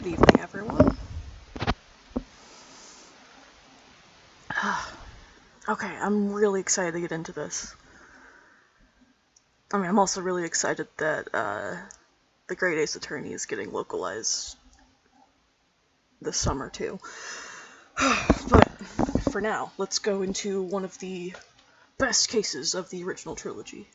Good evening, everyone. Okay, I'm really excited to get into this. I mean, I'm also really excited that the Great Ace Attorney is getting localized this summer, too. But for now, let's go into one of the best cases of the original trilogy.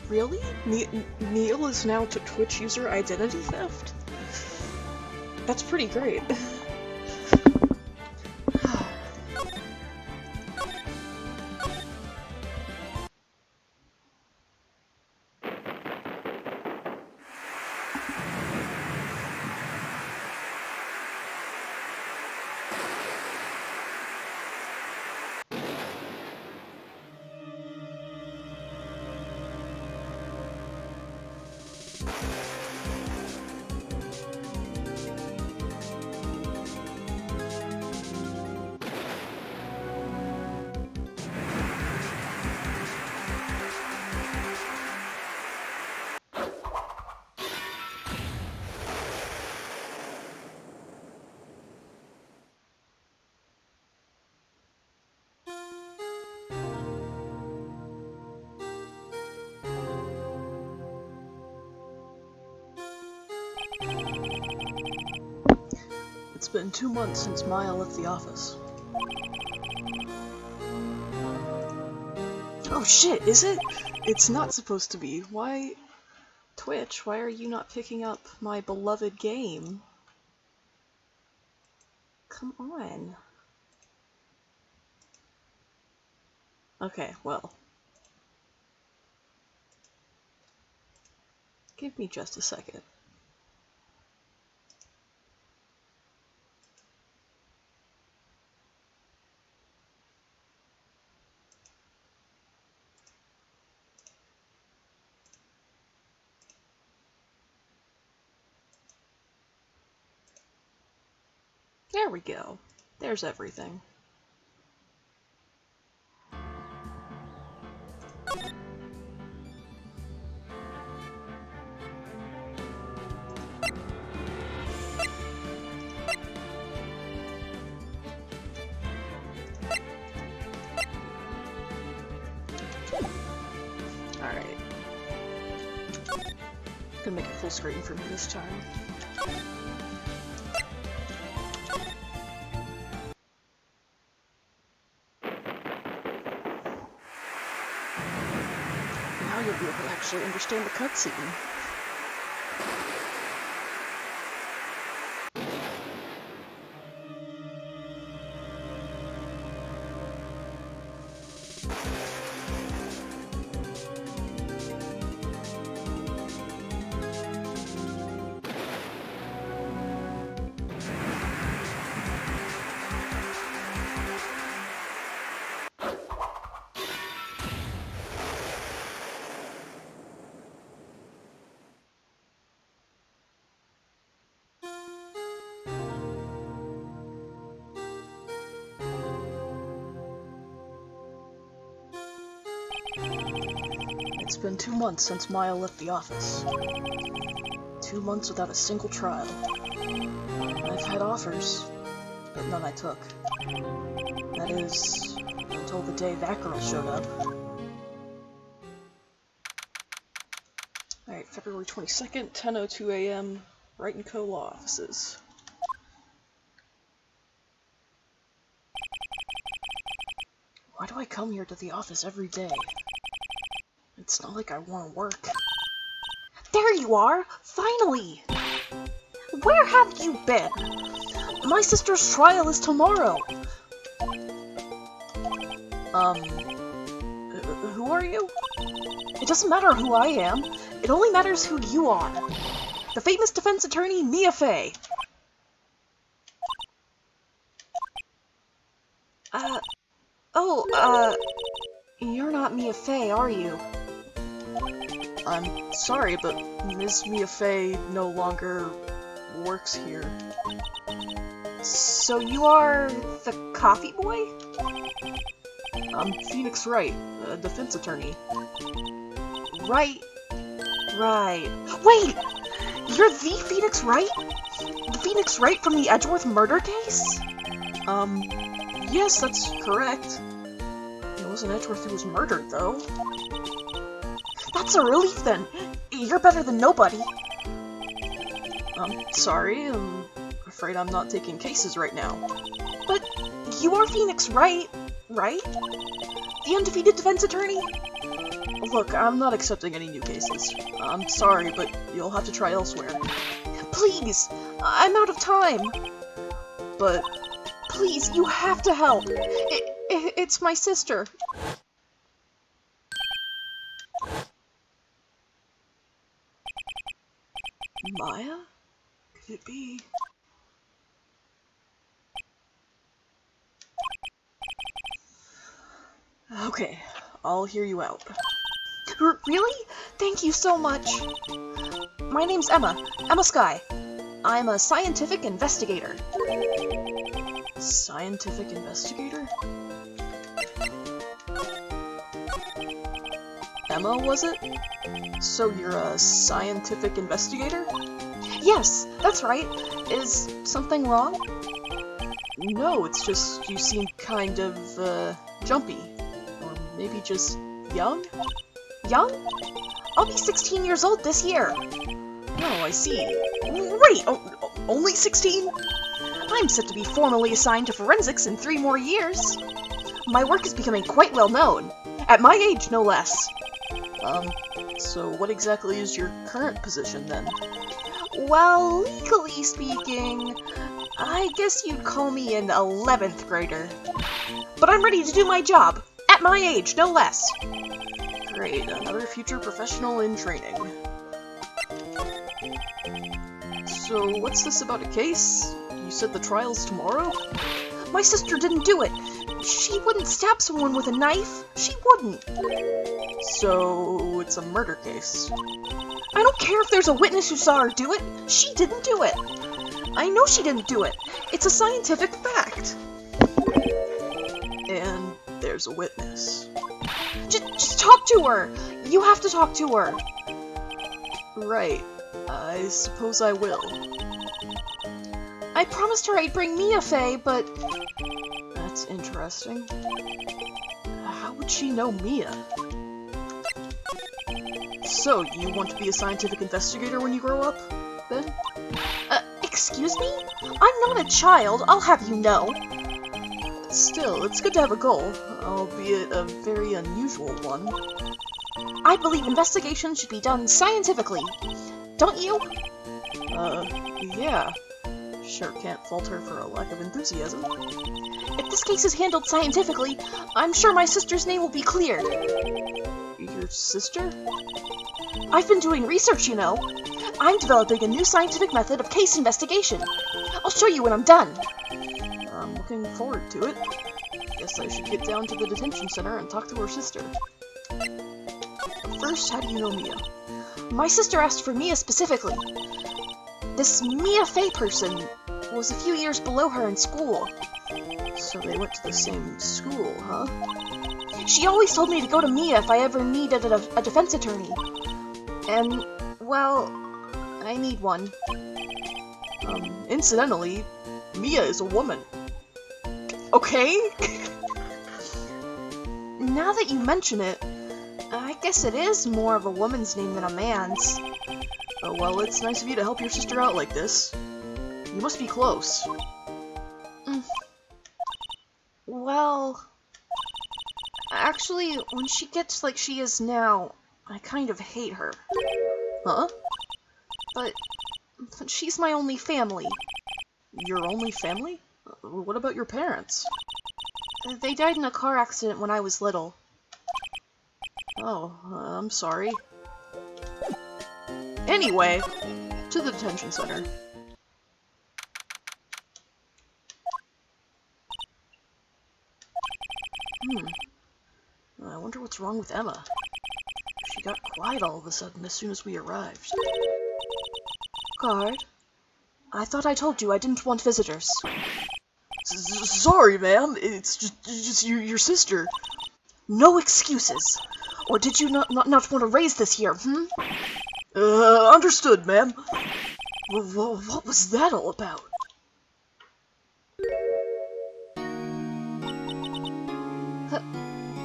Really? Neil is now to Twitch user identity theft? That's pretty great. It's been 2 months since Maya left the office. Oh shit, is it? It's not supposed to be. Why? Twitch, why are you not picking up my beloved game? Come on. Okay, well. Give me just a second. There we go. There's everything. Alright. Gonna make it full screen for me this time. Now you'll be able to actually understand the cutscene. It's been 2 months since Maya left the office. 2 months without a single trial. I've had offers, but none I took. That is, until the day that girl showed up. Alright, February 22nd, 10:02 a.m., Wright & Co. law offices. Why do I come here to the office every day? It's not like I want to work. There you are! Finally! Where have you been? My sister's trial is tomorrow! Who are you? It doesn't matter who I am. It only matters who you are. The famous defense attorney, Mia Fey. You're not Mia Fey, are you? I'm sorry, but Miss Mia Fey no longer works here. So you are the coffee boy? I'm Phoenix Wright, a defense attorney. Right. Wait! You're the Phoenix Wright? The Phoenix Wright from the Edgeworth murder case? Yes, that's correct. It wasn't Edgeworth who was murdered, though. That's a relief, then. You're better than nobody. I'm sorry, I'm afraid I'm not taking cases right now. But you are Phoenix Wright, right? The undefeated defense attorney? Look, I'm not accepting any new cases. I'm sorry, but you'll have to try elsewhere. Please! I'm out of time! But... Please, you have to help! It's my sister. Maya? Could it be... Okay, I'll hear you out. Really? Thank you so much. My name's Emma Sky. I'm a scientific investigator. Scientific investigator? Emma, was it? So you're a scientific investigator? Yes, that's right. Is something wrong? No, it's just you seem kind of, jumpy. Or maybe just young? Young? I'll be 16 years old this year. Oh, I see. Wait, only 16? I'm set to be formally assigned to forensics in 3 more years. My work is becoming quite well known. At my age, no less. So what exactly is your current position, then? Well, legally speaking, I guess you'd call me an 11th grader. But I'm ready to do my job. At my age, no less. Great, another future professional in training. So, what's this about a case? You said the trial's tomorrow? My sister didn't do it. She wouldn't stab someone with a knife. She wouldn't. So, it's a murder case. I don't care if there's a witness who saw her do it. She didn't do it. I know she didn't do it. It's a scientific fact. And there's a witness. Just talk to her. You have to talk to her. Right. I suppose I will. I promised her I'd bring Mia Fey, but... That's interesting. How would she know Mia? So, you want to be a scientific investigator when you grow up, then? Excuse me? I'm not a child, I'll have you know. Still, it's good to have a goal, albeit a very unusual one. I believe investigations should be done scientifically. Don't you? Yeah. Sure can't fault her for a lack of enthusiasm. If this case is handled scientifically, I'm sure my sister's name will be cleared. Your sister? I've been doing research, you know. I'm developing a new scientific method of case investigation. I'll show you when I'm done. I'm looking forward to it. Guess I should get down to the detention center and talk to her sister. But first, how do you know Mia? My sister asked for Mia specifically. This Mia Fey person was a few years below her in school. So they went to the same school, huh? She always told me to go to Mia if I ever needed a defense attorney. And, well, I need one. Incidentally, Mia is a woman. Okay? Now that you mention it, I guess it is more of a woman's name than a man's. Oh, well, it's nice of you to help your sister out like this. You must be close. Well, actually, when she gets like she is now, I kind of hate her. Huh? But she's my only family. Your only family? What about your parents? They died in a car accident when I was little. Oh, I'm sorry. Anyway, to the detention center. I wonder what's wrong with Emma. She got quiet all of a sudden as soon as we arrived. Guard, I thought I told you I didn't want visitors. Sorry, ma'am. It's just your sister. No excuses. Or did you not want to raise this here, Understood, ma'am. What was that all about?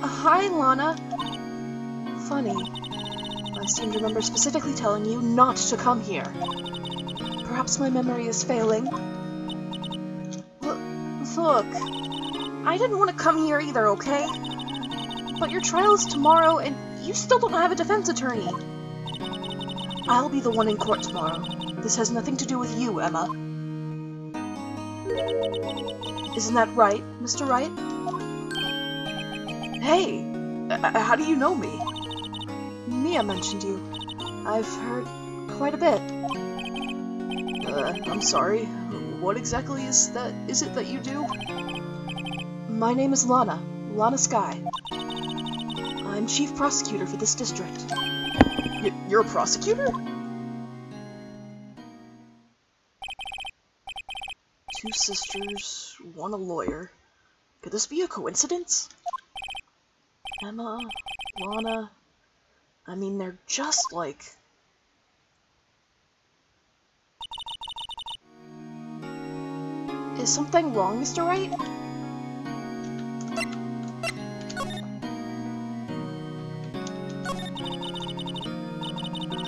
Hi, Lana. Funny. I seem to remember specifically telling you not to come here. Perhaps my memory is failing. Look, I didn't want to come here either, okay? But your trial is tomorrow, and you still don't have a defense attorney. I'll be the one in court tomorrow. This has nothing to do with you, Emma. Isn't that right, Mr. Wright? Hey, how do you know me? Mia mentioned you. I've heard quite a bit. I'm sorry. What exactly is it that you do? My name is Lana Sky. I'm chief prosecutor for this district. You're a prosecutor? Two sisters, one a lawyer. Could this be a coincidence? Emma, Lana, I mean, they're just like... Is something wrong, Mr. Wright?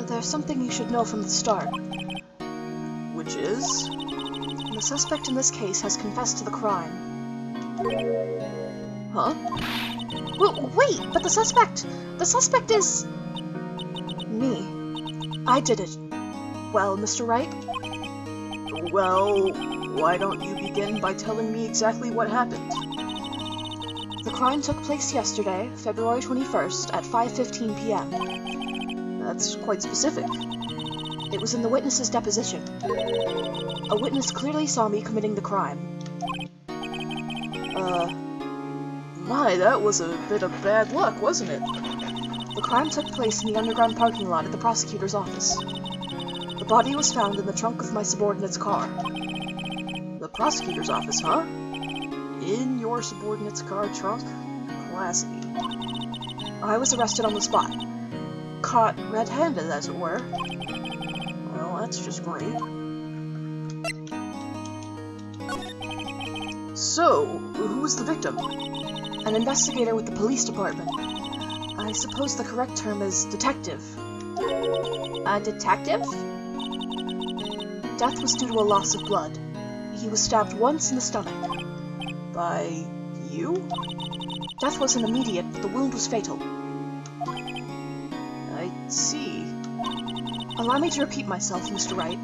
There's something you should know from the start. Which is? The suspect in this case has confessed to the crime. Huh? Wait, but the suspect is... me. I did it. Well, Mr. Wright? Well, why don't you begin by telling me exactly what happened? The crime took place yesterday, February 21st, at 5:15 p.m. That's quite specific. It was in the witness's deposition. A witness clearly saw me committing the crime. My, that was a bit of bad luck, wasn't it? The crime took place in the underground parking lot at the prosecutor's office. The body was found in the trunk of my subordinate's car. The prosecutor's office, huh? In your subordinate's car trunk? Classy. I was arrested on the spot. Caught red-handed, as it were. Well, that's just great. So, who was the victim? An investigator with the police department. I suppose the correct term is detective. A detective? Death was due to a loss of blood. He was stabbed once in the stomach. By you? Death wasn't immediate, but the wound was fatal. I see. Allow me to repeat myself, Mr. Wright.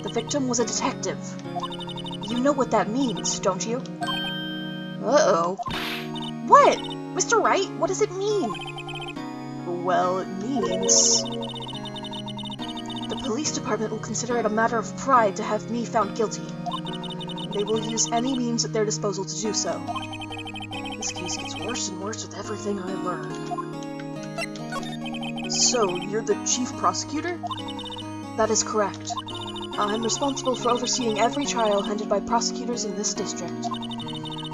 The victim was a detective. You know what that means, don't you? Uh-oh. What? Mr. Wright, what does it mean? Well, it means... The police department will consider it a matter of pride to have me found guilty. They will use any means at their disposal to do so. This case gets worse and worse with everything I learn. So, you're the chief prosecutor? That is correct. I'm responsible for overseeing every trial handled by prosecutors in this district.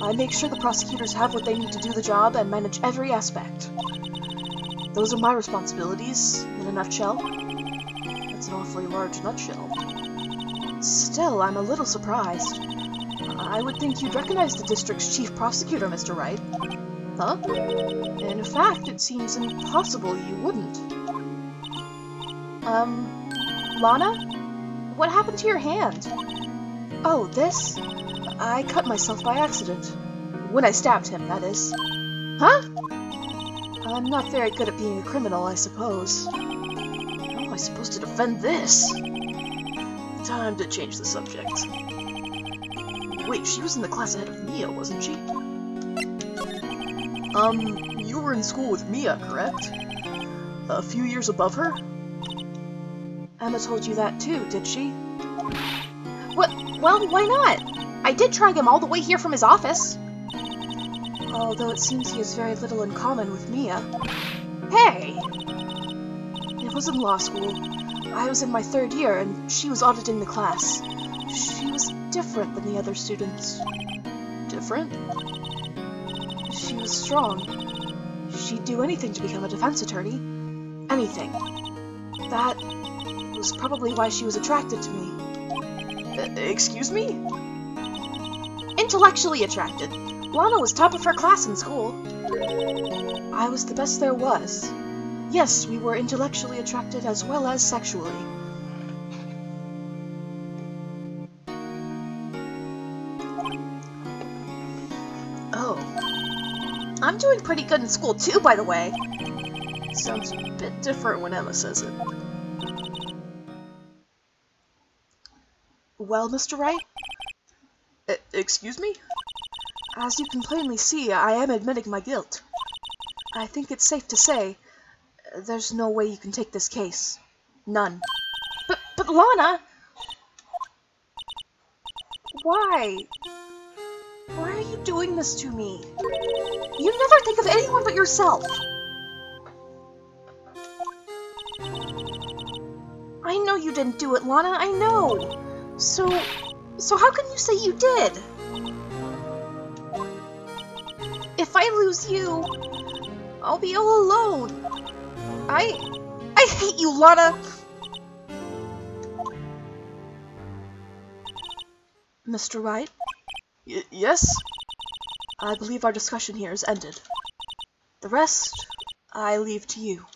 I make sure the prosecutors have what they need to do the job and manage every aspect. Those are my responsibilities, in a nutshell. That's an awfully large nutshell. Still, I'm a little surprised. I would think you'd recognize the district's chief prosecutor, Mr. Wright. Huh? In fact, it seems impossible you wouldn't. Lana? What happened to your hand? Oh, this? I cut myself by accident. When I stabbed him, that is. Huh? I'm not very good at being a criminal, I suppose. How am I supposed to defend this? Time to change the subject. Wait, she was in the class ahead of Mia, wasn't she? You were in school with Mia, correct? A few years above her? Emma told you that too, did she? Well, why not? I did drag him all the way here from his office. Although it seems he has very little in common with Mia. Hey! It was in law school. I was in my 3rd year, and she was auditing the class. She was different than the other students. Different? She was strong. She'd do anything to become a defense attorney. Anything. That was probably why she was attracted to me. Excuse me? Intellectually attracted. Lana was top of her class in school. I was the best there was. Yes, we were intellectually attracted as well as sexually. Oh. I'm doing pretty good in school too, by the way. Sounds a bit different when Emma says it. Well, Mr. Wright? Excuse me? As you can plainly see, I am admitting my guilt. I think it's safe to say, there's no way you can take this case. None. But Lana! Why? Why are you doing this to me? You never think of anyone but yourself! I know you didn't do it, Lana, I know! So how can you say you did? If I lose you, I'll be all alone. I hate you, Lana! Mr. Wright? Yes? I believe our discussion here is ended. The rest, I leave to you.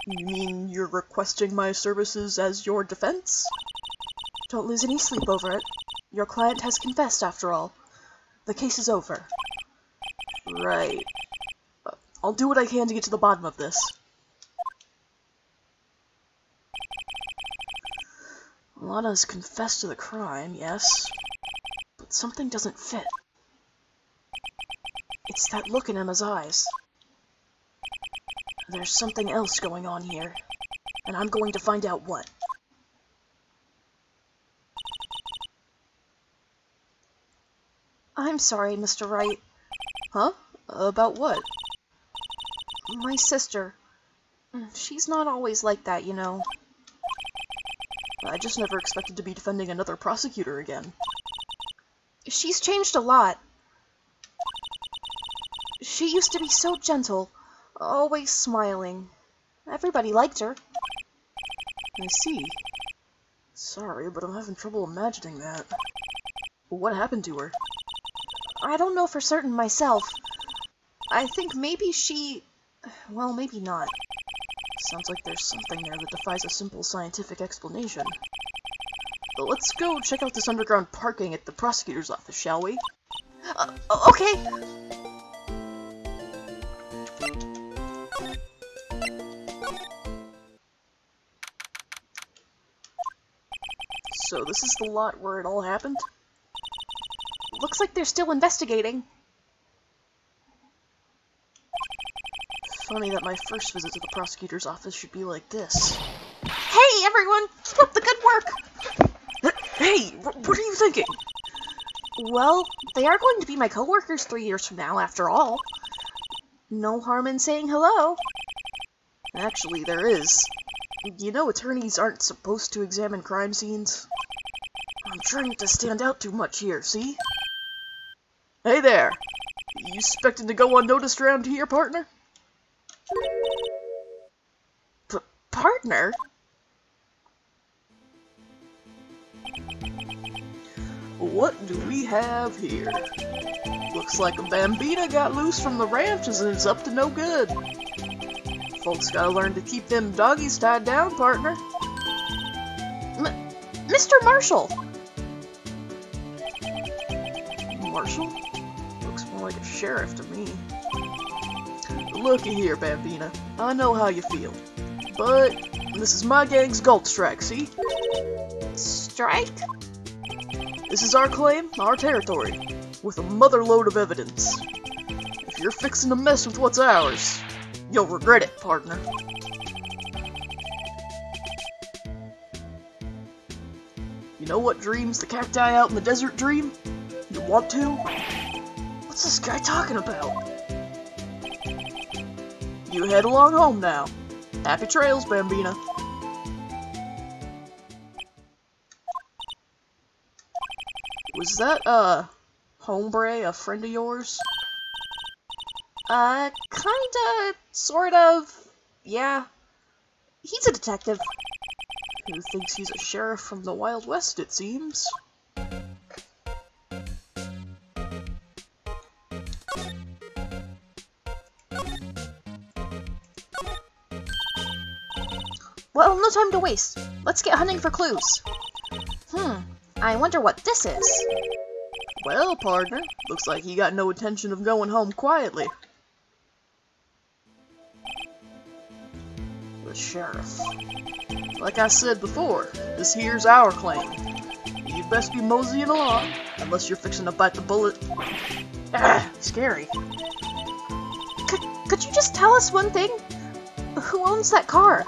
You mean you're requesting my services as your defense? Don't lose any sleep over it. Your client has confessed, after all. The case is over. Right. I'll do what I can to get to the bottom of this. Lana's confessed to the crime, yes, but something doesn't fit. It's that look in Emma's eyes. There's something else going on here, and I'm going to find out what. I'm sorry, Mr. Wright. Huh? About what? My sister. She's not always like that, you know. I just never expected to be defending another prosecutor again. She's changed a lot. She used to be so gentle, always smiling. Everybody liked her. I see. Sorry, but I'm having trouble imagining that. What happened to her? I don't know for certain myself. I think maybe she... well, maybe not. Sounds like there's something there that defies a simple scientific explanation. But let's go check out this underground parking at the prosecutor's office, shall we? Okay! So this is the lot where it all happened? Looks like they're still investigating. Funny that my first visit to the prosecutor's office should be like this. Hey, everyone! Keep up the good work! Hey, what are you thinking? Well, they are going to be my coworkers 3 years from now, after all. No harm in saying hello. Actually, there is. You know attorneys aren't supposed to examine crime scenes. I'm trying not to stand out too much here, see? Hey there! You expecting to go unnoticed around here, partner? Partner? What do we have here? Looks like a bambina got loose from the ranches and is up to no good. Folks gotta learn to keep them doggies tied down, partner. Mr. Marshall! Marshall? Looks more like a sheriff to me. Looky here, Bambina. I know how you feel. But this is my gang's Gulch Strike, see? Strike? This is our claim, our territory, with a motherload of evidence. If you're fixing to mess with what's ours, you'll regret it, partner. You know what dreams the cacti out in the desert dream? You want to? What's this guy talking about? You head along home now. Happy trails, Bambina. Was that, Hombre a friend of yours? Kinda, sort of, yeah. He's a detective. Who thinks he's a sheriff from the Wild West, it seems. Well, no time to waste. Let's get hunting for clues. I wonder what this is. Well, partner, looks like you got no intention of going home quietly. The sheriff. Like I said before, this here's our claim. You'd best be moseying along, unless you're fixing to bite the bullet. Scary. Could you just tell us one thing? Who owns that car?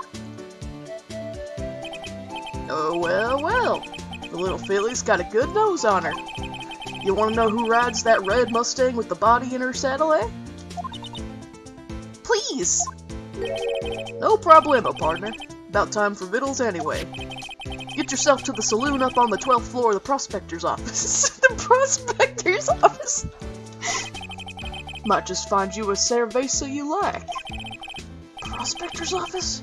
Oh, well. The little filly's got a good nose on her. You want to know who rides that red Mustang with the body in her saddle, eh? Please! No problemo, partner. About time for victuals anyway. Get yourself to the saloon up on the 12th floor of the prospector's office. The prospector's office? Might just find you a cerveza you like. Prospector's office?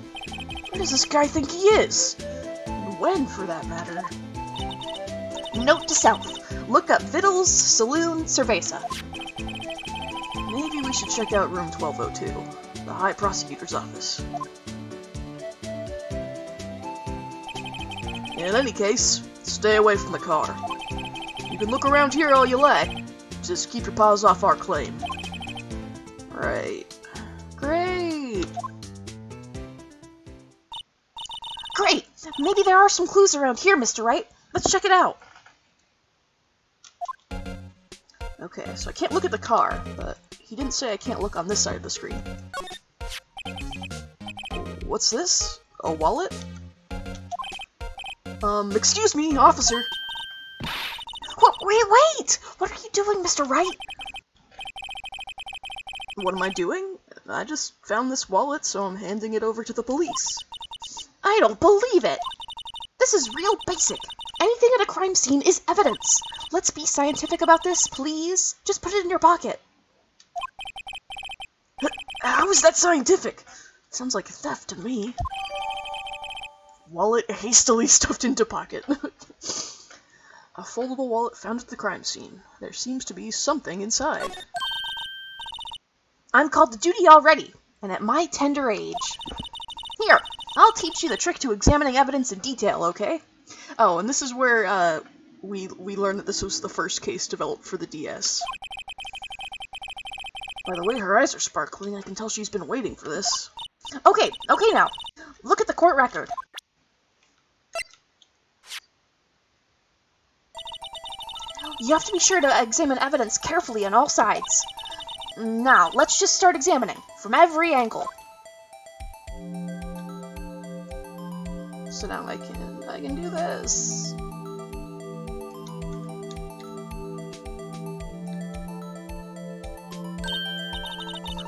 Where does this guy think he is? And when, for that matter? Note to self. Look up Vittles, Saloon, Cerveza. Maybe we should check out room 1202, the High Prosecutor's office. In any case, stay away from the car. You can look around here all you like, just keep your paws off our claim. Right. Great! Great! Maybe there are some clues around here, Mr. Wright. Let's check it out. Okay, so I can't look at the car, but he didn't say I can't look on this side of the screen. What's this? A wallet? Excuse me, officer. Wait! What are you doing, Mr. Wright? What am I doing? I just found this wallet, so I'm handing it over to the police. I don't believe it! This is real basic. Anything at a crime scene is evidence. Let's be scientific about this, please. Just put it in your pocket. How is that scientific? Sounds like theft to me. Wallet hastily stuffed into pocket. A foldable wallet found at the crime scene. There seems to be something inside. I'm called to duty already, and at my tender age. Here, I'll teach you the trick to examining evidence in detail, okay? Oh, and this is where, we learned that this was the first case developed for the DS. By the way her eyes are sparkling, I can tell she's been waiting for this. Okay now. Look at the court record. You have to be sure to examine evidence carefully on all sides. Now, let's just start examining, from every angle. So now I can do this.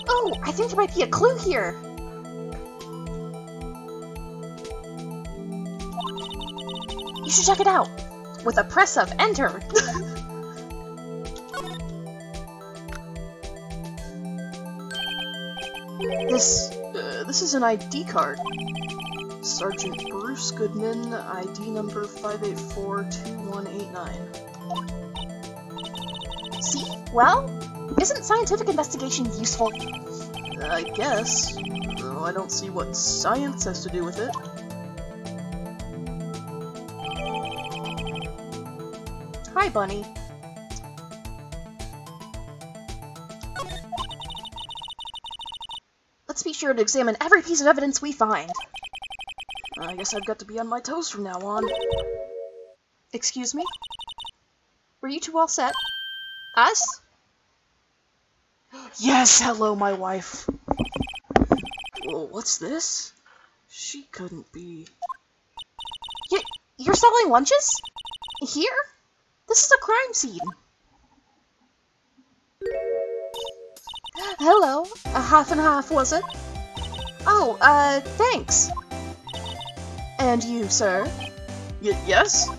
Oh, I think there might be a clue here. You should check it out. With a press of enter. This is an ID card. Sergeant Bruce Goodman, ID number 5842189. See? Well, isn't scientific investigation useful? I guess, though I don't see what science has to do with it. Hi, Bunny. Let's be sure to examine every piece of evidence we find. I guess I've got to be on my toes from now on. Excuse me? Were you two all set? Us? Yes, hello, my wife. Whoa, what's this? She couldn't be... You're selling lunches? Here? This is a crime scene. Hello. A half and half, was it? Oh, thanks. And you, sir? Yes?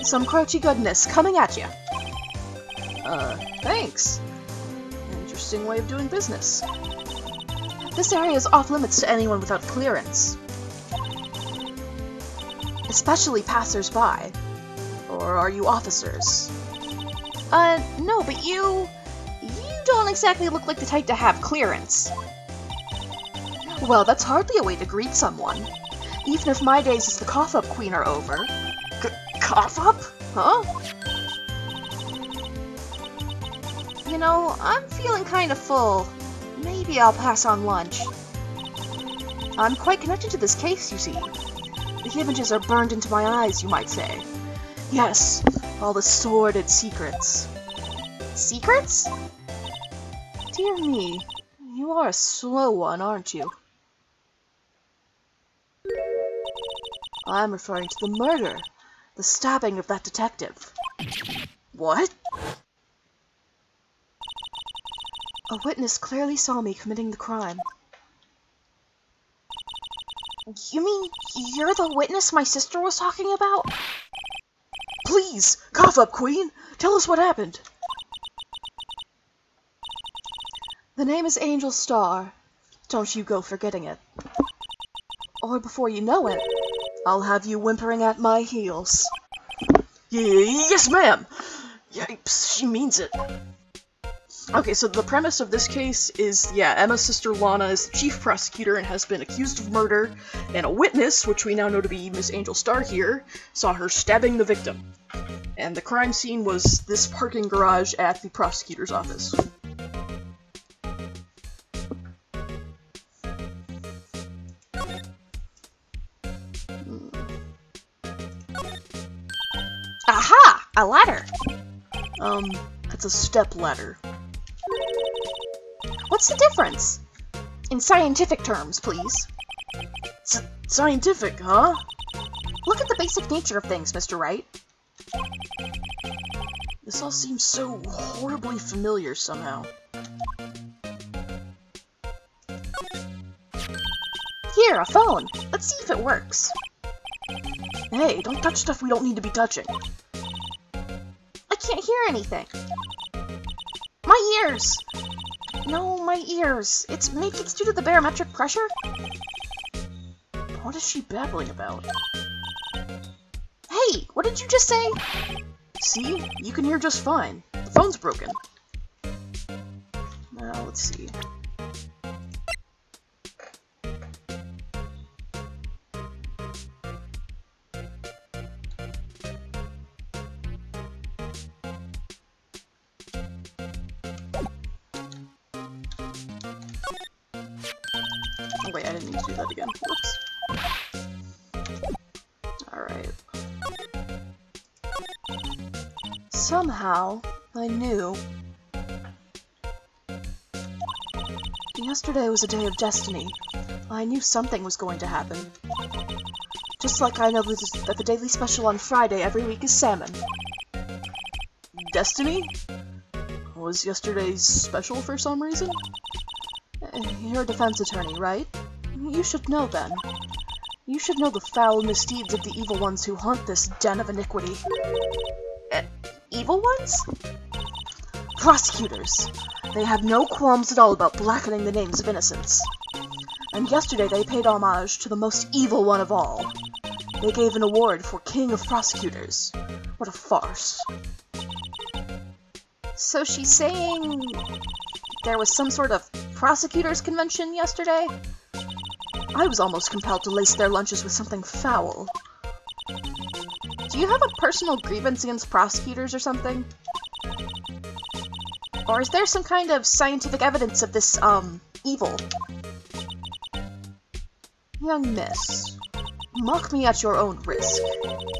Some crouchy goodness coming at you. Thanks. Interesting way of doing business. This area is off limits to anyone without clearance. Especially passers-by. Or are you officers? No, but you don't exactly look like the type to have clearance. Well, that's hardly a way to greet someone. Even if my days as the cough-up queen are over. Cough-up? Huh? You know, I'm feeling kinda full. Maybe I'll pass on lunch. I'm quite connected to this case, you see. The images are burned into my eyes, you might say. Yes, all the sordid secrets. Secrets? Dear me, you are a slow one, aren't you? I'm referring to the murder, the stabbing of that detective. What? A witness clearly saw me committing the crime. You mean you're the witness my sister was talking about? Please, cough up, Queen! Tell us what happened! The name is Angel Star. Don't you go forgetting it. Or before you know it, I'll have you whimpering at my heels. Yes, ma'am! Yipes, she means it. Okay, so the premise of this case is, Emma's sister Lana is the chief prosecutor and has been accused of murder, and a witness, which we now know to be Miss Angel Star here, saw her stabbing the victim. And the crime scene was this parking garage at the prosecutor's office. Aha! A ladder! That's a step ladder. What's the difference? In scientific terms, please. Scientific, huh? Look at the basic nature of things, Mr. Wright. This all seems so horribly familiar somehow. Here, a phone. Let's see if it works. Hey, don't touch stuff we don't need to be touching. I can't hear anything. My ears! No, my ears. Maybe it's due to the barometric pressure? What is she babbling about? Hey, what did you just say? See? You can hear just fine. The phone's broken. Now, let's see. Oh wait, I didn't need to do that again. Whoops. Alright. Somehow, I knew. Yesterday was a day of destiny. I knew something was going to happen. Just like I know that the daily special on Friday every week is salmon. Destiny? Was yesterday's special for some reason? You're a defense attorney, right? You should know then. You should know the foul misdeeds of the evil ones who haunt this den of iniquity. Evil ones? Prosecutors. They have no qualms at all about blackening the names of innocents. And yesterday they paid homage to the most evil one of all. They gave an award for King of Prosecutors. What a farce. So she's saying there was some sort of prosecutors convention yesterday? I was almost compelled to lace their lunches with something foul. Do you have a personal grievance against prosecutors or something? Or is there some kind of scientific evidence of this, evil? Young miss, mock me at your own risk.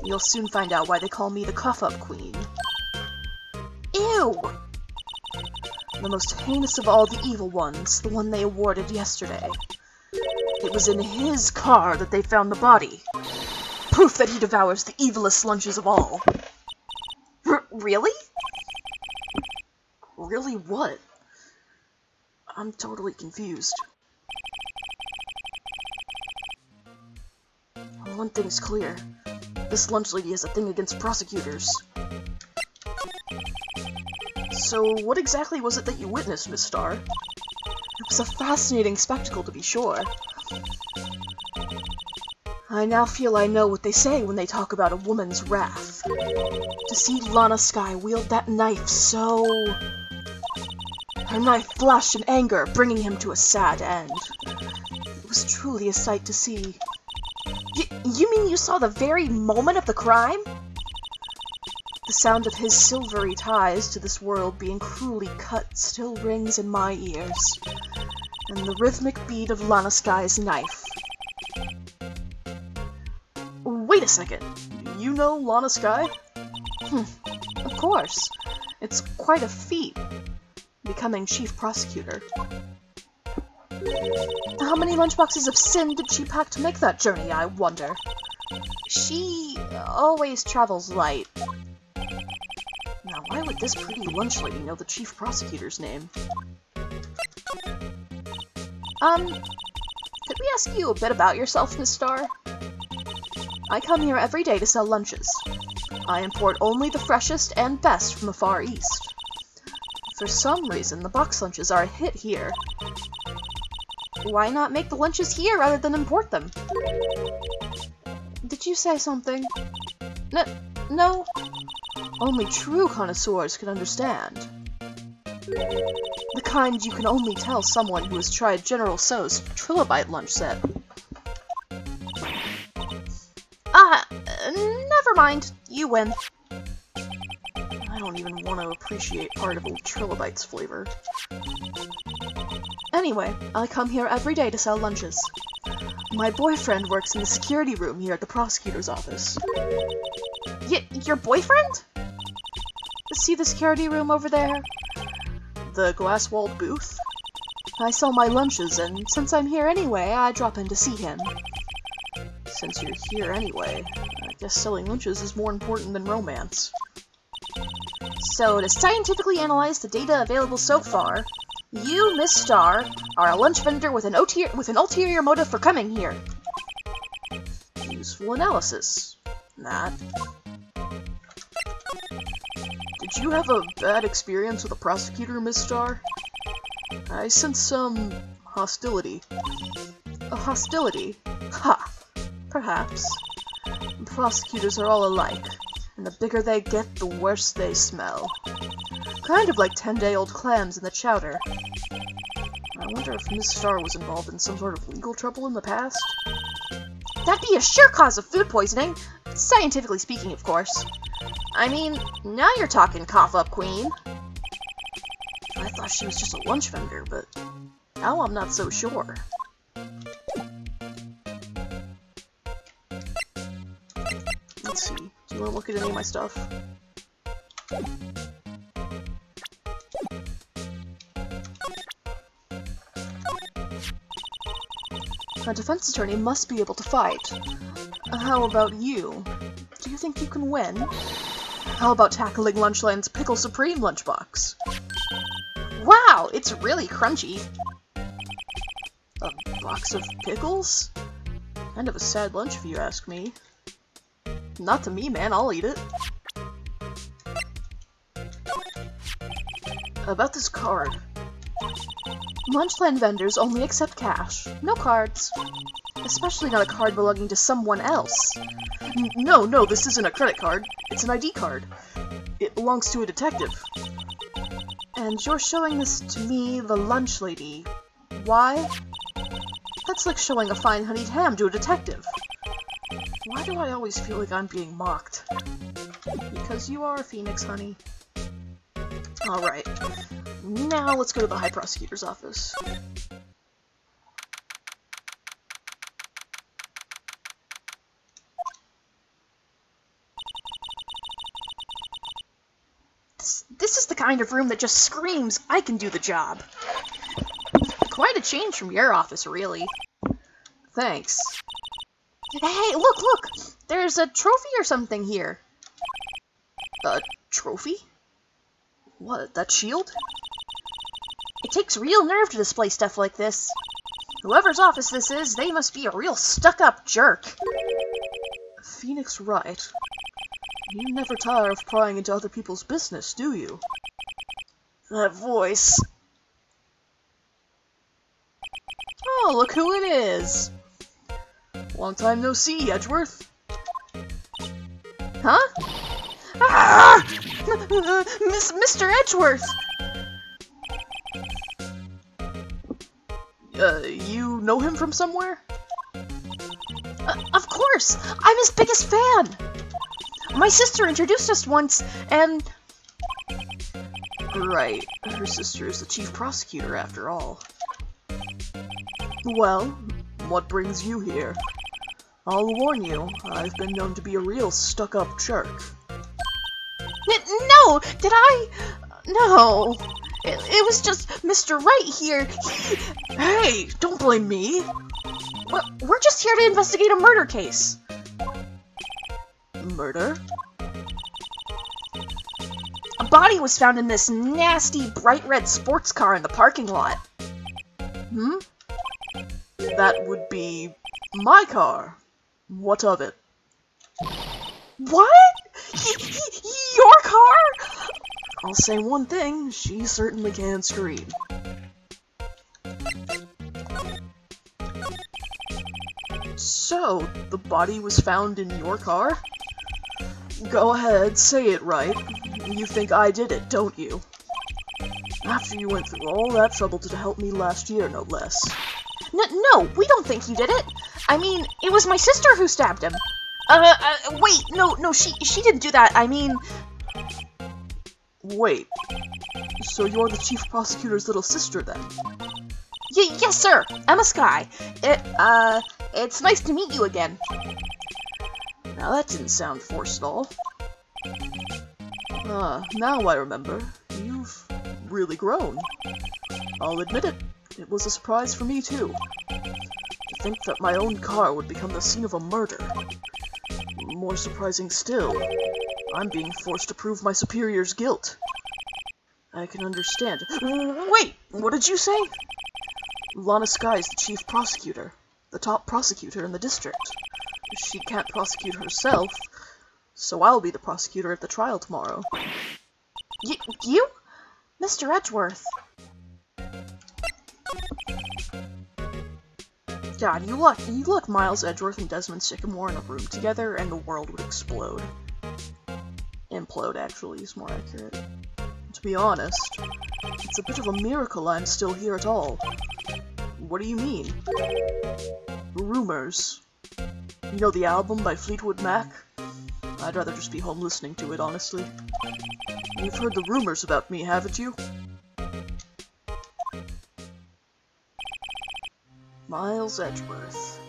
You'll soon find out why they call me the Cuff-Up Queen. Ew! The most heinous of all the evil ones, the one they awarded yesterday. It was in his car that they found the body. Proof that he devours the evilest lunches of all. Really? Really what? I'm totally confused. One thing's clear. This lunch lady has a thing against prosecutors. So, what exactly was it that you witnessed, Miss Starr? It was a fascinating spectacle, to be sure. I now feel I know what they say when they talk about a woman's wrath. To see Lana Skye wield that knife so... Her knife flashed in anger, bringing him to a sad end. It was truly a sight to see. You mean you saw the very moment of the crime? The sound of his silvery ties to this world being cruelly cut still rings in my ears, and the rhythmic beat of Lana Skye's knife. Wait a second, you know Lana Skye? Of course. It's quite a feat, becoming chief prosecutor. How many lunchboxes of sin did she pack to make that journey, I wonder? She always travels light. Now, why would this pretty lunch lady know the chief prosecutor's name? Could we ask you a bit about yourself, Miss Starr? I come here every day to sell lunches. I import only the freshest and best from the Far East. For some reason, the box lunches are a hit here. Why not make the lunches here rather than import them? Did you say something? No? Only true connoisseurs can understand. The kind you can only tell someone who has tried General Tso's trilobite lunch set. Never mind. You win. I don't even want to appreciate part of old trilobite's flavor. Anyway, I come here every day to sell lunches. My boyfriend works in the security room here at the prosecutor's office. Your boyfriend? See the security room over there? The glass-walled booth? I sell my lunches, and since I'm here anyway, I drop in to see him. Since you're here anyway, I guess selling lunches is more important than romance. So, to scientifically analyze the data available so far, you, Miss Starr, are a lunch vendor with an ulterior motive for coming here. Useful analysis. That. Did you have a bad experience with a prosecutor, Miss Starr? I sense some hostility. A hostility? Ha! Perhaps. Prosecutors are all alike, and the bigger they get, the worse they smell. Kind of like 10-day-old clams in the chowder. I wonder if Miss Starr was involved in some sort of legal trouble in the past? That'd be a sure cause of food poisoning! Scientifically speaking, of course. I mean, now you're talking, cough-up queen. I thought she was just a lunch vendor, but now I'm not so sure. Let's see. Do you want to look at any of my stuff? A defense attorney must be able to fight. How about you? Do you think you can win? How about tackling Lunchland's Pickle Supreme lunchbox? Wow, it's really crunchy. A box of pickles? Kind of a sad lunch if you ask me. Not to me, man, I'll eat it. About this card. Lunchland vendors only accept cash, no cards. Especially not a card belonging to someone else. No, this isn't a credit card. It's an ID card. It belongs to a detective. And you're showing this to me, the lunch lady. Why? That's like showing a fine honeyed ham to a detective. Why do I always feel like I'm being mocked? Because you are a phoenix, honey. Alright. Now let's go to the High Prosecutor's office. This is the kind of room that just screams, I can do the job. Quite a change from your office, really. Thanks. Hey, look! There's a trophy or something here. A trophy? What, that shield? It takes real nerve to display stuff like this. Whoever's office this is, they must be a real stuck-up jerk. Phoenix Wright. You never tire of prying into other people's business, do you? That voice. Oh, look who it is! Long time no see, Edgeworth. Huh? Ah! Mr. Edgeworth! You know him from somewhere? Of course! I'm his biggest fan! My sister introduced us once, and... Right, her sister is the chief prosecutor after all. Well, what brings you here? I'll warn you, I've been known to be a real stuck-up jerk. No! Did I? No! It was just Mr. Wright here. Hey, don't blame me! We're just here to investigate a murder case. Murder? A body was found in this nasty bright red sports car in the parking lot. Hmm? That would be my car. What of it? What? Your car? I'll say one thing, she certainly can scream. So, the body was found in your car? Go ahead, say it right. You think I did it, don't you? After you went through all that trouble to help me last year, no less. No, we don't think you did it. I mean, it was my sister who stabbed him. Wait, no, she didn't do that. I mean... Wait, so you're the chief prosecutor's little sister, then? Yes, sir. Emma Skye. It's nice to meet you again. Now that didn't sound forced at all. Now I remember. You've really grown. I'll admit it. It was a surprise for me, too. To think that my own car would become the scene of a murder. More surprising still, I'm being forced to prove my superior's guilt. I can understand. Wait! What did you say? Lana Skye is the chief prosecutor. The top prosecutor in the district. She can't prosecute herself, so I'll be the prosecutor at the trial tomorrow. You? Mr. Edgeworth. God, you look Miles Edgeworth and Desmond Sycamore in a room together, and the world would explode. Implode, actually, is more accurate. To be honest, it's a bit of a miracle I'm still here at all. What do you mean? Rumors. You know the album by Fleetwood Mac? I'd rather just be home listening to it, honestly. You've heard the rumors about me, haven't you? Miles Edgeworth.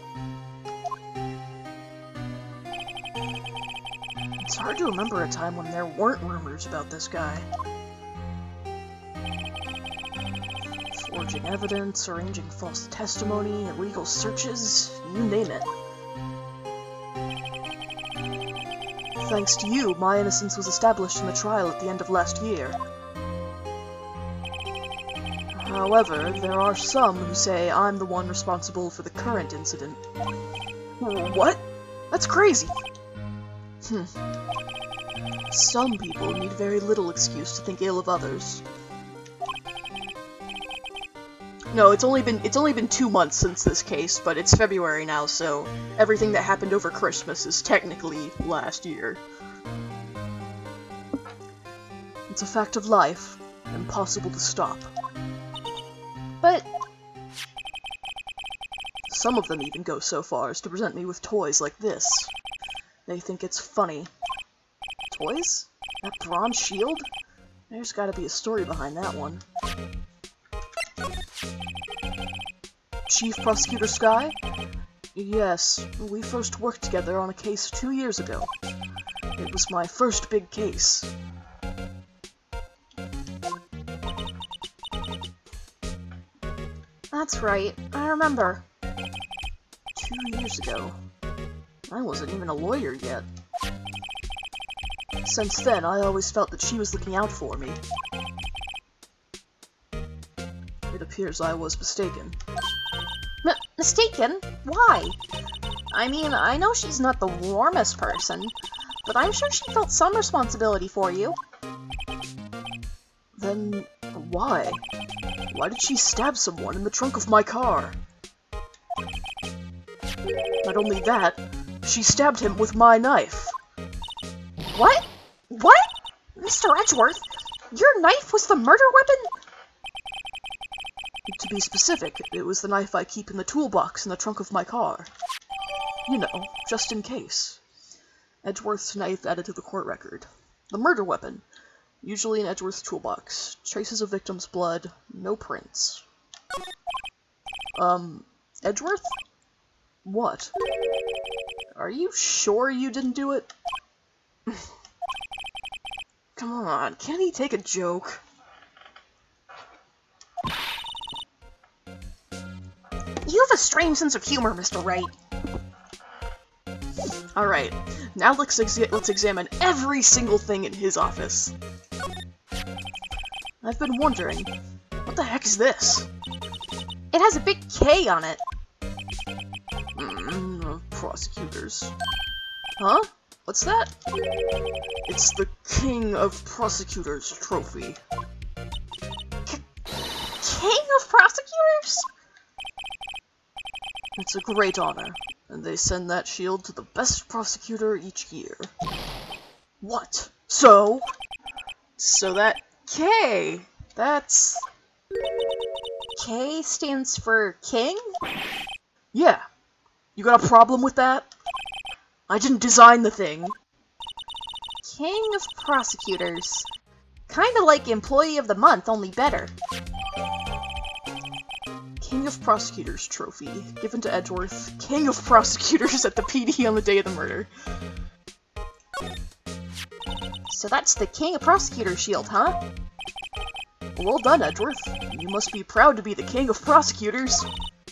It's hard to remember a time when there weren't rumors about this guy. Forging evidence, arranging false testimony, illegal searches, you name it. Thanks to you, my innocence was established in the trial at the end of last year. However, there are some who say I'm the one responsible for the current incident. What? That's crazy! Some people need very little excuse to think ill of others. No, it's only been 2 months since this case, but it's February now, so everything that happened over Christmas is technically last year. It's a fact of life, impossible to stop. But some of them even go so far as to present me with toys like this. They think it's funny. Toys? That bronze shield? There's gotta be a story behind that one. Chief Prosecutor Skye? Yes, we first worked together on a case 2 years ago. It was my first big case. That's right, I remember. 2 years ago. I wasn't even a lawyer yet. Since then, I always felt that she was looking out for me. It appears I was mistaken. Mistaken? Why? I mean, I know she's not the warmest person, but I'm sure she felt some responsibility for you. Then why? Why did she stab someone in the trunk of my car? Not only that, she stabbed him with my knife. What? What? Mr. Edgeworth, your knife was the murder weapon? To be specific, it was the knife I keep in the toolbox in the trunk of my car. You know, just in case. Edgeworth's knife added to the court record. The murder weapon, usually in Edgeworth's toolbox. Traces of victim's blood, no prints. Edgeworth? What? Are you sure you didn't do it? Come on, can't he take a joke? You have a strange sense of humor, Mr. Wright. Alright, now let's examine every single thing in his office. I've been wondering, what the heck is this? It has a big K on it. Prosecutors. Huh? What's that? It's the King of Prosecutors trophy. King of Prosecutors? It's a great honor, and they send that shield to the best prosecutor each year. What? So that K, that's... K stands for King? Yeah. You got a problem with that? I didn't design the thing. King of Prosecutors. Kinda like Employee of the Month, only better. King of Prosecutors trophy, given to Edgeworth, King of Prosecutors at the PD on the day of the murder. So that's the King of Prosecutors shield, huh? Well done, Edgeworth. You must be proud to be the King of Prosecutors.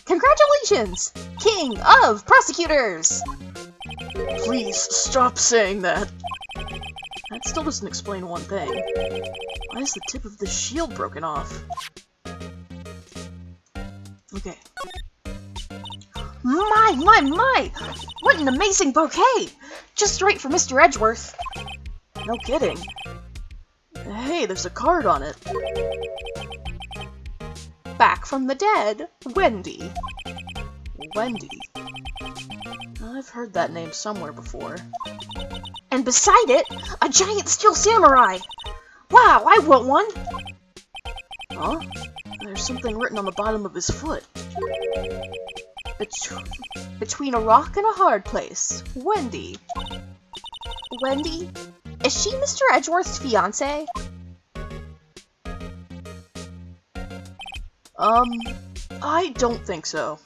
Congratulations! King of Prosecutors! Please, stop saying that. That still doesn't explain one thing. Why is the tip of the shield broken off? Okay. My! What an amazing bouquet! Just right for Mr. Edgeworth. No kidding. Hey, there's a card on it. Back from the dead, Wendy. Wendy. I've heard that name somewhere before. And beside it, a giant steel samurai! Wow, I want one! Huh? There's something written on the bottom of his foot. Between a rock and a hard place, Wendy. Wendy? Is she Mr. Edgeworth's fiancée? I don't think so.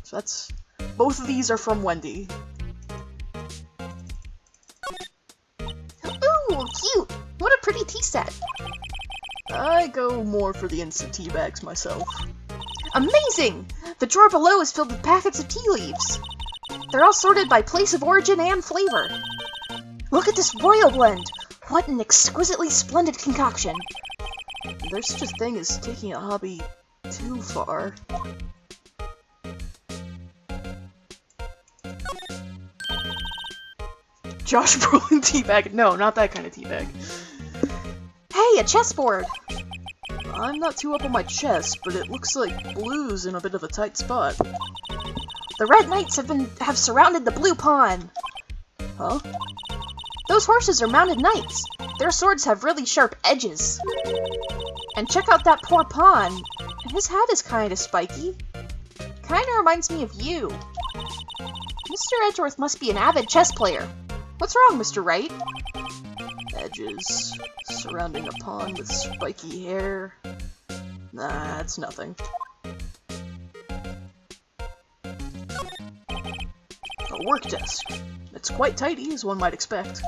So that's... Both of these are from Wendy. Ooh, cute! What a pretty tea set! I go more for the instant tea bags myself. Amazing! The drawer below is filled with packets of tea leaves. They're all sorted by place of origin and flavor. Look at this royal blend! What an exquisitely splendid concoction! There's such a thing as taking a hobby too far. Josh Brolin teabag. No, not that kind of teabag. Hey, a chessboard! I'm not too up on my chess, but it looks like blue's in a bit of a tight spot. The red knights have surrounded the blue pawn. Huh? Those horses are mounted knights. Their swords have really sharp edges. And check out that poor pawn. His hat is kinda spiky. Kinda reminds me of you. Mr. Edgeworth must be an avid chess player. What's wrong, Mr. Wright? Edges surrounding a pawn with spiky hair. Nah, it's nothing. A work desk. It's quite tidy, as one might expect.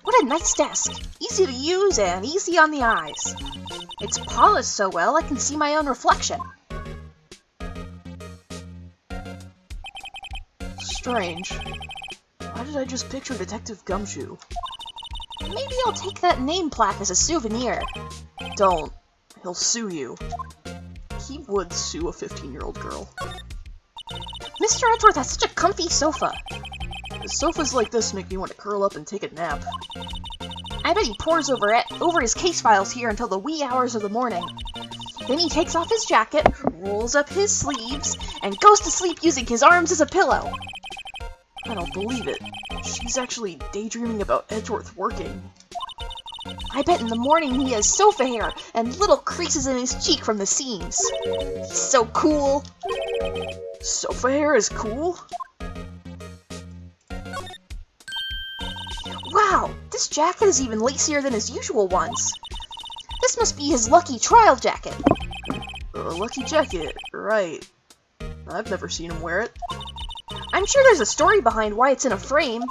What a nice desk! Easy to use and easy on the eyes. It's polished so well I can see my own reflection. Strange. Why did I just picture Detective Gumshoe? Maybe I'll take that name plaque as a souvenir. Don't. He'll sue you. He would sue a 15-year-old girl. Mr. Edgeworth has such a comfy sofa. Sofas like this make me want to curl up and take a nap. I bet he pores over his case files here until the wee hours of the morning. Then he takes off his jacket, rolls up his sleeves, and goes to sleep using his arms as a pillow. I don't believe it. She's actually daydreaming about Edgeworth working. I bet in the morning he has sofa hair and little creases in his cheek from the seams. He's so cool. Sofa hair is cool? Wow, this jacket is even lacier than his usual ones. This must be his lucky trial jacket. Lucky jacket, right. I've never seen him wear it. I'm sure there's a story behind why it's in a frame.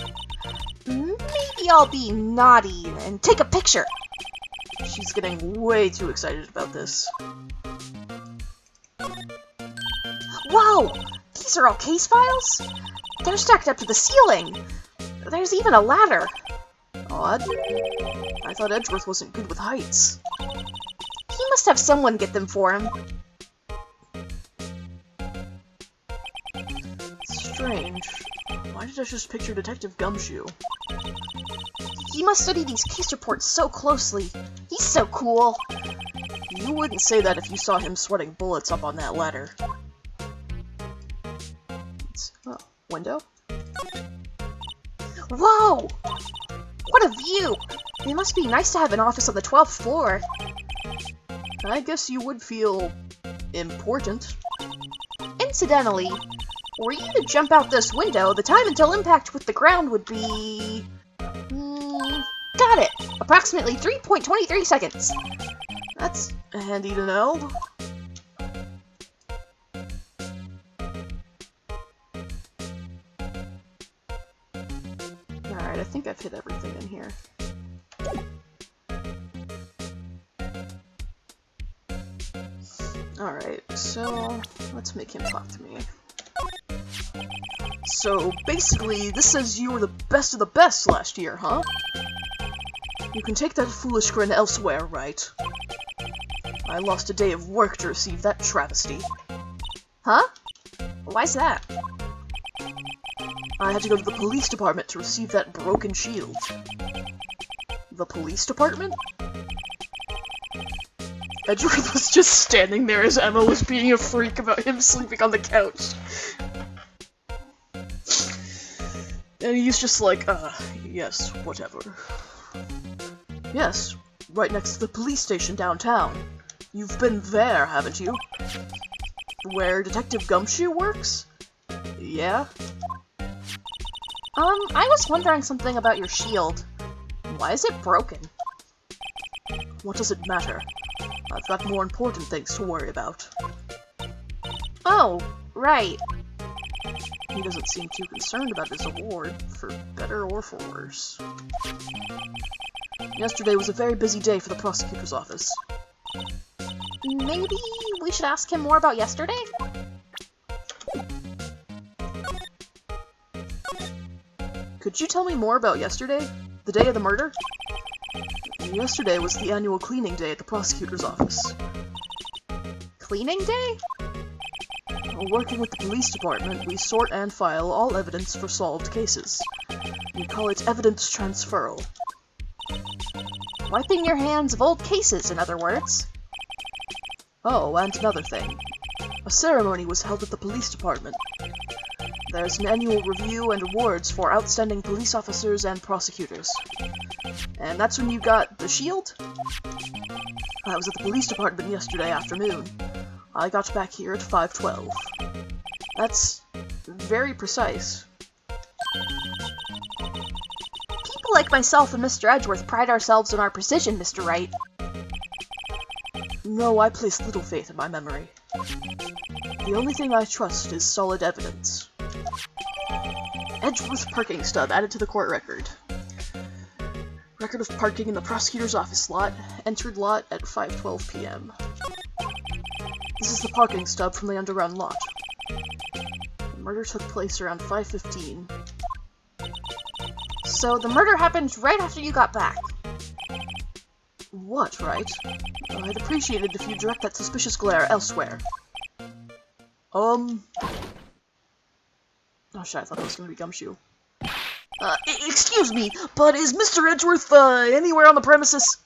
Maybe I'll be naughty and take a picture. She's getting way too excited about this. Whoa! These are all case files? They're stacked up to the ceiling. There's even a ladder. Odd. I thought Edgeworth wasn't good with heights. He must have someone get them for him. Strange. Why did I just picture Detective Gumshoe? He must study these case reports so closely. He's so cool. You wouldn't say that if you saw him sweating bullets up on that ladder. Oh, window? Whoa! What a view! It must be nice to have an office on the 12th floor. I guess you would feel important. Incidentally, were you to jump out this window, the time until impact with the ground would be... got it! Approximately 3.23 seconds. That's handy to know. Alright, I think I've hit everything in here. Alright, so let's make him talk to me. So basically, this says you were the best of the best last year, huh? You can take that foolish grin elsewhere, right? I lost a day of work to receive that travesty. Huh? Why's that? I had to go to the police department to receive that broken shield. The police department? Edgeworth was just standing there as Emma was being a freak about him sleeping on the couch. And he's just like, yes, whatever. Yes, right next to the police station downtown. You've been there, haven't you? Where Detective Gumshoe works? Yeah? I was wondering something about your shield. Why is it broken? What does it matter? I've got more important things to worry about. Oh, right. He doesn't seem too concerned about his award, for better or for worse. Yesterday was a very busy day for the prosecutor's office. Maybe we should ask him more about yesterday? Could you tell me more about yesterday? The day of the murder? Yesterday was the annual cleaning day at the prosecutor's office. Cleaning day? Working with the police department, we sort and file all evidence for solved cases. We call it evidence transferal. Wiping your hands of old cases, in other words. Oh, and another thing. A ceremony was held at the police department. There's an annual review and awards for outstanding police officers and prosecutors. And that's when you got the shield? I was at the police department yesterday afternoon. I got back here at 5:12. That's very precise. People like myself and Mr. Edgeworth pride ourselves on our precision, Mr. Wright. No, I place little faith in my memory. The only thing I trust is solid evidence. Edgeworth parking stub added to the court record. Record of parking in the prosecutor's office lot. Entered lot at 5:12 p.m. This is the parking stub from the underground lot. The murder took place around 5:15. So the murder happened right after you got back. What, right? I'd appreciate it if you direct that suspicious glare elsewhere. Oh shit, I thought it was gonna be Gumshoe. Excuse me, but is Mr. Edgeworth, anywhere on the premises?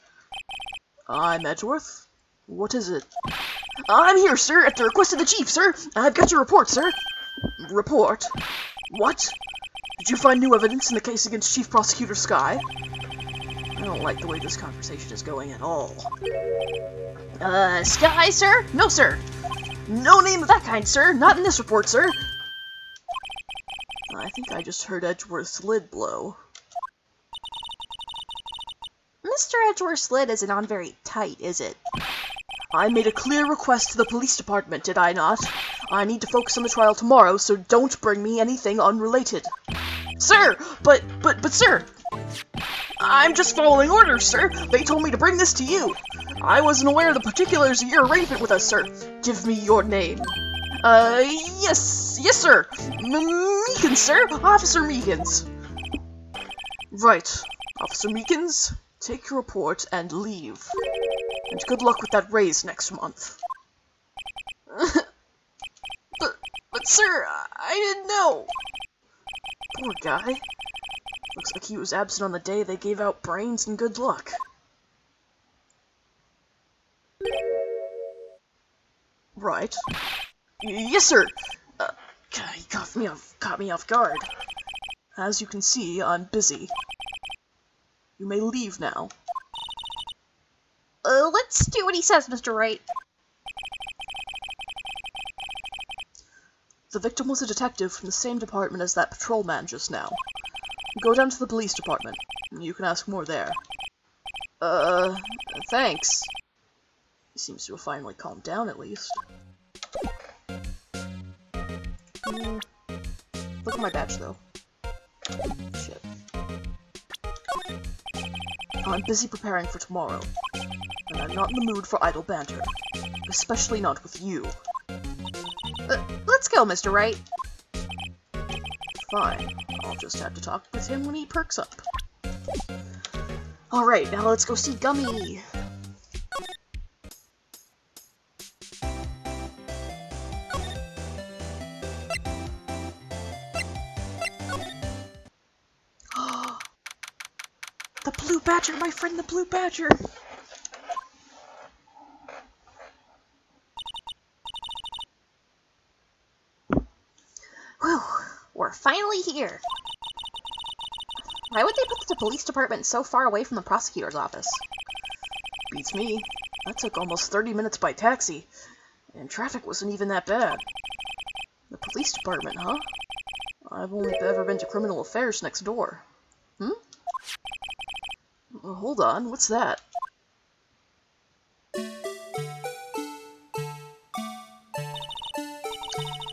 I'm Edgeworth. What is it? I'm here, sir, at the request of the chief, sir. I've got your report, sir. Report? What? Did you find new evidence in the case against Chief Prosecutor Skye? I don't like the way this conversation is going at all. Skye, sir? No, sir. No name of that kind, sir. Not in this report, sir. I think I just heard Edgeworth's lid blow. Mr. Edgeworth's lid isn't on very tight, is it? I made a clear request to the police department, did I not? I need to focus on the trial tomorrow, so don't bring me anything unrelated. Sir! But sir! I'm just following orders, sir. They told me to bring this to you. I wasn't aware of the particulars of your arrangement with us, sir. Give me your name. Yes, sir. Meekins, sir. Officer Meekins. Right. Officer Meekins, take your report and leave. And good luck with that raise next month. But sir, I didn't know. Poor guy. Looks like he was absent on the day they gave out brains and good luck. Right. Yes, sir! He caught me off guard. As you can see, I'm busy. You may leave now. Let's do what he says, Mr. Wright. The victim was a detective from the same department as that patrolman just now. Go down to the police department. You can ask more there. Thanks. He seems to have finally calmed down, at least. Look at my badge, though. Shit. I'm busy preparing for tomorrow, and I'm not in the mood for idle banter. Especially not with you. Let's go, Mr. Wright. Fine. I'll just have to talk with him when he perks up. Alright, now let's go see Gummy! The blue badger, my friend, the blue badger! Whew, we're finally here. Why would they put the police department so far away from the prosecutor's office? Beats me. That took almost 30 minutes by taxi, and traffic wasn't even that bad. The police department, huh? I've only ever been to criminal affairs next door. Well, hold on, what's that?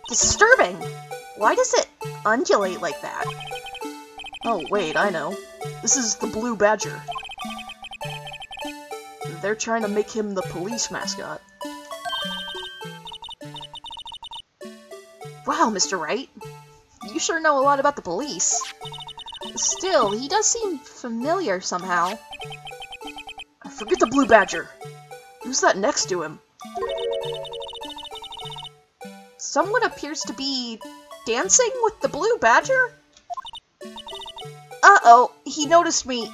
Disturbing! Why does it undulate like that? Oh, wait, I know. This is the Blue Badger. They're trying to make him the police mascot. Wow, Mr. Wright. You sure know a lot about the police. Still, he does seem familiar somehow. Forget the Blue Badger! Who's that next to him? Someone appears to be dancing with the Blue Badger? Uh-oh, he noticed me.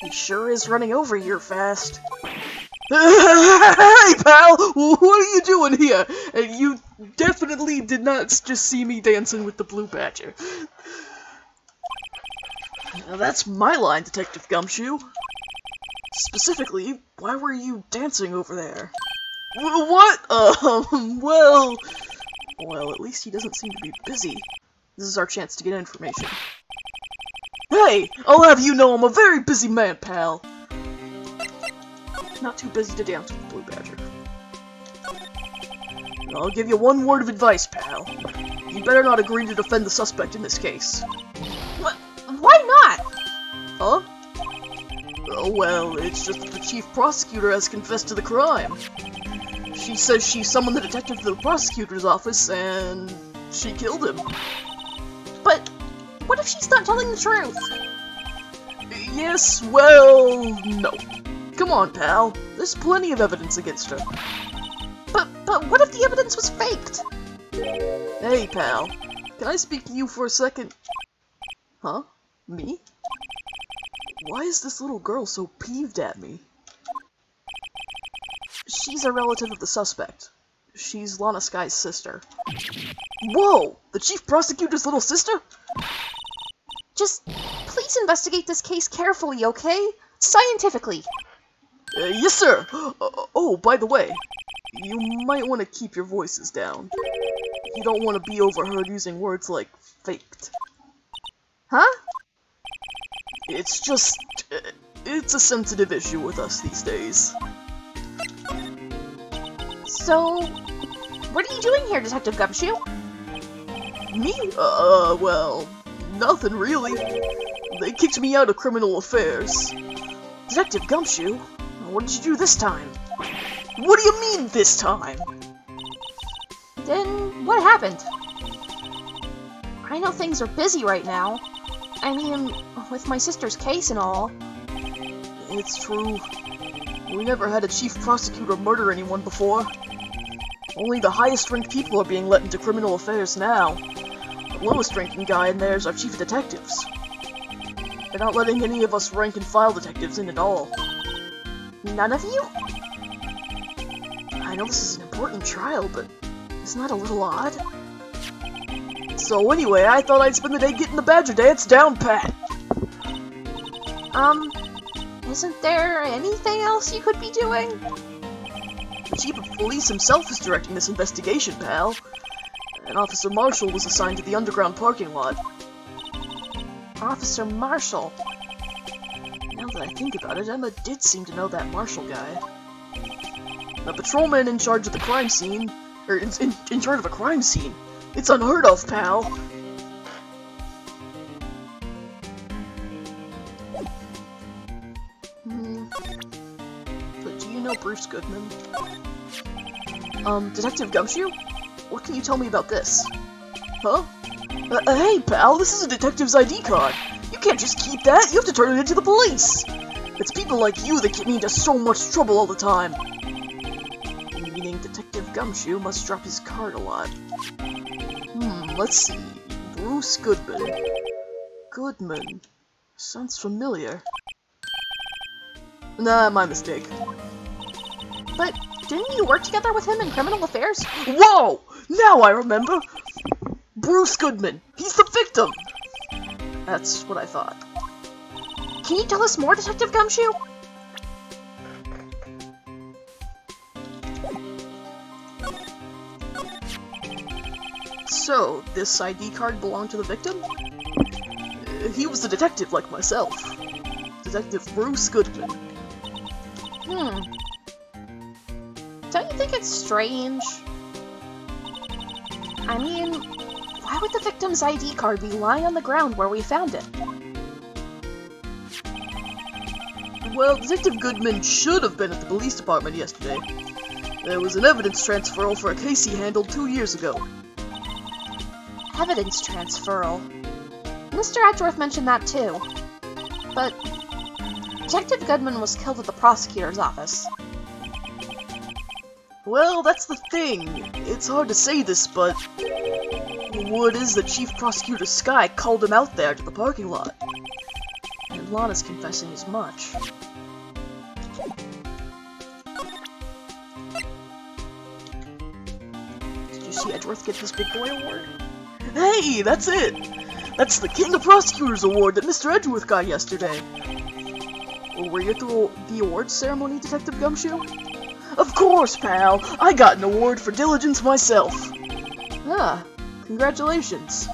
He sure is running over here fast. Hey, pal! What are you doing here? You definitely did not just see me dancing with the Blue Badger. Now that's my line, Detective Gumshoe. Specifically, why were you dancing over there? What? Well, at least he doesn't seem to be busy. This is our chance to get information. Hey, I'll have you know I'm a very busy man, pal. Not too busy to dance with the Blue Badger. I'll give you one word of advice, pal. You better not agree to defend the suspect in this case. What? Why not? Huh? Oh, well, it's just that the chief prosecutor has confessed to the crime. She says she summoned the detective to the prosecutor's office, and she killed him. But what if she's not telling the truth? Yes, well, no. Come on, pal. There's plenty of evidence against her. But what if the evidence was faked? Hey, pal. can I speak to you for a second? Huh? Me? Why is this little girl so peeved at me? She's a relative of the suspect. She's Lana Sky's sister. Whoa! The chief prosecutor's little sister? Just please investigate this case carefully, okay? Scientifically. Yes, sir! Oh, by the way, you might want to keep your voices down. You don't want to be overheard using words like faked. Huh? It's just... it's a sensitive issue with us these days. So, what are you doing here, Detective Gumshoe? Me? Well, nothing really. They kicked me out of criminal affairs. Detective Gumshoe? What did you do this time? What do you mean, this time? Then, what happened? I know things are busy right now. I mean, with my sister's case and all. It's true. We never had a chief prosecutor murder anyone before. Only the highest-ranked people are being let into criminal affairs now. The lowest-ranking guy in there is our chief of detectives. They're not letting any of us rank-and-file detectives in at all. None of you? I know this is an important trial, but isn't that a little odd? So anyway, I thought I'd spend the day getting the Badger dance down pat. Isn't there anything else you could be doing? The chief of police himself is directing this investigation, pal. And Officer Marshall was assigned to the underground parking lot. Officer Marshall. Now that I think about it, Emma did seem to know that Marshall guy. A patrolman in charge of the crime scene, or in charge of a crime scene. It's unheard of, pal. But do you know Bruce Goodman? Detective Gumshoe? What can you tell me about this? Huh? Hey, pal, this is a detective's ID card. You can't just keep that, you have to turn it into the police. It's people like you that get me into so much trouble all the time. Meaning Detective Gumshoe must drop his card a lot. Let's see. Bruce Goodman. Goodman. Sounds familiar. Nah, my mistake. But didn't you work together with him in criminal affairs? Whoa! Now I remember! Bruce Goodman. He's the victim! That's what I thought. Can you tell us more, Detective Gumshoe? So, this ID card belonged to the victim? He was a detective like myself. Detective Bruce Goodman. Don't you think it's strange? I mean, why would the victim's ID card be lying on the ground where we found it? Well, Detective Goodman should have been at the police department yesterday. There was an evidence transferal for a case he handled 2 years ago. Evidence transferal. Mr. Edgeworth mentioned that too. But Detective Goodman was killed at the prosecutor's office. Well, that's the thing. It's hard to say this, but the word is that Chief Prosecutor Sky called him out there to the parking lot. And Lana's confessing as much. Did you see Edgeworth get his Big Boy Award? Hey, that's it! That's the King of Prosecutors Award that Mr. Edgeworth got yesterday. Well, were you at the awards ceremony, Detective Gumshoe? Of course, pal! I got an award for diligence myself! Ah, congratulations.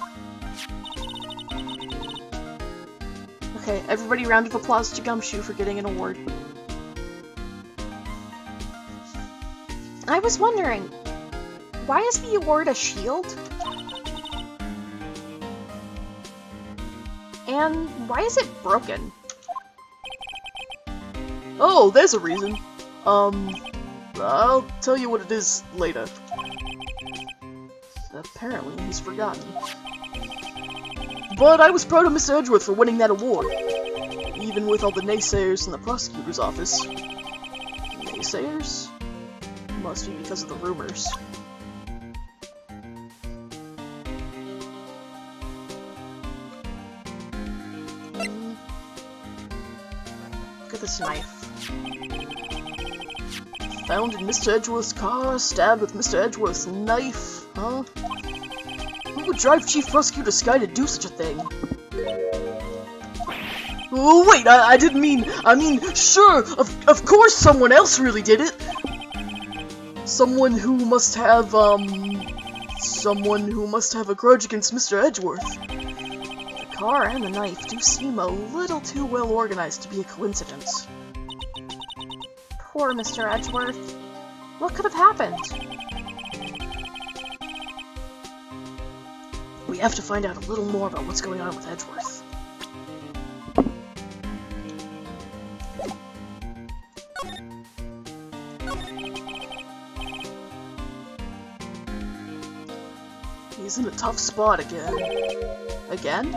Okay, everybody round of applause to Gumshoe for getting an award. I was wondering, why is the award a shield? And why is it broken? Oh, there's a reason. I'll tell you what it is later. Apparently, he's forgotten. But I was proud of Mr. Edgeworth for winning that award. Even with all the naysayers in the prosecutor's office. Naysayers? Must be because of the rumors. this knife? Found in Mr. Edgeworth's car, stabbed with Mr. Edgeworth's knife, huh? Who would drive Chief Prosecutor Sky to do such a thing? Oh, wait, I didn't mean, I mean, sure, of course someone else really did it! Someone who must have a grudge against Mr. Edgeworth. The car and the knife do seem a little too well organized to be a coincidence. Poor Mr. Edgeworth. What could have happened? We have to find out a little more about what's going on with Edgeworth. He's in a tough spot again. Again?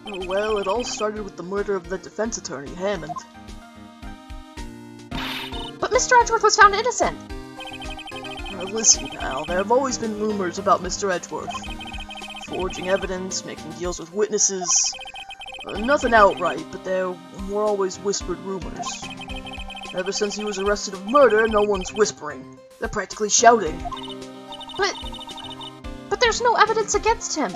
Oh, well, it all started with the murder of the defense attorney, Hammond. But Mr. Edgeworth was found innocent! Now listen, pal, there have always been rumors about Mr. Edgeworth. Forging evidence, making deals with witnesses. Nothing outright, but there were always whispered rumors. Ever since he was arrested of murder, no one's whispering. They're practically shouting. But there's no evidence against him!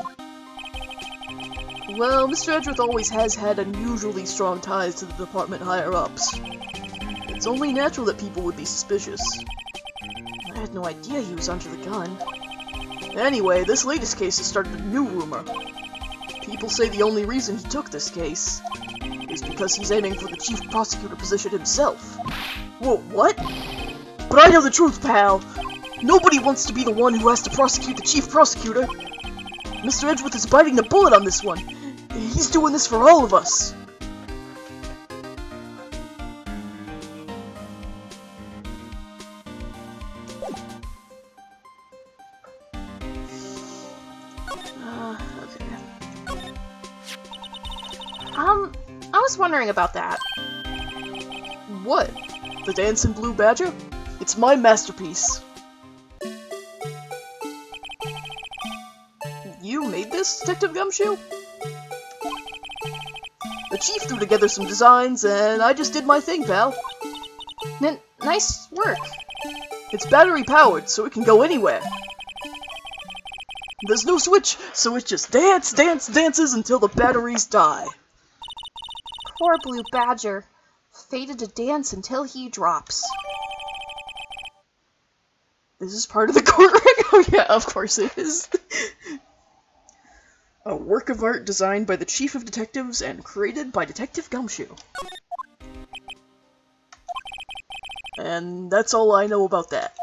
Well, Mr. Edgeworth always has had unusually strong ties to the department higher-ups. It's only natural that people would be suspicious. I had no idea he was under the gun. Anyway, this latest case has started a new rumor. People say the only reason he took this case is because he's aiming for the chief prosecutor position himself. Whoa, what? But I know the truth, pal! Nobody wants to be the one who has to prosecute the chief prosecutor! Mr. Edgeworth is biting the bullet on this one! He's doing this for all of us! I was wondering about that. What? The Dancing Blue Badger? It's my masterpiece. You made this, Detective Gumshoe? The chief threw together some designs, and I just did my thing, pal. Nice work. It's battery-powered, so it can go anywhere. There's no switch, so it just dances until the batteries die. Poor Blue Badger. Fated to dance until he drops. This is part of the court record? Oh yeah, of course it is. A work of art designed by the Chief of Detectives and created by Detective Gumshoe. And that's all I know about that.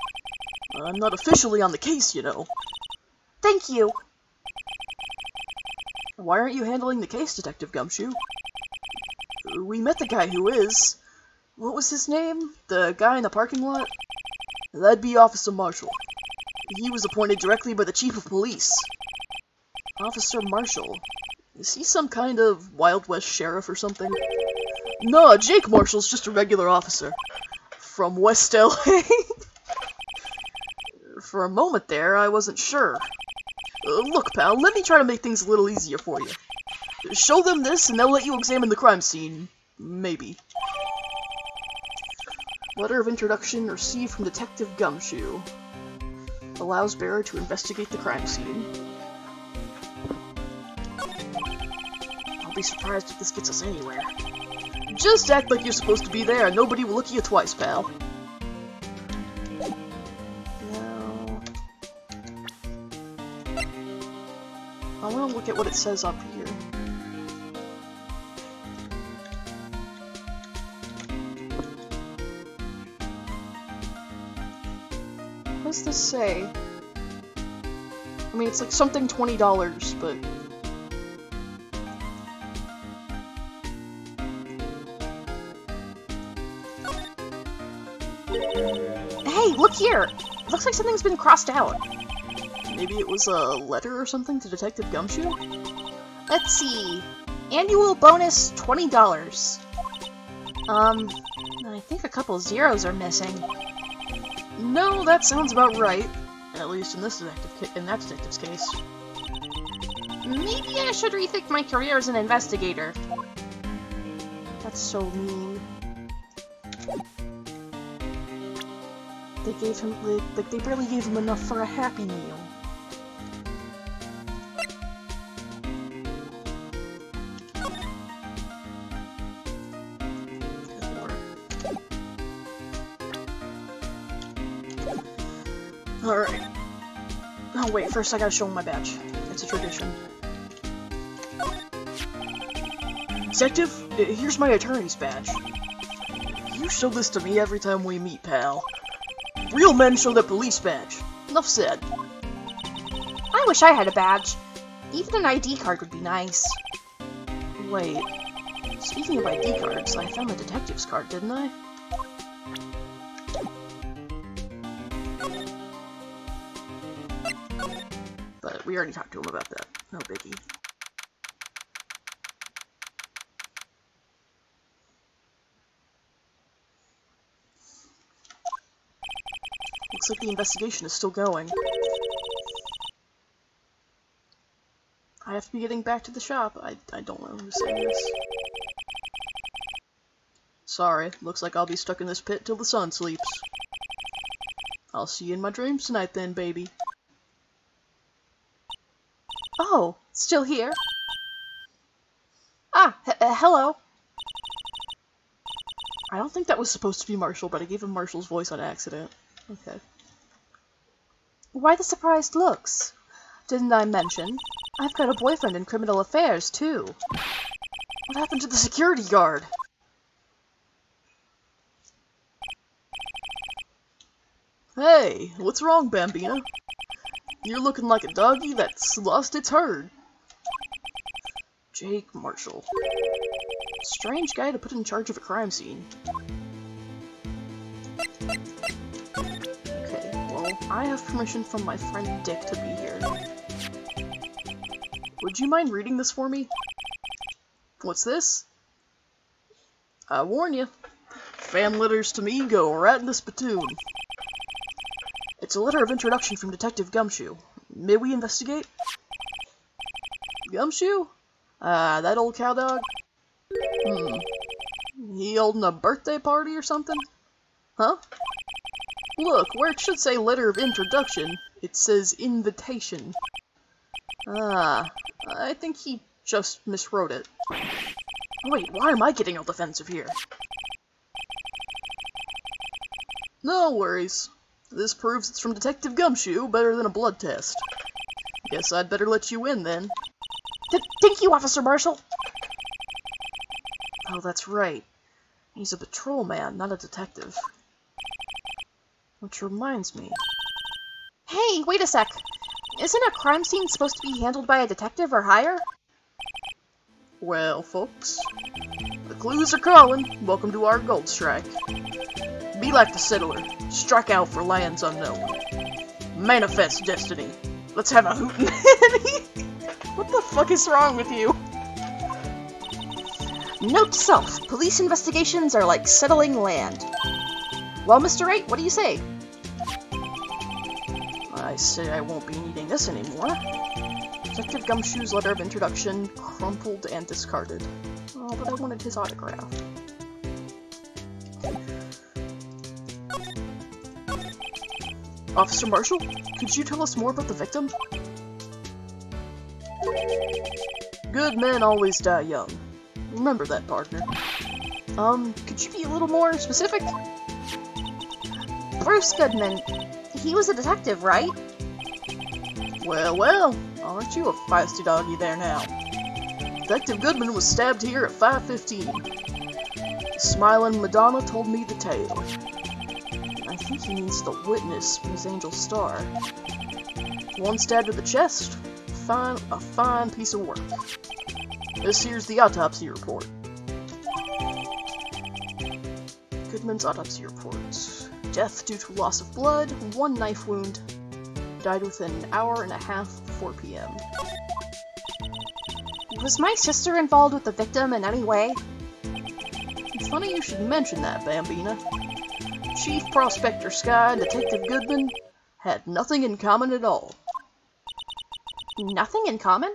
I'm not officially on the case, you know. Thank you. Why aren't you handling the case, Detective Gumshoe? We met the guy who is. What was his name? The guy in the parking lot? That'd be Officer Marshall. He was appointed directly by the Chief of Police. Officer Marshall? Is he some kind of Wild West sheriff or something? No, Jake Marshall's just a regular officer. From West LA. For a moment there, I wasn't sure. Look, pal, let me try to make things a little easier for you. Show them this, and they'll let you examine the crime scene. Maybe. Letter of introduction received from Detective Gumshoe. Allows bearer to investigate the crime scene. I'll be surprised if this gets us anywhere. Just act like you're supposed to be there, and nobody will look at you twice, pal. Now... I want to look at what it says up here. What does this say? I mean, it's like something $20, but... Hey, look here! It looks like something's been crossed out. Maybe it was a letter or something to Detective Gumshoe? Let's see. Annual bonus, $20. I think a couple zeros are missing. No, that sounds about right. At least in this detective's case. Maybe I should rethink my career as an investigator. That's so mean. They gave him, like, they barely gave him enough for a Happy Meal. Alright. Oh wait, first I gotta show him my badge. It's a tradition. Detective, here's my attorney's badge. You show this to me every time we meet, pal. Real men show their police badge. Enough said. I wish I had a badge. Even an ID card would be nice. Wait. Speaking of ID cards, I found the detective's card, didn't I? But we already talked to him about that. No biggie. Looks like the investigation is still going. I have to be getting back to the shop. I don't know who's saying this. Sorry, looks like I'll be stuck in this pit till the sun sleeps. I'll see you in my dreams tonight then, baby. Oh, still here? Ah, hello. I don't think that was supposed to be Marshall, but I gave him Marshall's voice on accident. Okay. Why the surprised looks? Didn't I mention? I've got a boyfriend in criminal affairs, too. What happened to the security guard? Hey, what's wrong, Bambina? You're looking like a doggy that's lost its herd. Jake Marshall. Strange guy to put in charge of a crime scene. Okay, well, I have permission from my friend Dick to be here. Would you mind reading this for me? What's this? I warn you, fan letters to me go right in the spittoon. It's a letter of introduction from Detective Gumshoe. May we investigate? Gumshoe? That old cowdog? He holding a birthday party or something? Huh? Look, where it should say letter of introduction, it says invitation. I think he just miswrote it. Wait, why am I getting all defensive here? No worries. This proves it's from Detective Gumshoe, better than a blood test. Guess I'd better let you in, then. Thank you, Officer Marshall. Oh, that's right. He's a patrolman, not a detective. Which reminds me. Hey, wait a sec. Isn't a crime scene supposed to be handled by a detective or higher? Well, folks, the clues are calling. Welcome to our gold strike. Be like the settler. Strike out for lands unknown. Manifest destiny. Let's have a hootenanny. What the fuck is wrong with you? Note to self, police investigations are like settling land. Well, Mr. Wright, what do you say? I say I won't be needing this anymore. Detective Gumshoe's letter of introduction, crumpled and discarded. Oh, but I wanted his autograph. Officer Marshall, could you tell us more about the victim? Good men always die young. Remember that, partner. Could you be a little more specific? Bruce Goodman. He was a detective, right? Well, aren't you a feisty doggy there now? Detective Goodman was stabbed here at 5:15. The smiling Madonna told me the tale. I think he means the witness Miss Angel Star. One stabbed to the chest. A fine piece of work. This here's the autopsy report. Goodman's autopsy report. Death due to loss of blood, 1 knife wound. Died within an hour and a half, 4 p.m. Was my sister involved with the victim in any way? It's funny you should mention that, Bambina. Chief Prospector Sky and Detective Goodman had nothing in common at all. Nothing in common?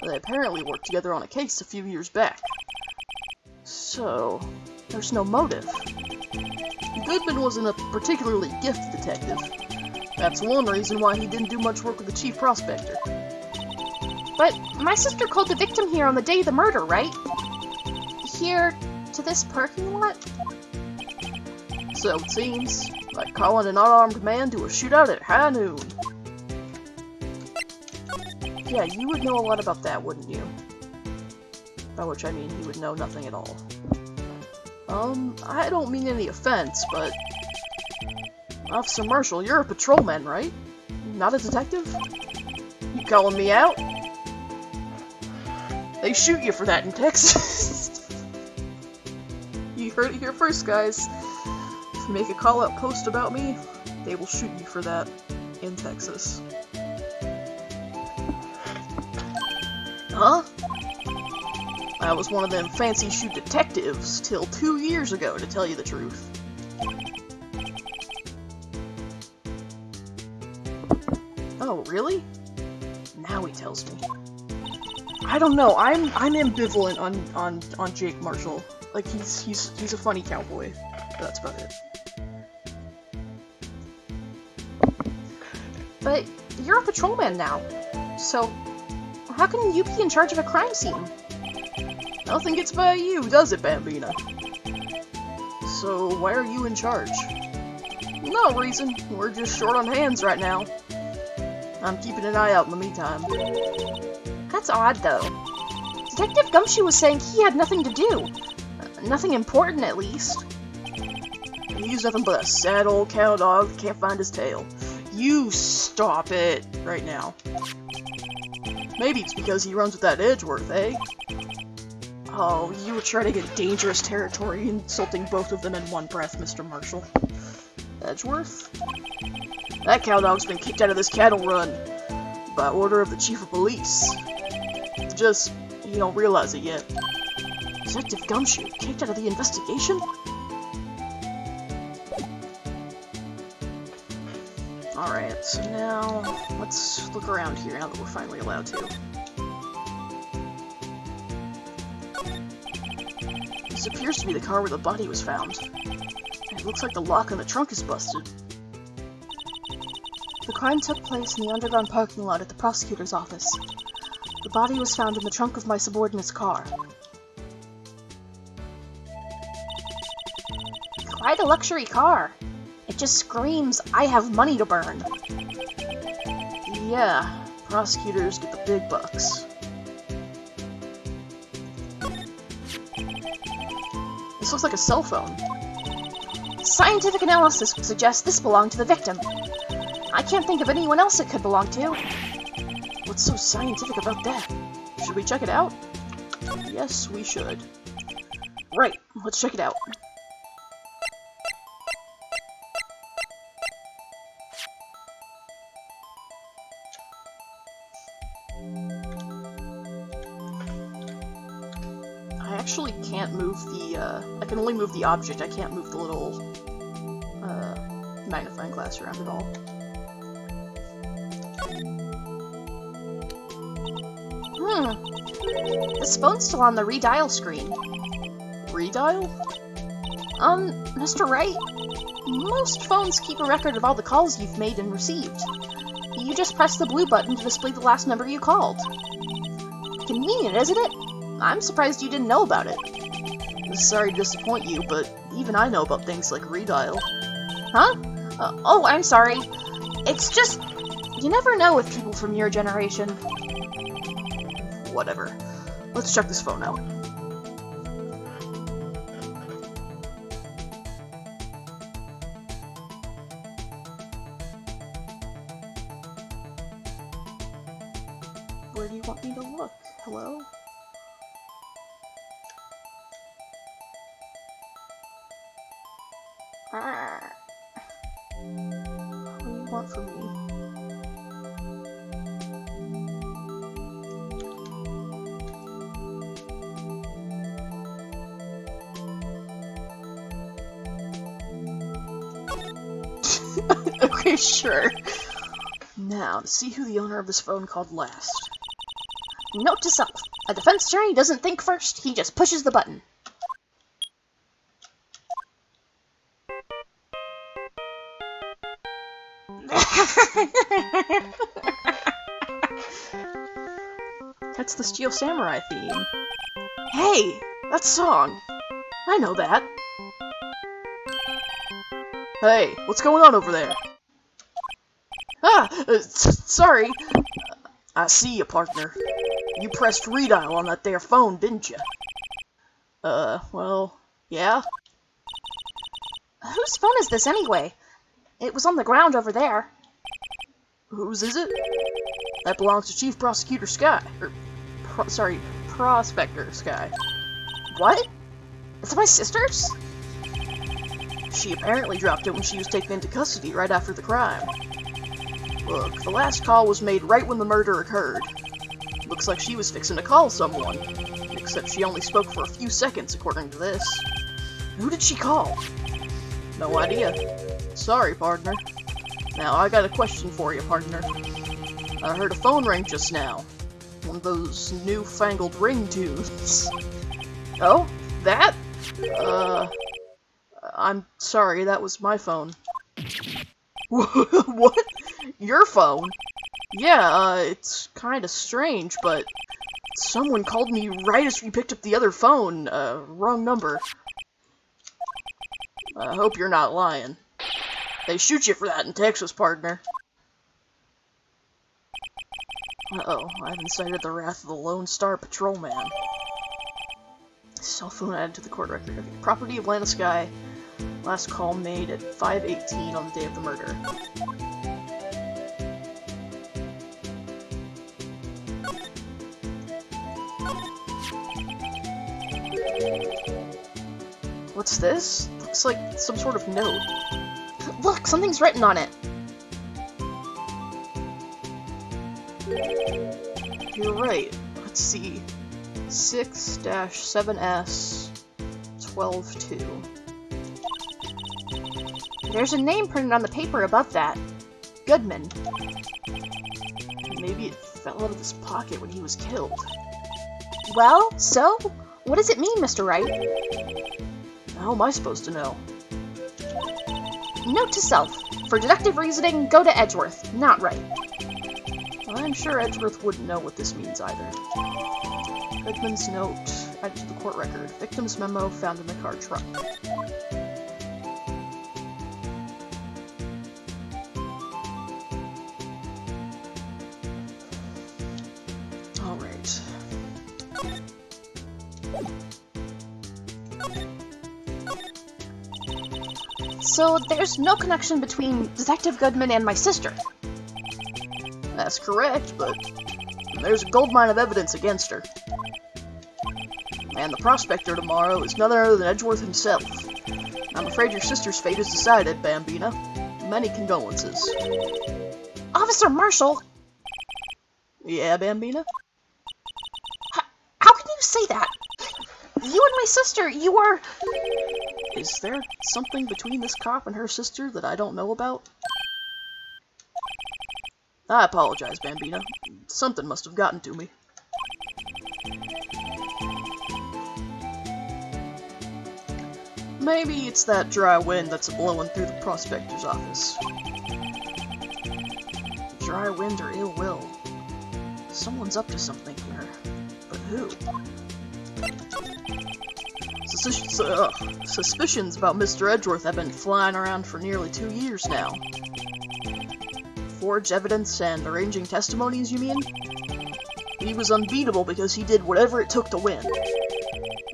They apparently worked together on a case a few years back. So, there's no motive. Goodman wasn't a particularly gifted detective. That's one reason why he didn't do much work with the chief prospector. But my sister called the victim here on the day of the murder, right? Here, to this parking lot? So it seems, like calling an unarmed man to a shootout at high noon. Yeah, you would know a lot about that, wouldn't you? By which I mean he would know nothing at all. I don't mean any offense, but... Officer Marshall, you're a patrolman, right? Not a detective? You calling me out? They shoot you for that in Texas. You heard it here first, guys. If you make a call-out post about me, they will shoot you for that in Texas. Huh? I was one of them fancy shoot detectives till 2 years ago, to tell you the truth. Oh, really? Now he tells me. I don't know. I'm ambivalent on Jake Marshall. Like he's a funny cowboy. But that's about it. But you're a patrolman now, so how can you be in charge of a crime scene? Nothing gets by you, does it, Bambina? So why are you in charge? No reason. We're just short on hands right now. I'm keeping an eye out in the meantime. That's odd, though. Detective Gumshoe was saying he had nothing to do. Nothing important, at least. He's nothing but a sad old cow dog that can't find his tail. You stop it right now. Maybe it's because he runs with that Edgeworth, eh? Oh, you were treading in dangerous territory, insulting both of them in one breath, Mr. Marshall. Edgeworth? That cow dog's been kicked out of this cattle run by order of the chief of police. Just, you don't realize it yet. Detective Gumshoe kicked out of the investigation? Alright, so now let's look around here now that we're finally allowed to. This appears to be the car where the body was found. And it looks like the lock on the trunk is busted. The crime took place in the underground parking lot at the prosecutor's office. The body was found in the trunk of my subordinate's car. Quite a luxury car. It just screams, I have money to burn. Yeah, prosecutors get the big bucks. This looks like a cell phone. Scientific analysis would suggest this belonged to the victim. I can't think of anyone else it could belong to. What's so scientific about that? Should we check it out? Yes, we should. Right, let's check it out. I actually can't move the, I can only move the object, I can't move the little, magnifying glass around at all. This phone's still on the redial screen. Redial? Mr. Wright, most phones keep a record of all the calls you've made and received. You just press the blue button to display the last number you called. Convenient, isn't it? I'm surprised you didn't know about it. Sorry to disappoint you, but even I know about things like redial. Huh? Oh, I'm sorry. It's just, you never know with people from your generation. Whatever. Let's check this phone out. Where do you want me to look? Hello? What do you want from me? Okay, sure. Now, to see who the owner of this phone called last. Note to self. A defense attorney doesn't think first, he just pushes the button. That's the Steel Samurai theme. Hey, that song. I know that. Hey, what's going on over there? Sorry. I see you, partner. You pressed redial on that there phone, didn't you? Well, yeah. Whose phone is this anyway? It was on the ground over there. Whose is it? That belongs to Chief Prosecutor Sky. Prospector Sky. What? It's my sister's? She apparently dropped it when she was taken into custody right after the crime. Look, the last call was made right when the murder occurred. Looks like she was fixing to call someone. Except she only spoke for a few seconds, according to this. Who did she call? No idea. Sorry, partner. Now, I got a question for you, partner. I heard a phone ring just now. One of those newfangled ringtones. Oh? That? I'm sorry, that was my phone. What? Your phone? Yeah, it's kinda strange, but someone called me right as we picked up the other phone. Wrong number. I hope you're not lying. They shoot you for that in Texas, partner. Uh-oh, I've incited the wrath of the Lone Star Patrolman. Cell phone added to the court record. Okay. Property of Atlanta Sky. Last call made at 5:18 on the day of the murder. What's this? Looks like some sort of note. Look, something's written on it. You're right. Let's see. 6-7S 12-2. There's a name printed on the paper above that. Goodman. Maybe it fell out of his pocket when he was killed. Well, so? What does it mean, Mr. Wright? How am I supposed to know? Note to self. For deductive reasoning, go to Edgeworth, not Wright. I'm sure Edgeworth wouldn't know what this means either. Goodman's note added to the court record. Victim's memo found in the car trunk. Alright. So there's no connection between Detective Goodman and my sister. That's correct, but there's a goldmine of evidence against her. And the prospector tomorrow is none other than Edgeworth himself. I'm afraid your sister's fate is decided, Bambina. Many condolences. Officer Marshall! Yeah, Bambina? How can you say that? You and my sister, you were... Is there something between this cop and her sister that I don't know about? I apologize, Bambina. Something must have gotten to me. Maybe it's that dry wind that's blowing through the prospector's office. Dry wind or ill will. Someone's up to something here. But who? Suspicions about Mr. Edgeworth have been flying around for nearly 2 years now. Forged evidence and arranging testimonies, you mean? He was unbeatable because he did whatever it took to win.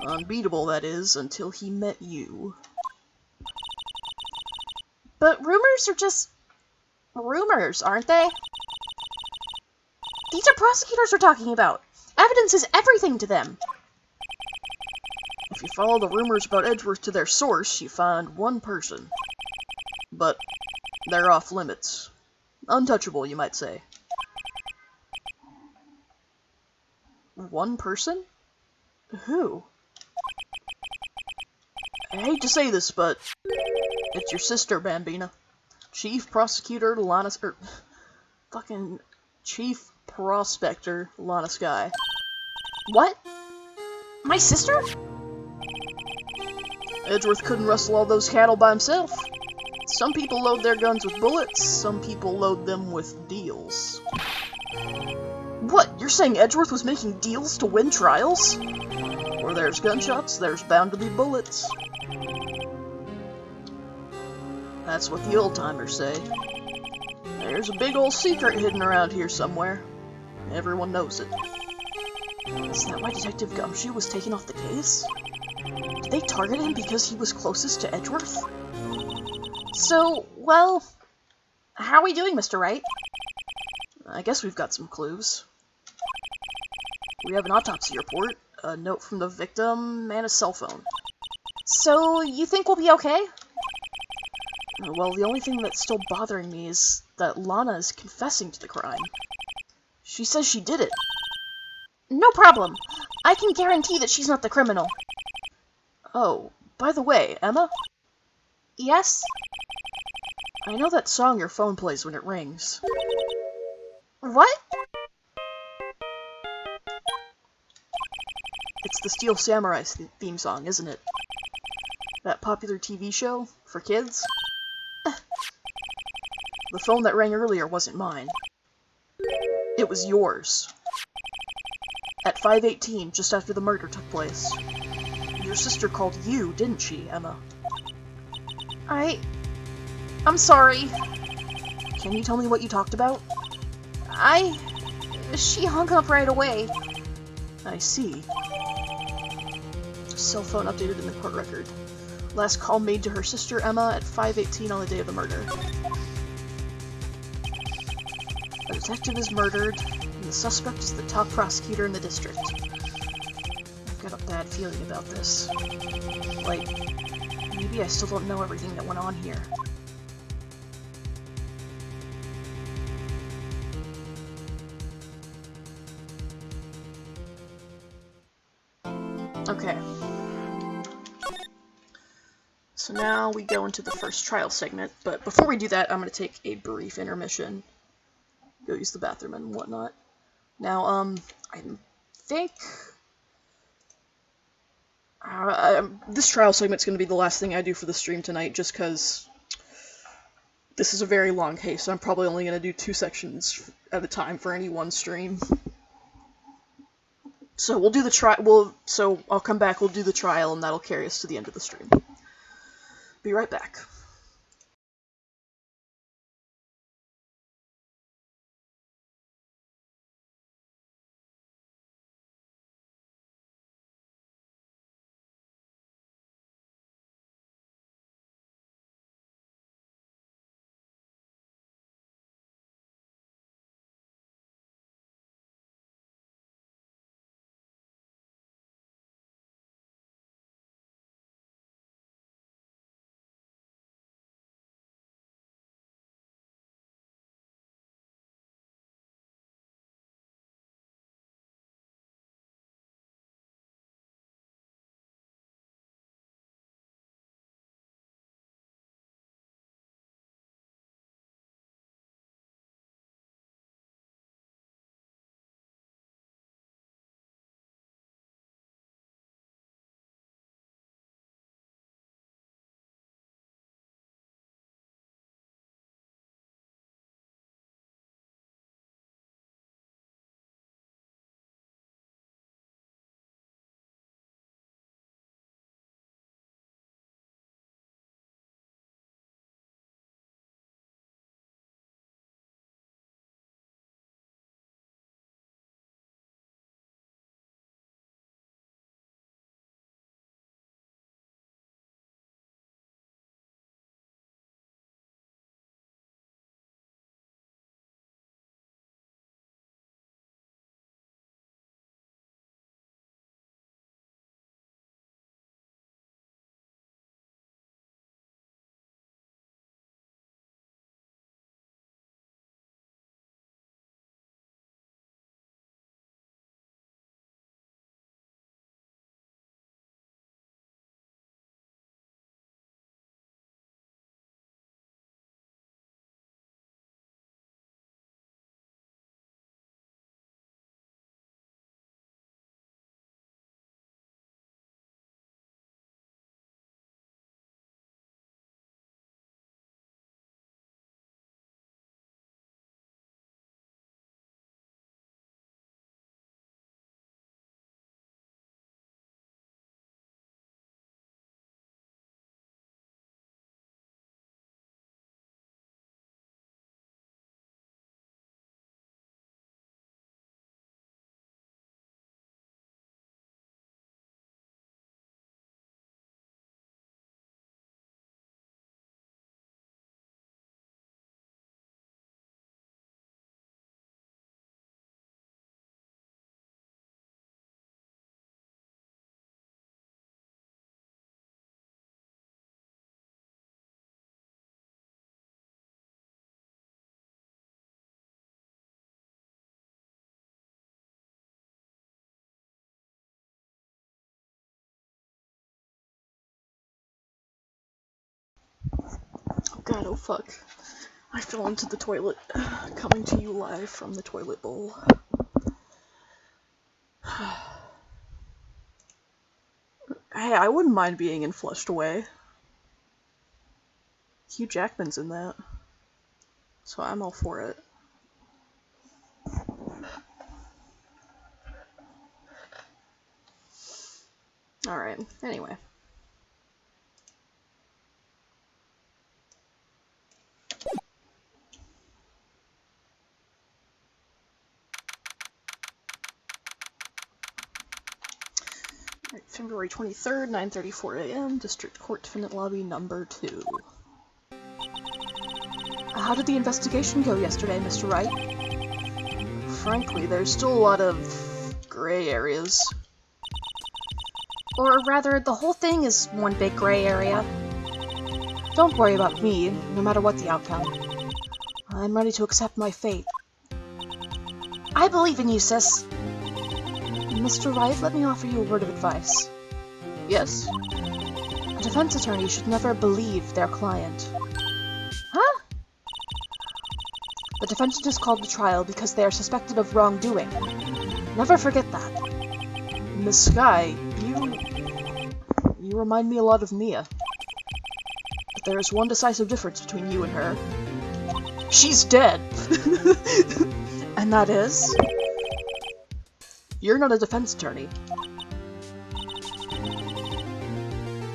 Unbeatable, that is, until he met you. But rumors are just... rumors, aren't they? These are prosecutors we're talking about. Evidence is everything to them. If you follow the rumors about Edgeworth to their source, you find one person. But they're off limits. Untouchable, you might say. One person? Who? I hate to say this, but it's your sister, Bambina. Chief Prosecutor fucking chief prospector, Lana Skye. What? My sister? Edgeworth couldn't rustle all those cattle by himself. Some people load their guns with bullets, some people load them with deals. What, you're saying Edgeworth was making deals to win trials? Where there's gunshots, there's bound to be bullets. That's what the old-timers say. There's a big old secret hidden around here somewhere. Everyone knows it. Is that why Detective Gumshoe was taken off the case? Did they target him because he was closest to Edgeworth? So, well, how are we doing, Mr. Wright? I guess we've got some clues. We have an autopsy report, a note from the victim, and a cell phone. So, you think we'll be okay? Well, the only thing that's still bothering me is that Lana is confessing to the crime. She says she did it. No problem. I can guarantee that she's not the criminal. Oh, by the way, Emma? Yes? I know that song your phone plays when it rings. What? It's the Steel Samurai theme song, isn't it? That popular TV show for kids? The phone that rang earlier wasn't mine. It was yours. At 5:18, just after the murder took place. Your sister called you, didn't she, Emma? I'm sorry. Can you tell me what you talked about? She hung up right away. I see. Cell phone updated in the court record. Last call made to her sister Emma at 5:18 on the day of the murder. A detective is murdered, and the suspect is the top prosecutor in the district. I've got a bad feeling about this. Like, maybe I still don't know everything that went on here. Okay. So now we go into the first trial segment, but before we do that, I'm going to take a brief intermission. Go use the bathroom and whatnot. Now, I think... this trial segment's going to be the last thing I do for the stream tonight, just because this is a very long case, so I'm probably only going to do 2 sections at a time for any one stream. So we'll do the so I'll come back, we'll do the trial, and that'll carry us to the end of the stream. Be right back. god, oh fuck. I fell into the toilet. Coming to you live from the toilet bowl. Hey, I wouldn't mind being in Flushed Away. Hugh Jackman's in that. So I'm all for it. Alright, anyway. February 23rd, 9:34 a.m., District Court Defendant Lobby number 2. How did the investigation go yesterday, Mr. Wright? Frankly, there's still a lot of gray areas. Or rather, the whole thing is one big gray area. Don't worry about me, no matter what the outcome. I'm ready to accept my fate. I believe in you, sis. Mr. Wright, let me offer you a word of advice. Yes? A defense attorney should never believe their client. Huh? The defendant is called to trial because they are suspected of wrongdoing. Never forget that. Miss Sky, you remind me a lot of Mia. But there is one decisive difference between you and her. She's dead! And that is? You're not a defense attorney.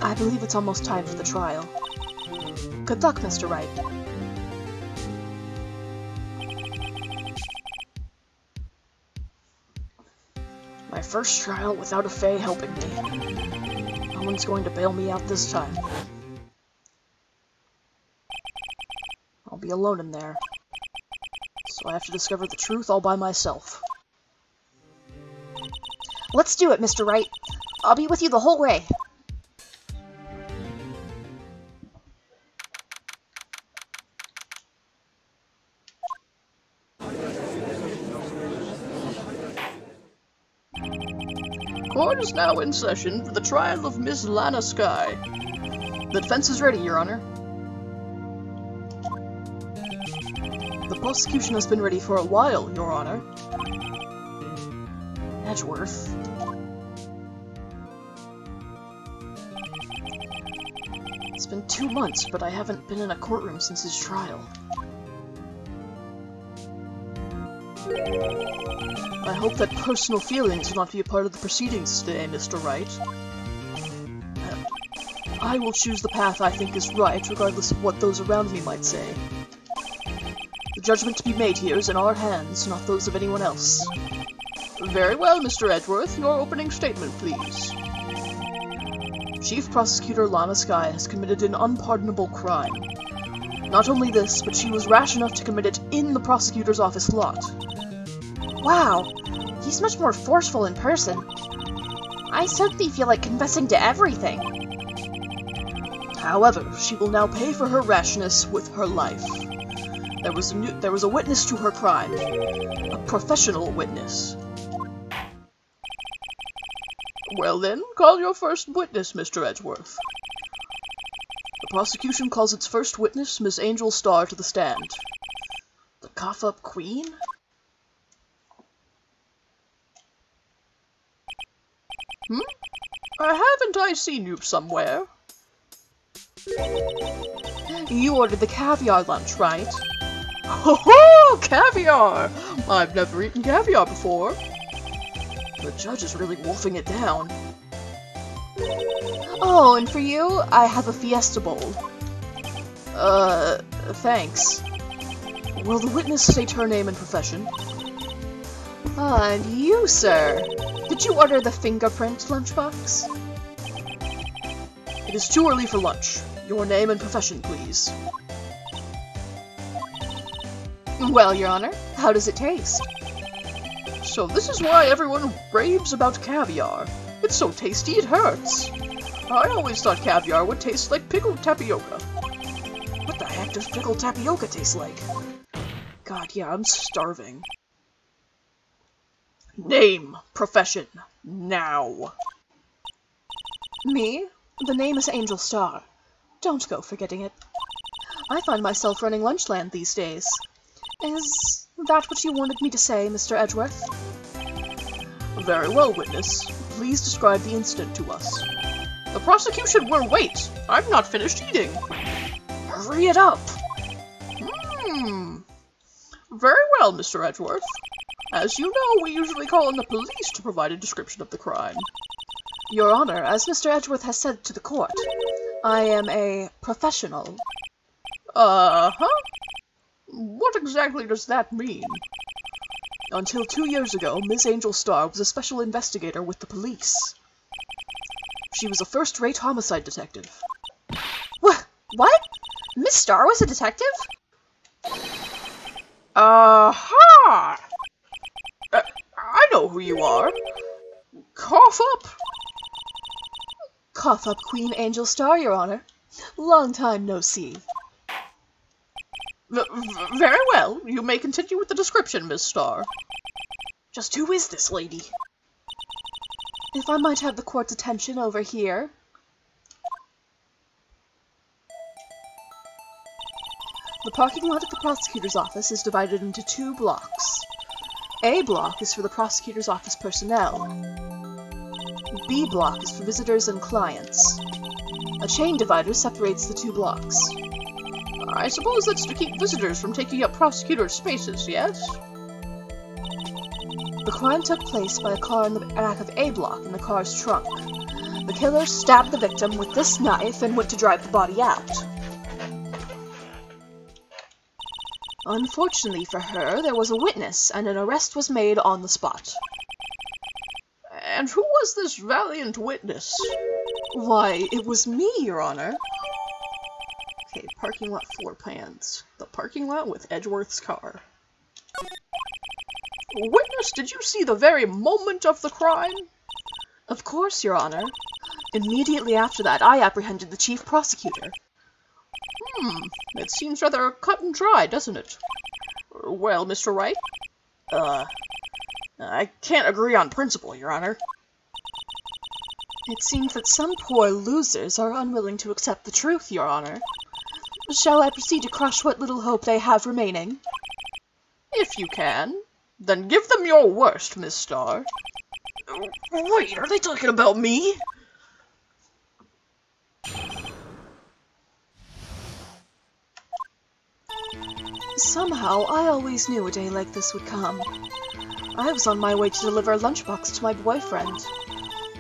I believe it's almost time for the trial. Good luck, Mr. Wright. My first trial without a Fae helping me. No one's going to bail me out this time. I'll be alone in there. So I have to discover the truth all by myself. Let's do it, Mr. Wright. I'll be with you the whole way. Court is now in session for the trial of Miss Lana Sky. The defense is ready, Your Honor. The prosecution has been ready for a while, Your Honor. Edgeworth. It's been 2 months, but I haven't been in a courtroom since his trial. I hope that personal feelings will not be a part of the proceedings today, Mr. Wright. I will choose the path I think is right, regardless of what those around me might say. The judgment to be made here is in our hands, not those of anyone else. Very well, Mr. Edgeworth, your opening statement, please. Chief Prosecutor Lana Sky has committed an unpardonable crime. Not only this, but she was rash enough to commit it in the prosecutor's office lot. Wow, he's much more forceful in person. I suddenly feel like confessing to everything. However, she will now pay for her rashness with her life. There was a witness to her crime. A professional witness. Well then, call your first witness, Mr. Edgeworth. The prosecution calls its first witness, Miss Angel Starr, to the stand. The cough-up queen? Haven't I seen you somewhere? You ordered the caviar lunch, right? Ho-ho! Caviar! I've never eaten caviar before. The judge is really wolfing it down. Oh, and for you, I have a fiesta bowl. Thanks. Will the witness state her name and profession? And you, sir? Did you order the fingerprint lunchbox? It is too early for lunch. Your name and profession, please. Well, Your Honor, how does it taste? So this is why everyone raves about caviar. It's so tasty it hurts. I always thought caviar would taste like pickled tapioca. What the heck does pickled tapioca taste like? God, yeah, I'm starving. Name, profession, now. Me? The name is Angel Starr. Don't go forgetting it. I find myself running Lunchland these days. Is that what you wanted me to say, Mr. Edgeworth? Very well, witness. Please describe the incident to us. The prosecution will wait. I'm not finished eating. Hurry it up! Very well, Mr. Edgeworth. As you know, we usually call on the police to provide a description of the crime. Your Honor, as Mr. Edgeworth has said to the court, I am a professional. Uh-huh? What exactly does that mean? Until 2 years ago, Miss Angel Starr was a special investigator with the police. She was a first-rate homicide detective. What? Miss Starr was a detective? Aha! I know who you are. Cough up. Cough up, Queen Angel Starr, Your Honor. Long time no see. Very well. You may continue with the description, Miss Starr. Just who is this lady? If I might have the court's attention over here. The parking lot of the prosecutor's office is divided into 2 blocks. A block is for the prosecutor's office personnel. B block is for visitors and clients. A chain divider separates the 2 blocks. I suppose that's to keep visitors from taking up prosecutors' spaces, yes? The crime took place by a car in the back of A block in the car's trunk. The killer stabbed the victim with this knife and went to drive the body out. Unfortunately for her, there was a witness, and an arrest was made on the spot. And who was this valiant witness? Why, it was me, Your Honor. Okay, parking lot floor plans. The parking lot with Edgeworth's car. Witness, did you see the very moment of the crime? Of course, Your Honor. Immediately after that, I apprehended the chief prosecutor. It seems rather cut and dry, doesn't it? Well, Mr. Wright? I can't agree on principle, Your Honor. It seems that some poor losers are unwilling to accept the truth, Your Honor. Shall I proceed to crush what little hope they have remaining? If you can. Then give them your worst, Miss Starr. Wait, are they talking about me? Somehow, I always knew a day like this would come. I was on my way to deliver a lunchbox to my boyfriend,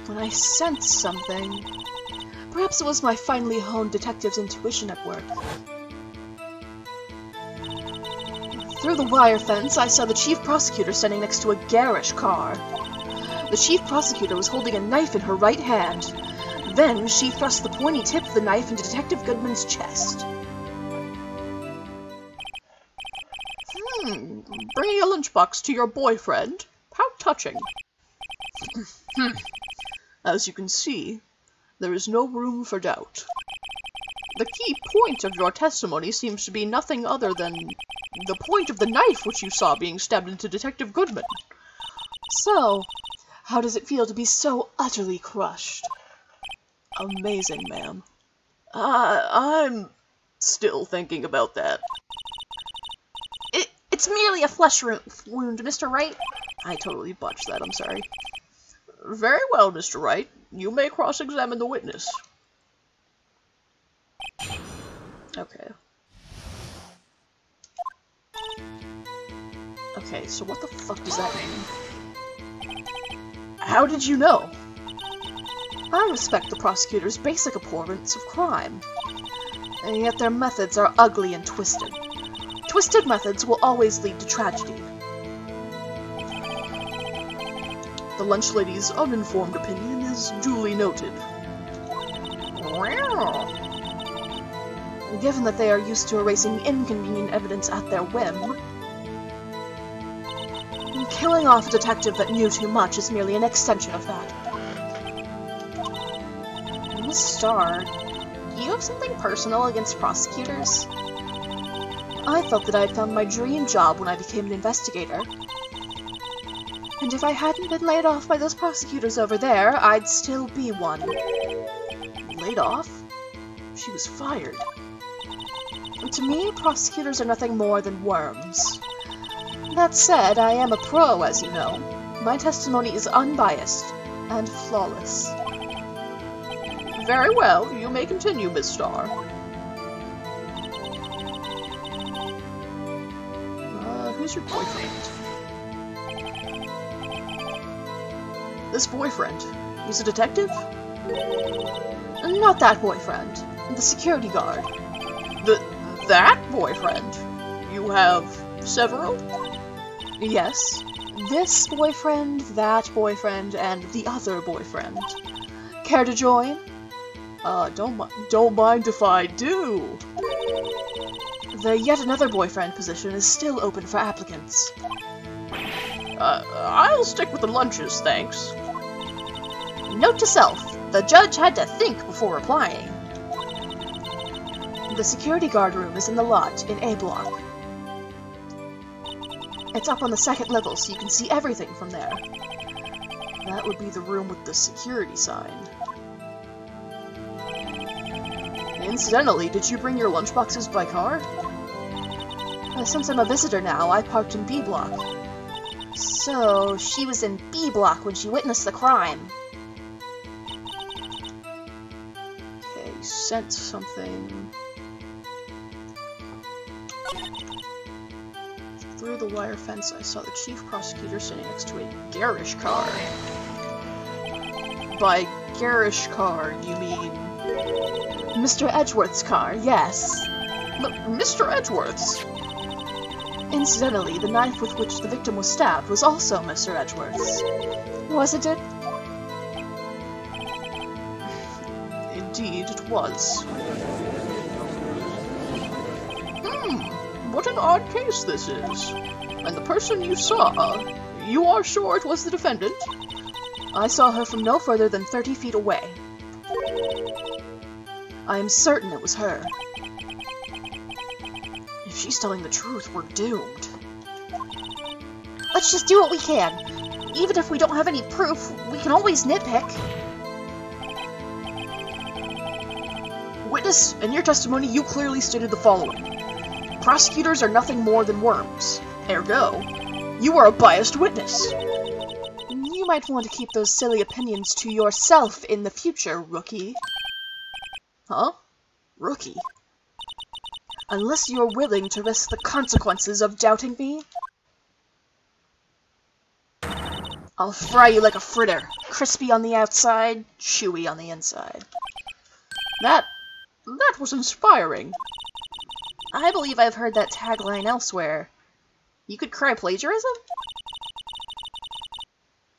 when I sensed something. Perhaps it was my finely honed detective's intuition at work. Through the wire fence, I saw the chief prosecutor standing next to a garish car. The chief prosecutor was holding a knife in her right hand. Then she thrust the pointy tip of the knife into Detective Goodman's chest. Bringing a lunchbox to your boyfriend? How touching. As you can see, there is no room for doubt. The key point of your testimony seems to be nothing other than the point of the knife which you saw being stabbed into Detective Goodman. So, how does it feel to be so utterly crushed? Amazing, ma'am. I'm still thinking about that. It's merely a flesh wound, Mr. Wright. I totally botched that, I'm sorry. Very well, Mr. Wright. You may cross-examine the witness. Okay. Okay, so what the fuck does that mean? How did you know? I respect the prosecutor's basic abhorrence of crime, and yet their methods are ugly and twisted. Twisted methods will always lead to tragedy. The lunch lady's uninformed opinion is duly noted. Given that they are used to erasing inconvenient evidence at their whim, killing off a detective that knew too much is merely an extension of that. Miss Starr, do you have something personal against prosecutors? I felt that I had found my dream job when I became an investigator. And if I hadn't been laid off by those prosecutors over there, I'd still be one. Laid off? She was fired. To me, prosecutors are nothing more than worms. That said, I am a pro, as you know. My testimony is unbiased and flawless. Very well, you may continue, Miss Starr. Who's your boyfriend? This boyfriend. He's a detective? Not that boyfriend. The security guard. That boyfriend? You have several? Yes. This boyfriend, that boyfriend, and the other boyfriend. Care to join? Don't mind if I do. The yet another boyfriend position is still open for applicants. I'll stick with the lunches, thanks. Note to self, the judge had to think before applying. The security guard room is in the lot in A block. It's up on the second level, so you can see everything from there. That would be the room with the security sign. Incidentally, did you bring your lunchboxes by car? Since I'm a visitor now, I parked in B block. So, she was in B block when she witnessed the crime. Okay, sent something. Through the wire fence, I saw the chief prosecutor sitting next to a garish car. By garish car, you mean... Mr. Edgeworth's car, yes. Mr. Edgeworth's? Incidentally, the knife with which the victim was stabbed was also Mr. Edgeworth's. Wasn't it? Indeed, it was. What an odd case this is. And the person you saw, you are sure it was the defendant? I saw her from no further than 30 feet away. I am certain it was her. If she's telling the truth, we're doomed. Let's just do what we can. Even if we don't have any proof, we can always nitpick. Witness, in your testimony, you clearly stated the following. Prosecutors are nothing more than worms. Ergo, you are a biased witness. You might want to keep those silly opinions to yourself in the future, rookie. Huh? Rookie? Unless you're willing to risk the consequences of doubting me. I'll fry you like a fritter, crispy on the outside, chewy on the inside. That was inspiring. I believe I've heard that tagline elsewhere. You could cry plagiarism?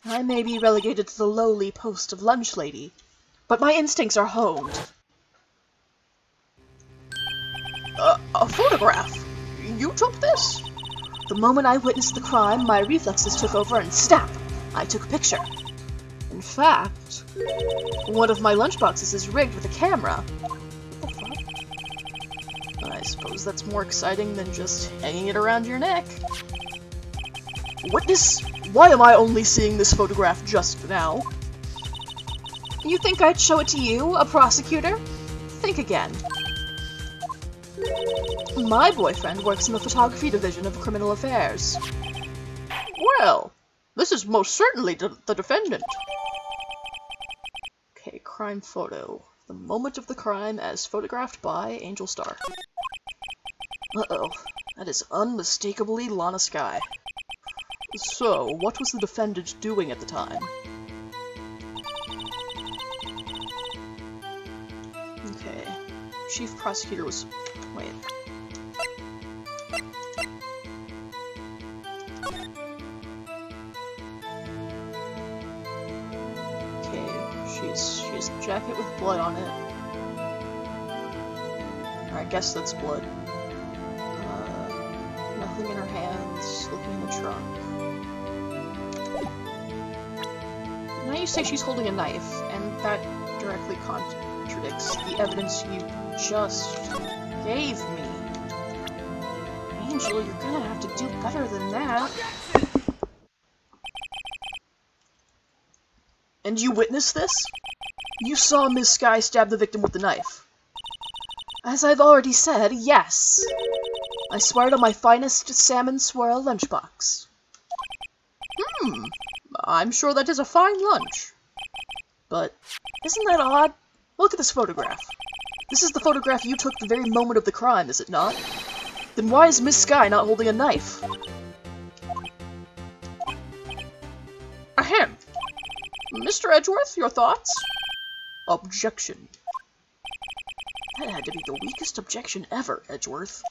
I may be relegated to the lowly post of lunch lady, but my instincts are honed. A photograph? You took this? The moment I witnessed the crime, my reflexes took over and snap! I took a picture. In fact, one of my lunchboxes is rigged with a camera. What the fuck? I suppose that's more exciting than just hanging it around your neck. Witness, why am I only seeing this photograph just now? You think I'd show it to you, a prosecutor? Think again. My boyfriend works in the photography division of criminal affairs. Well, this is most certainly the defendant. Okay, crime photo. The moment of the crime as photographed by Angel Star. Uh-oh, that is unmistakably Lana Skye. So, what was the defendant doing at the time? Okay, chief prosecutor was... wait. She's a jacket with blood on it. I guess that's blood. Nothing in her hands, looking in the trunk. Now you say she's holding a knife, and that directly contradicts the evidence you just gave me. Angel, you're gonna have to do better than that. And you witnessed this? You saw Miss Skye stab the victim with the knife. As I've already said, yes. I swear it on my finest salmon swirl lunchbox. I'm sure that is a fine lunch. But Isn't that odd? look at this photograph. This is the photograph you took the very moment of the crime, is it not? Then why is Miss Sky not holding a knife? Ahem. Mr. Edgeworth, your thoughts? Objection. That had to be the weakest objection ever, Edgeworth.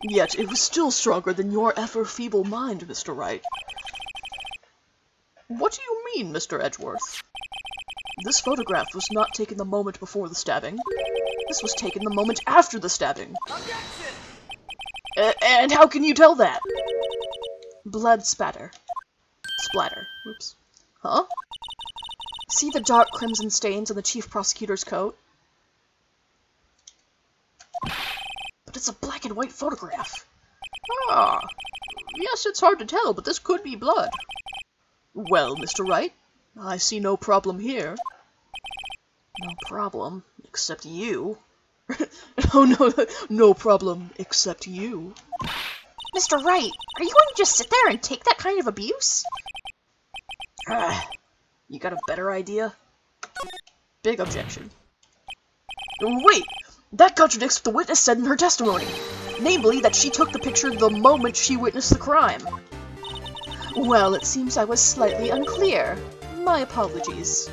Yet it was still stronger than your ever-feeble mind, Mr. Wright. What do you mean, Mr. Edgeworth? This photograph was not taken the moment before the stabbing. This was taken the moment after the stabbing. And how can you tell that? Blood spatter. Splatter. Oops. Huh? See the dark crimson stains on the chief prosecutor's coat? But it's a black and white photograph. Ah. Yes, it's hard to tell, but this could be blood. Well, Mr. Wright, I see no problem here. No problem, except you. Oh, no, no problem, except you. Mr. Wright, are you going to just sit there and take that kind of abuse? You got a better idea? Big objection. Wait! That contradicts what the witness said in her testimony. Namely, that she took the picture the moment she witnessed the crime. Well, it seems I was slightly unclear. My apologies.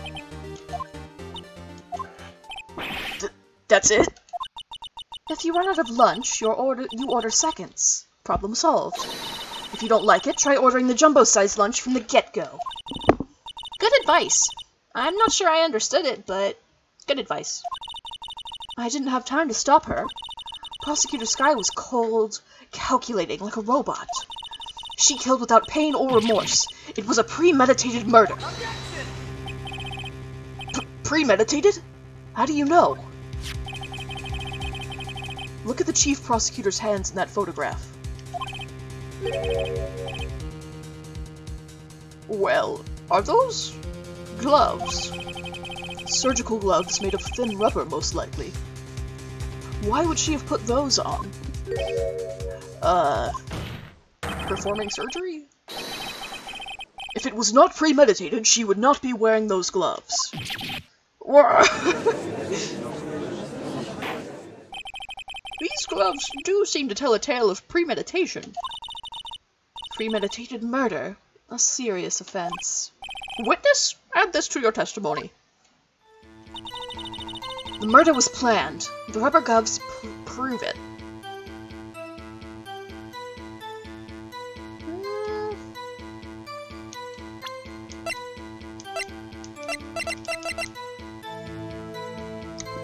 That's it? If you run out of lunch, you order seconds. Problem solved. If you don't like it, try ordering the jumbo-sized lunch from the get-go. Good advice. I'm not sure I understood it, but good advice. I didn't have time to stop her. Prosecutor Sky was cold, calculating like a robot. She killed without pain or remorse. It was a premeditated murder. Premeditated? How do you know? Look at the chief prosecutor's hands in that photograph. Well, are those gloves? Surgical gloves made of thin rubber, most likely. Why would she have put those on? Performing surgery? If it was not premeditated, she would not be wearing those gloves. These gloves do seem to tell a tale of premeditation. Premeditated murder? A serious offense. Witness, add this to your testimony. The murder was planned. The rubber gloves prove it.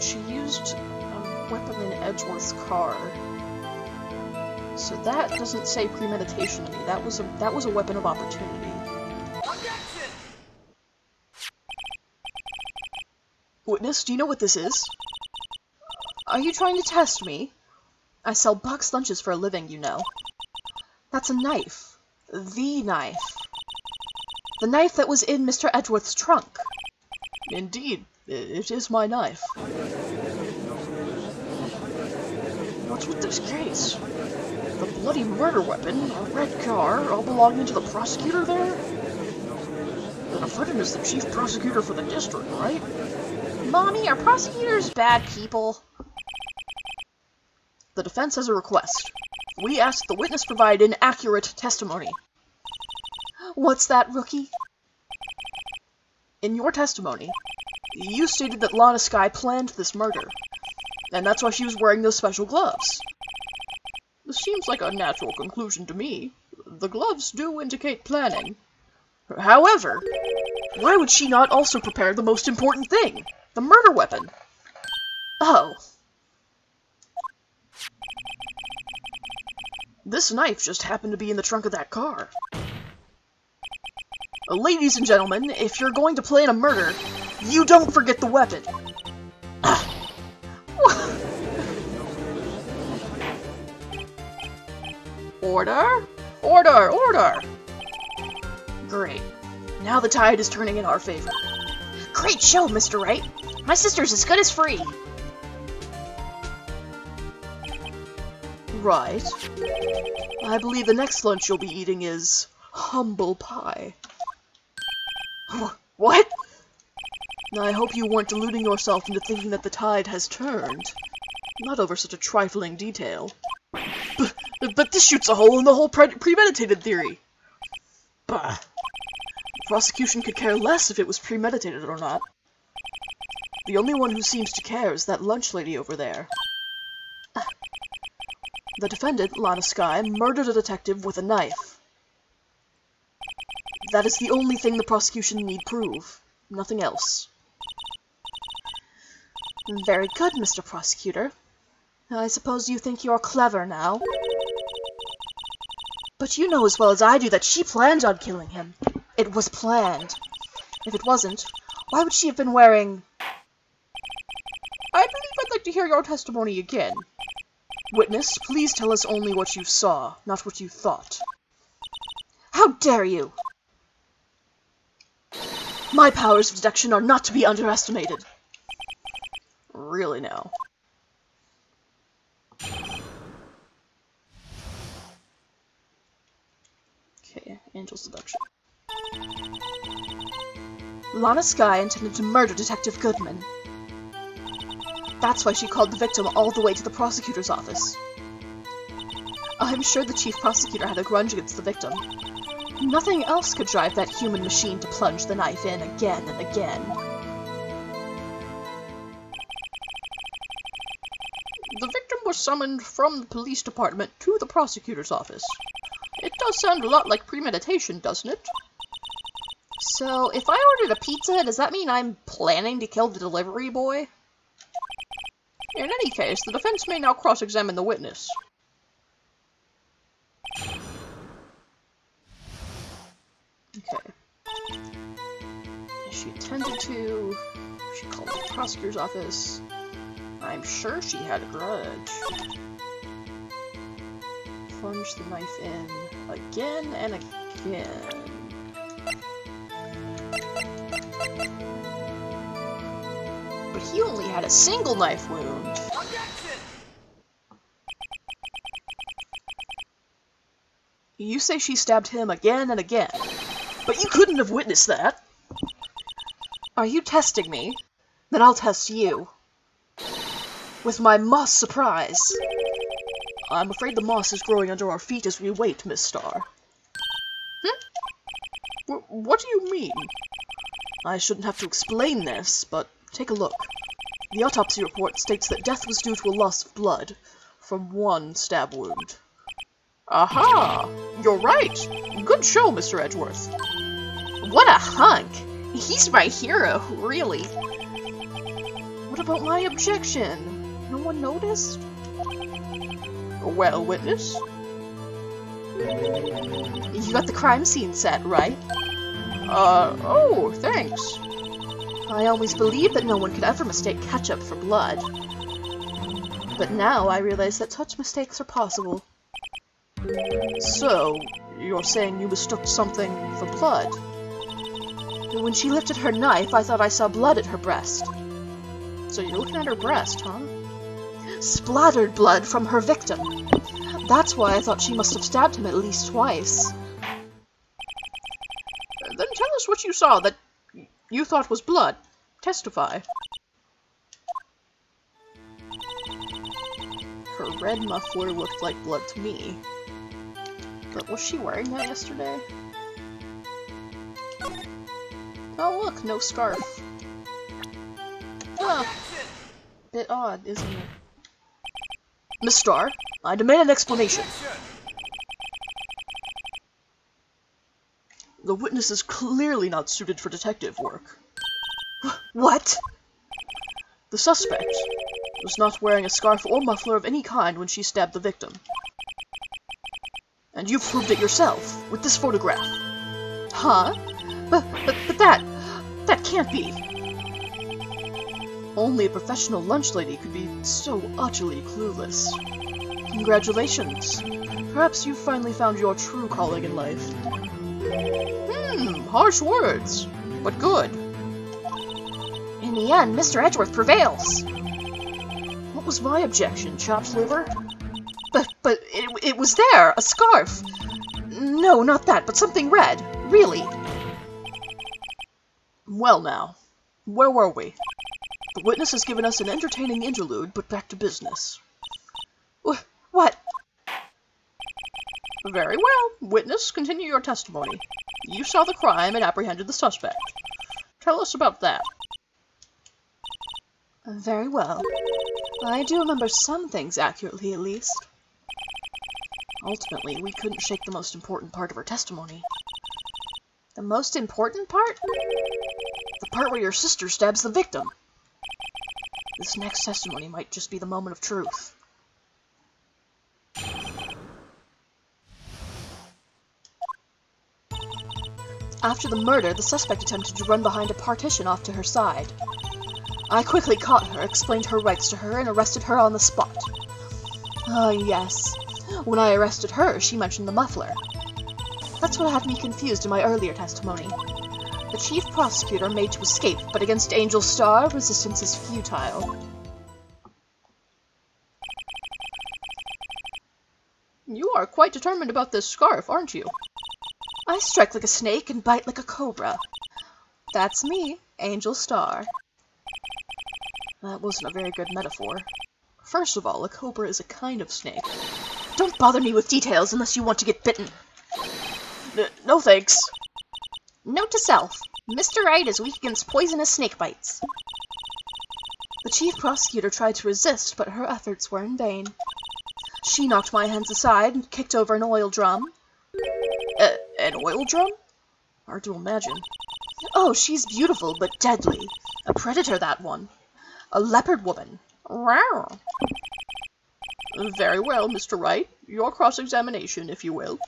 She used a weapon in Edgeworth's car. So that doesn't say premeditation to me. That was a weapon of opportunity. Witness, do you know what this is? Are you trying to test me? I sell box lunches for a living, you know. That's a knife. The knife. The knife that was in Mr. Edgeworth's trunk. Indeed, it is my knife. What's with this case? The bloody murder weapon, a red car, all belonging to the prosecutor there? Then Fredden is the chief prosecutor for the district, right? Mommy, are prosecutors bad people? The defense has a request. We ask the witness provide an accurate testimony. What's that, Rookie? In your testimony, you stated that Lana Sky planned this murder, and that's why she was wearing those special gloves. This seems like a natural conclusion to me. The gloves do indicate planning. However, why would she not also prepare the most important thing? The murder weapon. Oh. This knife just happened to be in the trunk of that car. Ladies and gentlemen, if you're going to plan a murder, you don't forget the weapon. Order? Order! Order! Great. Now the tide is turning in our favor. Great show, Mr. Wright. My sister's as good as free. Right. I believe the next lunch you'll be eating is humble pie. What? I hope you weren't deluding yourself into thinking that the tide has turned. Not over such a trifling detail. But this shoots a hole in the whole premeditated theory. Bah. The prosecution could care less if it was premeditated or not. The only one who seems to care is that lunch lady over there. The defendant, Lana Skye, murdered a detective with a knife. That is the only thing the prosecution need prove. Nothing else. Very good, Mr. Prosecutor. I suppose you think you're clever now. But you know as well as I do that she planned on killing him. It was planned. If it wasn't, why would she have been wearing... I believe I'd like to hear your testimony again. Witness, please tell us only what you saw, not what you thought. How dare you! My powers of deduction are not to be underestimated. Really now. Okay, Angel's deduction. Lana Skye intended to murder Detective Goodman. That's why she called the victim all the way to the prosecutor's office. I'm sure the chief prosecutor had a grudge against the victim. Nothing else could drive that human machine to plunge the knife in again and again. The victim was summoned from the police department to the prosecutor's office. It does sound a lot like premeditation, doesn't it? So, if I ordered a pizza, does that mean I'm planning to kill the delivery boy? In any case, the defense may now cross-examine the witness. Okay. She attended to... She called the prosecutor's office. I'm sure she had a grudge. Plunged the knife in again and again. But he only had a single knife wound. You say she stabbed him again and again, but you couldn't have witnessed that. Are you testing me? Then I'll test you. With my moss surprise. I'm afraid the moss is growing under our feet as we wait, Miss Starr. What do you mean? I shouldn't have to explain this, but take a look. The autopsy report states that death was due to a loss of blood from one stab wound. Aha! You're right! Good show, Mr. Edgeworth. What a hunk! He's my hero, really. What about my objection? No one noticed? Well, witness? You got the crime scene set, right? Oh, thanks. I always believed that no one could ever mistake ketchup for blood. But now I realize that such mistakes are possible. So, you're saying you mistook something for blood? When she lifted her knife, I thought I saw blood at her breast. So you're looking at her breast, huh? Splattered blood from her victim. That's why I thought she must have stabbed him at least twice. Then tell us what you saw that you thought was blood. Testify. Her red muffler looked like blood to me. But was she wearing that yesterday? Oh look, no scarf. Ah, bit odd, isn't it? Miss Starr, I demand an explanation. The witness is clearly not suited for detective work. What? The suspect was not wearing a scarf or muffler of any kind when she stabbed the victim. And you proved it yourself, with this photograph. Huh? But that can't be. Only a professional lunch lady could be so utterly clueless. Congratulations. Perhaps you've finally found your true calling in life. Harsh words, but good. In the end, Mr. Edgeworth prevails. What was my objection, chopped liver? But But it was there! A scarf! No, not that, but something red. Really. Well now, where were we? The witness has given us an entertaining interlude, but back to business. What? Very well. Witness, continue your testimony. You saw the crime and apprehended the suspect. Tell us about that. Very well. I do remember some things accurately, at least. Ultimately, we couldn't shake the most important part of her testimony. The most important part? The part where your sister stabs the victim. This next testimony might just be the moment of truth. After the murder, the suspect attempted to run behind a partition off to her side. I quickly caught her, explained her rights to her, and arrested her on the spot. Ah, yes. When I arrested her, she mentioned the muffler. That's what had me confused in my earlier testimony. The chief prosecutor made to escape, but against Angel Star, resistance is futile. You are quite determined about this scarf, aren't you? I strike like a snake and bite like a cobra. That's me, Angel Star. That wasn't a very good metaphor. First of all, a cobra is a kind of snake. Don't bother me with details unless you want to get bitten. No thanks. Note to self, Mr. Wright is weak against poisonous snake bites. The chief prosecutor tried to resist, but her efforts were in vain. She knocked my hands aside and kicked over an oil drum. An oil drum? Hard to imagine. Oh, she's beautiful, but deadly. A predator, that one. A leopard woman. Rawr. Very well, Mr. Wright. Your cross-examination, if you will.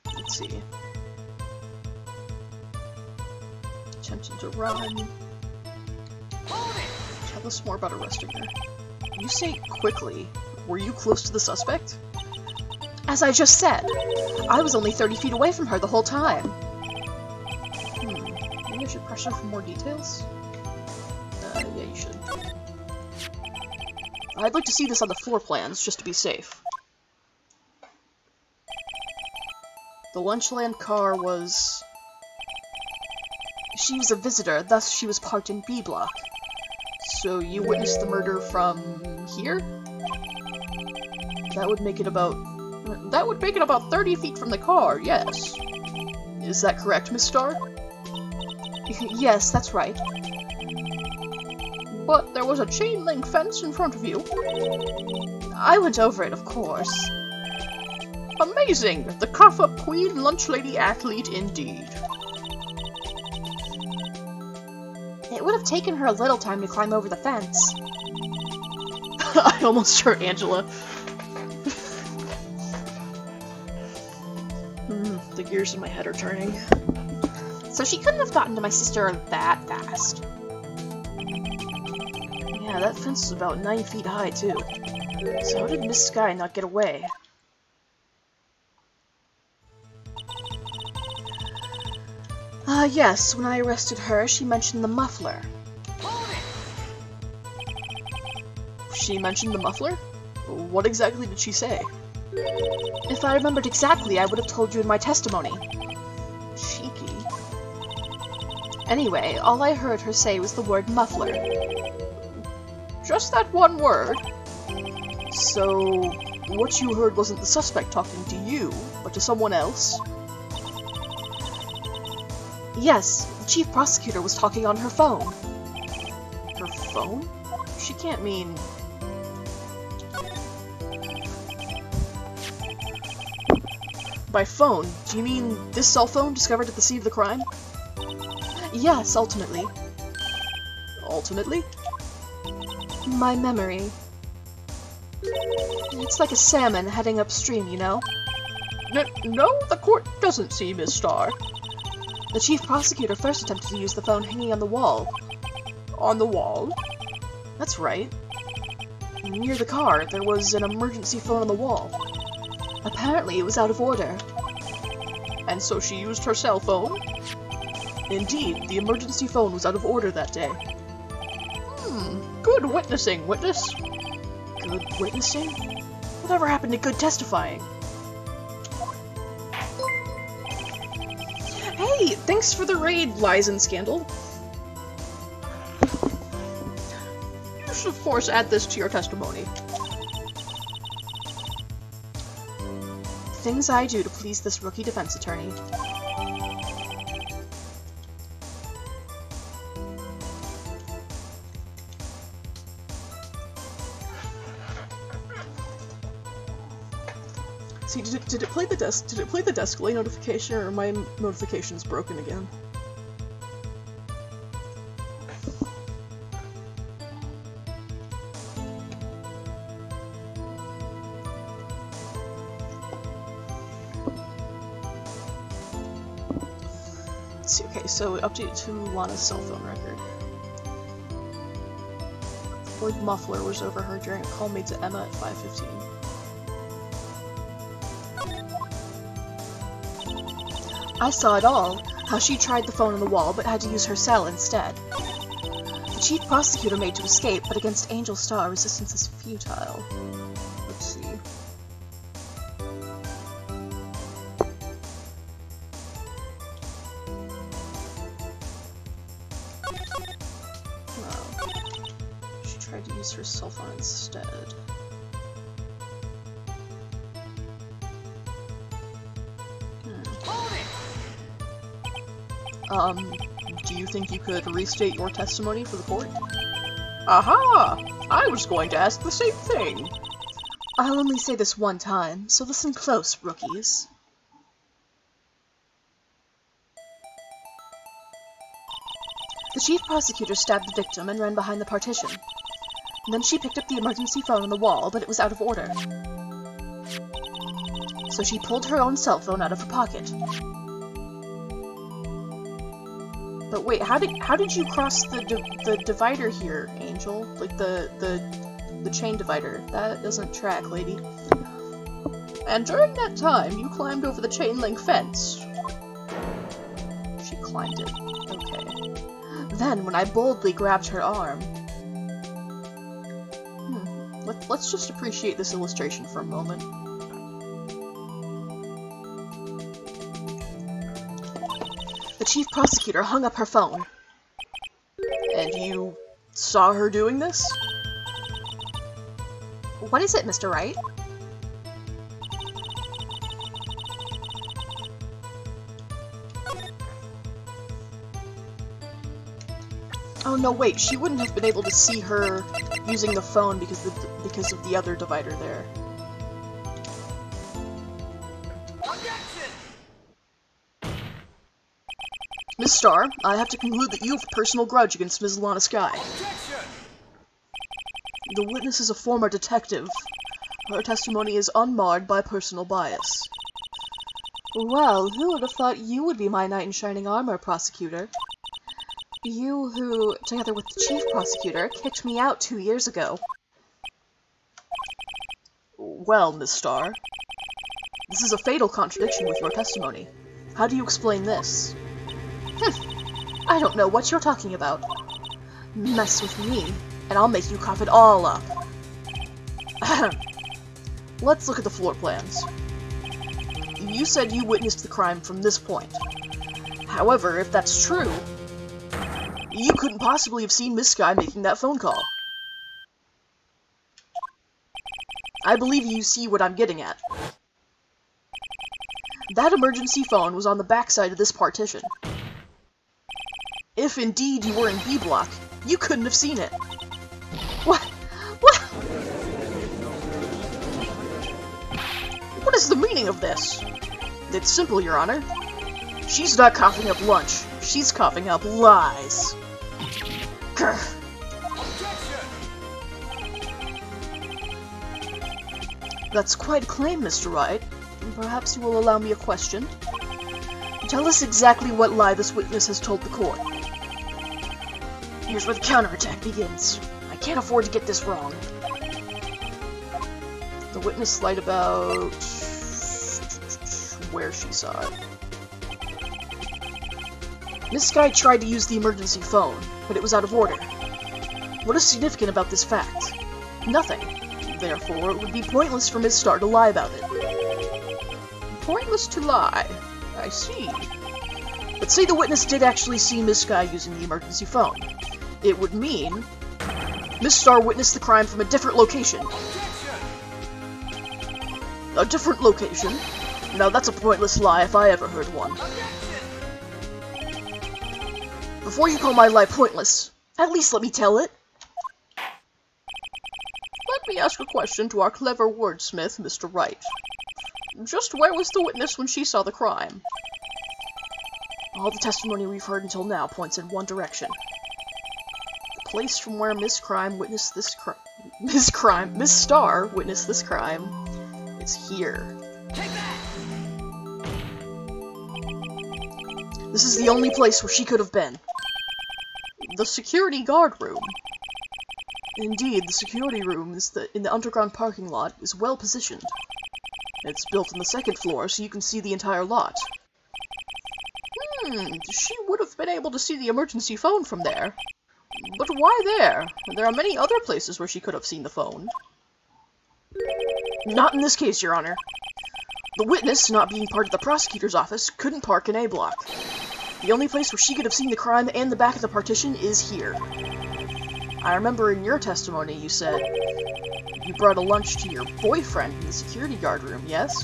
Let's see. Attempting to run. Tell us more about arresting her. You say quickly. Were you close to the suspect? As I just said, I was only 30 feet away from her the whole time. Maybe I should press her for more details? Yeah, you should. I'd like to see this on the floor plans, just to be safe. The Lunchland car was... She was a visitor, thus she was parked in B block. So you witnessed the murder from here? That would make it about 30 feet from the car, yes. Is that correct, Miss Starr? Yes, that's right. But there was a chain link fence in front of you. I went over it, of course. Amazing! The cough-up queen lunch lady athlete indeed. It would have taken her a little time to climb over the fence. I almost hurt Angela. The gears in my head are turning. So she couldn't have gotten to my sister that fast. Yeah, that fence is about 9 feet high, too. So how did Miss Sky not get away? Yes, when I arrested her, she mentioned the muffler. She mentioned the muffler? What exactly did she say? If I remembered exactly, I would have told you in my testimony. Cheeky. Anyway, all I heard her say was the word muffler. Just that one word? So, what you heard wasn't the suspect talking to you, but to someone else? Yes, the chief prosecutor was talking on her phone. Her phone? She can't mean... By phone, do you mean this cell phone discovered at the scene of the crime? Yes, ultimately. Ultimately? My memory. It's like a salmon heading upstream, you know? No, the court doesn't see, Miss Starr. The chief prosecutor first attempted to use the phone hanging on the wall. On the wall? That's right. Near the car, there was an emergency phone on the wall. Apparently, it was out of order. And so she used her cell phone? Indeed, the emergency phone was out of order that day. Good witnessing, witness. Good witnessing? Whatever happened to good testifying? Hey, thanks for the raid, Lies and Scandal. You should, of course, add this to your testimony. Things I do to please this rookie defense attorney. See, did it play the desk delay notification, or are my notifications broken again? Let's see, okay, so update to Lana's cell phone record. Floyd muffler was overheard during a call made to Emma at 5:15. I saw it all, how she tried the phone on the wall but had to use her cell instead. The chief prosecutor made to escape, but against Angel Star, resistance is futile. Let's see. No. She tried to use her cell phone instead. Do you think you could restate your testimony for the court? Aha! I was going to ask the same thing. I'll only say this one time, so listen close, rookies. The chief prosecutor stabbed the victim and ran behind the partition. And then she picked up the emergency phone on the wall, but it was out of order. So she pulled her own cell phone out of her pocket. But wait, how did you cross the divider here, Angel? Like the chain divider. That doesn't track, lady. And during that time, you climbed over the chain link fence. She climbed it. Okay. Then, when I boldly grabbed her arm... Let's just appreciate this illustration for a moment. The chief prosecutor hung up her phone. And you saw her doing this? What is it, Mr. Wright? Oh no, wait, she wouldn't have been able to see her using the phone because of the other divider there. Miss Starr, I have to conclude that you have a personal grudge against Ms. Lana Skye. The witness is a former detective. Her testimony is unmarred by personal bias. Well, who would have thought you would be my knight in shining armor, prosecutor? You who, together with the chief prosecutor, kicked me out 2 years ago. Well, Miss Starr, this is a fatal contradiction with your testimony. How do you explain this? I don't know what you're talking about. Mess with me, and I'll make you cough it all up. Let's look at the floor plans. You said you witnessed the crime from this point. However, if that's true, you couldn't possibly have seen Miss Skye making that phone call. I believe you see what I'm getting at. That emergency phone was on the backside of this partition. If indeed you were in B block, you couldn't have seen it. What? What? What is the meaning of this? It's simple, Your Honor. She's not coughing up lunch. She's coughing up lies. Grr. That's quite a claim, Mr. Wright. Perhaps you will allow me a question. Tell us exactly what lie this witness has told the court. Here's where the counterattack begins. I can't afford to get this wrong. The witness lied about where she saw it. Miss Sky tried to use the emergency phone, but it was out of order. What is significant about this fact? Nothing. Therefore, it would be pointless for Miss Star to lie about it. Pointless to lie. I see. But say the witness did actually see Miss Sky using the emergency phone. It would mean Miss Star witnessed the crime from a different location. A different location? Now that's a pointless lie if I ever heard one. Before you call my lie pointless, at least let me tell it. Let me ask a question to our clever wordsmith, Mr. Wright. Just where was the witness when she saw the crime? All the testimony we've heard until now points in one direction. The place from where Miss Star witnessed this crime is here. This is the only place where she could have been. The security guard room. Indeed, the security room in the underground parking lot is well positioned. It's built on the second floor, so you can see the entire lot. She would have been able to see the emergency phone from there. But why there? There are many other places where she could have seen the phone. Not in this case, Your Honor. The witness, not being part of the prosecutor's office, couldn't park in A block. The only place where she could have seen the crime and the back of the partition is here. I remember in your testimony you said you brought a lunch to your boyfriend in the security guard room, yes?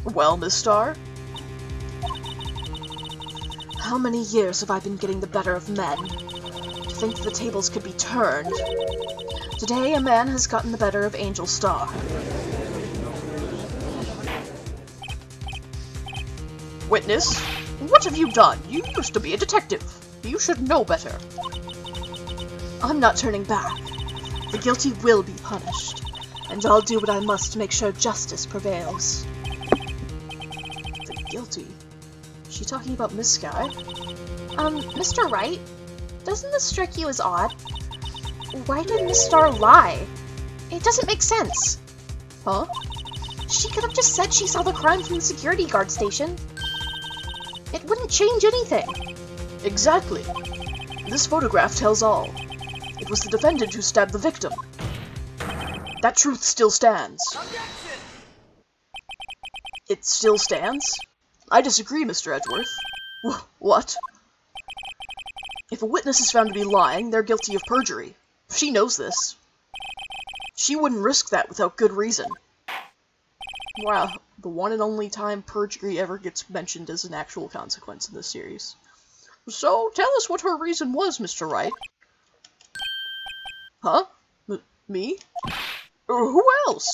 Well, Miss Star? How many years have I been getting the better of men? To think that the tables could be turned. Today, a man has gotten the better of Angel Star. Witness, what have you done? You used to be a detective. You should know better. I'm not turning back. The guilty will be punished, and I'll do what I must to make sure justice prevails. The guilty? Is she talking about Miss Sky? Mr. Wright? Doesn't this strike you as odd? Why did Miss Star lie? It doesn't make sense. Huh? She could have just said she saw the crime from the security guard station. It wouldn't change anything. Exactly. This photograph tells all. It was the defendant who stabbed the victim. That truth still stands. Objection! It still stands? I disagree, Mr. Edgeworth. What? If a witness is found to be lying, they're guilty of perjury. She knows this. She wouldn't risk that without good reason. Wow, the one and only time perjury ever gets mentioned as an actual consequence in this series. So, tell us what her reason was, Mr. Wright. Huh? Me? Who else?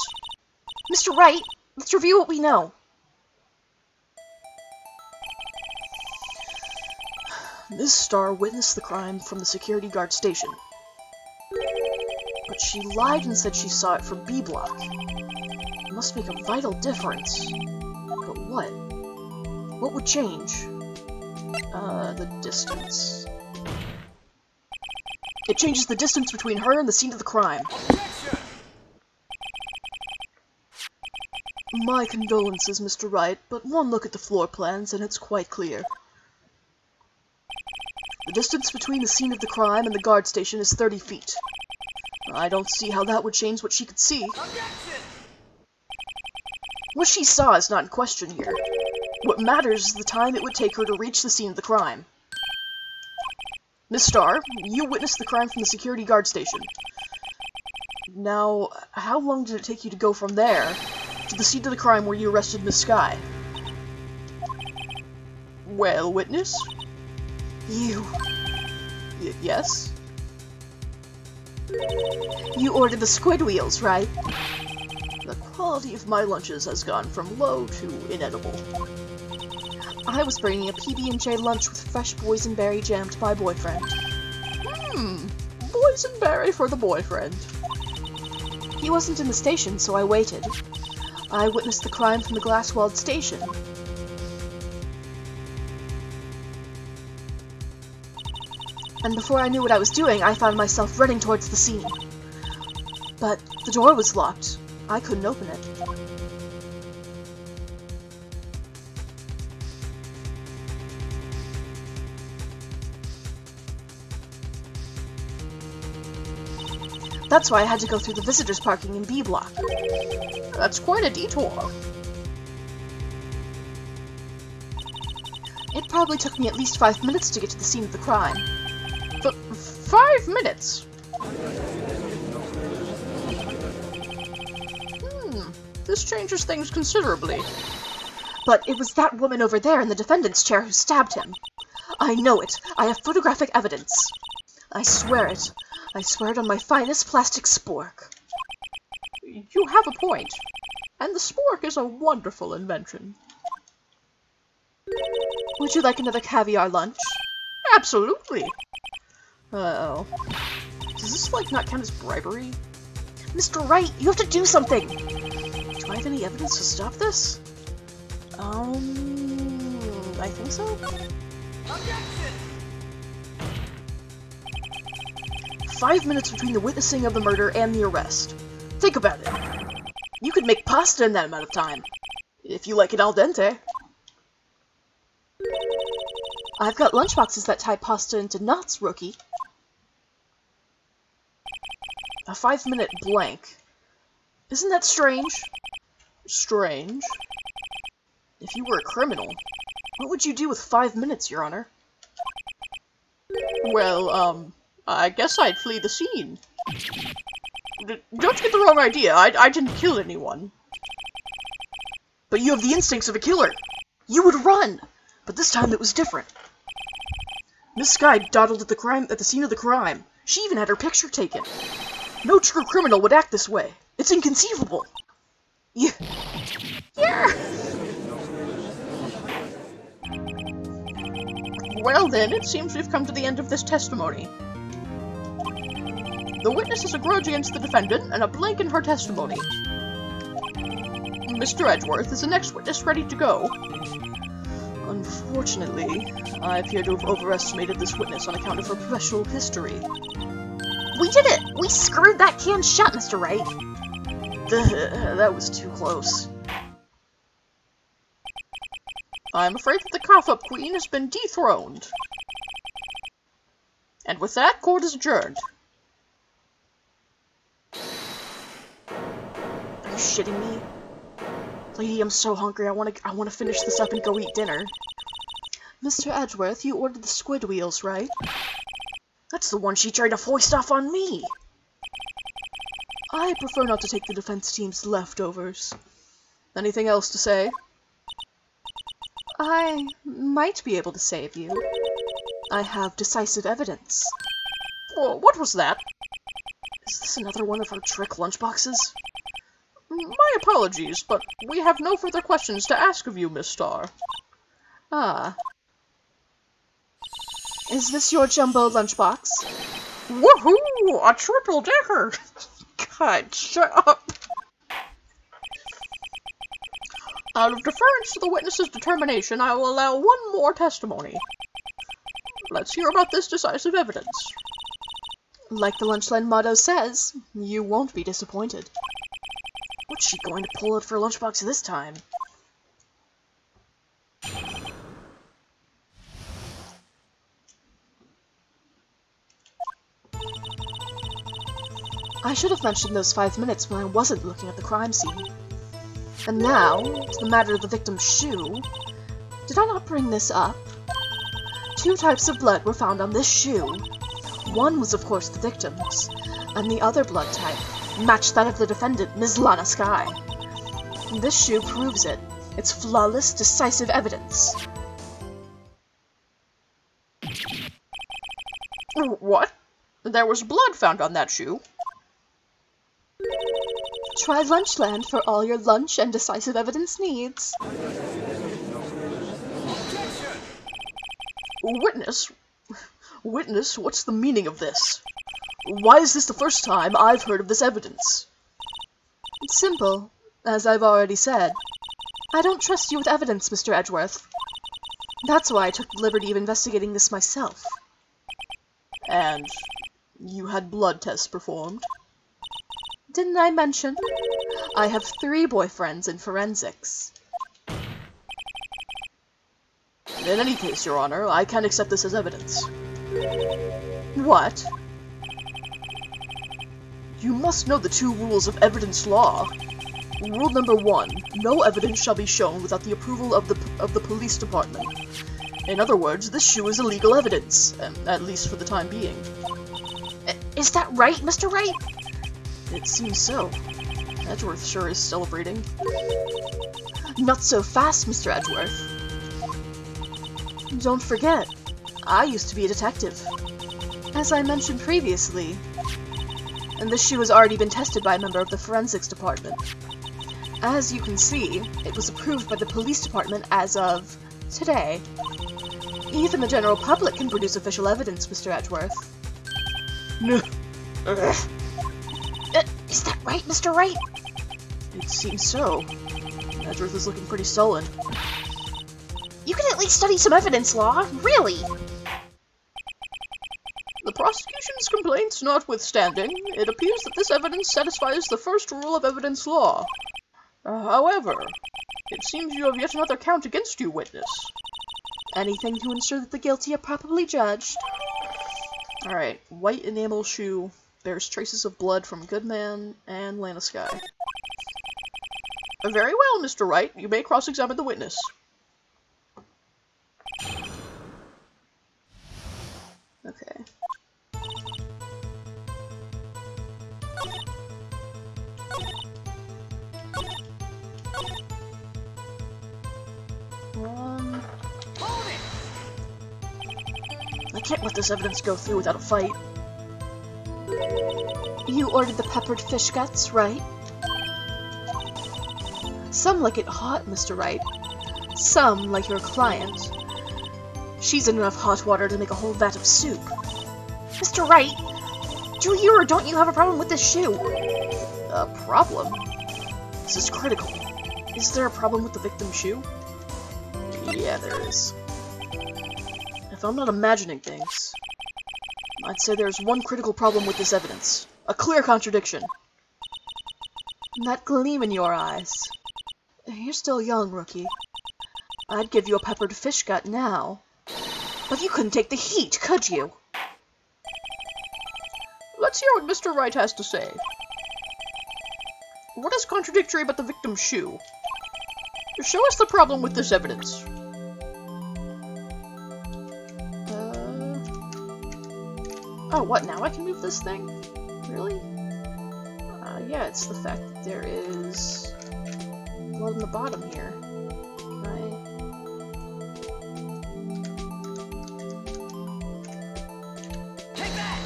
Mr. Wright, let's review what we know. Miss Star witnessed the crime from the security guard station. But she lied and said she saw it from B block. It must make a vital difference. But what? What would change? The distance. It changes the distance between her and the scene of the crime. Objection! My condolences, Mr. Wright, but one look at the floor plans and it's quite clear. The distance between the scene of the crime and the guard station is 30 feet. I don't see how that would change what she could see. Objection! What she saw is not in question here. What matters is the time it would take her to reach the scene of the crime. Miss Star, you witnessed the crime from the security guard station. Now, how long did it take you to go from there to the scene of the crime where you arrested Miss Sky? Well, witness? You... yes? You ordered the squid wheels, right? The quality of my lunches has gone from low to inedible. I was bringing a PB&J lunch with fresh boysenberry jam to my boyfriend. Boysenberry for the boyfriend. He wasn't in the station, so I waited. I witnessed the crime from the glass-walled station. And before I knew what I was doing, I found myself running towards the scene. But the door was locked. I couldn't open it. That's why I had to go through the visitors parking in B block. That's quite a detour. It probably took me at least 5 minutes to get to the scene of the crime. 5 minutes? This changes things considerably. But it was that woman over there in the defendant's chair who stabbed him. I know it. I have photographic evidence. I swear it. I swear it on my finest plastic spork. You have a point. And the spork is a wonderful invention. Would you like another caviar lunch? Absolutely. Uh-oh. Does this, like, not count as bribery? Mr. Wright, you have to do something! Do I have any evidence to stop this? I think so? Objection! 5 minutes between the witnessing of the murder and the arrest. Think about it. You could make pasta in that amount of time. If you like it al dente. I've got lunchboxes that tie pasta into knots, rookie. A 5-minute blank. Isn't that strange? Strange. If you were a criminal, what would you do with 5 minutes, Your Honor? Well, I guess I'd flee the scene. Don't get the wrong idea, I didn't kill anyone. But you have the instincts of a killer. You would run, but this time it was different. Miss Skye dawdled at the scene of the crime. She even had her picture taken. No true criminal would act this way. It's inconceivable. Yeah. Well then, it seems we've come to the end of this testimony. The witness has a grudge against the defendant and a blank in her testimony. Mr. Edgeworth is the next witness ready to go. Unfortunately, I appear to have overestimated this witness on account of her professional history. We did it! We screwed that can shut, Mr. Wright. That was too close. I'm afraid that the cough-up queen has been dethroned. And with that, court is adjourned. Are you shitting me? Lady, I'm so hungry. I want to finish this up and go eat dinner. Mr. Edgeworth, you ordered the squid wheels, right? That's the one she tried to foist off on me. I prefer not to take the defense team's leftovers. Anything else to say? I might be able to save you. I have decisive evidence. Well, what was that? Is this another one of her trick lunchboxes? My apologies, but we have no further questions to ask of you, Miss Starr. Ah. Is this your jumbo lunchbox? Woohoo! A triple-decker! God, shut up! Out of deference to the witness's determination, I will allow one more testimony. Let's hear about this decisive evidence. Like the Lunchland motto says, you won't be disappointed. What's she going to pull out for lunchbox this time? I should have mentioned those 5 minutes when I wasn't looking at the crime scene. And now, to the matter of the victim's shoe. Did I not bring this up? 2 types of blood were found on this shoe. One was, of course, the victim's, and the other blood type matched that of the defendant, Ms. Lana Skye. This shoe proves it. It's flawless, decisive evidence. What? There was blood found on that shoe? Try Lunchland for all your lunch and decisive evidence needs. Witness, what's the meaning of this? Why is this the first time I've heard of this evidence? It's simple, as I've already said. I don't trust you with evidence, Mr. Edgeworth. That's why I took the liberty of investigating this myself. And you had blood tests performed? Didn't I mention? I have 3 boyfriends in forensics. In any case, Your Honor, I can't accept this as evidence. What? You must know the 2 rules of evidence law. Rule number 1, no evidence shall be shown without the approval of the police department. In other words, this shoe is illegal evidence, at least for the time being. Is that right, Mr. Wright? It seems so. Edgeworth sure is celebrating. Not so fast, Mr. Edgeworth. Don't forget, I used to be a detective. As I mentioned previously, and this shoe has already been tested by a member of the forensics department. As you can see, it was approved by the police department as of today. Even the general public can produce official evidence, Mr. Edgeworth. Is that right, Mr. Wright? It seems so. Edgeworth is looking pretty sullen. You can at least study some evidence law, really! The prosecution's complaints notwithstanding, it appears that this evidence satisfies the first rule of evidence law. However, it seems you have yet another count against you, witness. Anything to ensure that the guilty are properly judged. Alright, white enamel shoe bears traces of blood from Goodman and Lanisky. Very well, Mr. Wright. You may cross-examine the witness. Okay. Hold it! I can't let this evidence go through without a fight. You ordered the peppered fish guts, right? Some like it hot, Mr. Wright. Some, like your client. She's in enough hot water to make a whole vat of soup. Mr. Wright, do you or don't you have a problem with this shoe? A problem? This is critical. Is there a problem with the victim's shoe? Yeah, there is. If I'm not imagining things, I'd say there's one critical problem with this evidence. A clear contradiction. That gleam in your eyes. You're still young, rookie. I'd give you a peppered fish gut now. But you couldn't take the heat, could you? Let's hear what Mr. Wright has to say. What is contradictory about the victim's shoe? Show us the problem with this evidence. Oh, what, now I can move this thing? Really? Yeah, it's the fact that there is blood on the bottom here. Take that!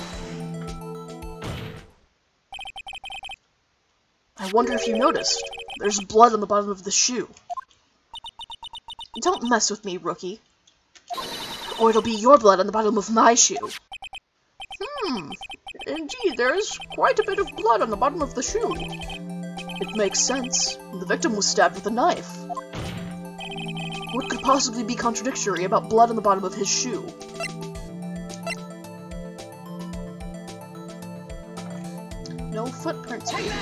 I wonder if you noticed. There's blood on the bottom of the shoe. Don't mess with me, rookie. Or it'll be your blood on the bottom of my shoe. Indeed, there is quite a bit of blood on the bottom of the shoe. It makes sense. The victim was stabbed with a knife. What could possibly be contradictory about blood on the bottom of his shoe? No footprints here.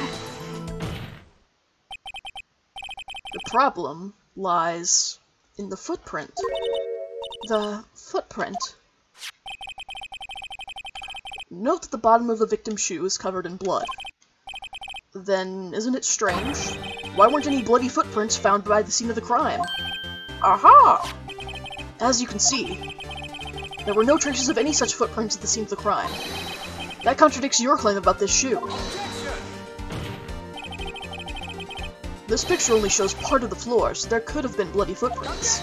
The problem lies in the footprint. The footprint. Note that the bottom of the victim's shoe is covered in blood. Then, isn't it strange? Why weren't any bloody footprints found by the scene of the crime? Aha! As you can see, there were no traces of any such footprints at the scene of the crime. That contradicts your claim about this shoe. This picture only shows part of the floor, so there could have been bloody footprints.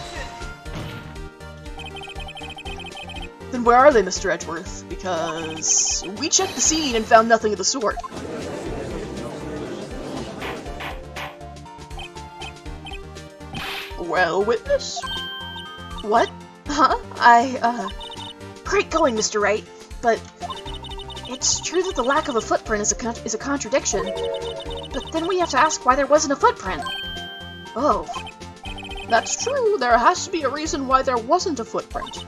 Then where are they, Mr. Edgeworth? Because we checked the scene and found nothing of the sort. Well, witness? What? Huh? Great going, Mr. Wright, but it's true that the lack of a footprint is a contradiction, but then we have to ask why there wasn't a footprint. Oh. That's true, there has to be a reason why there wasn't a footprint.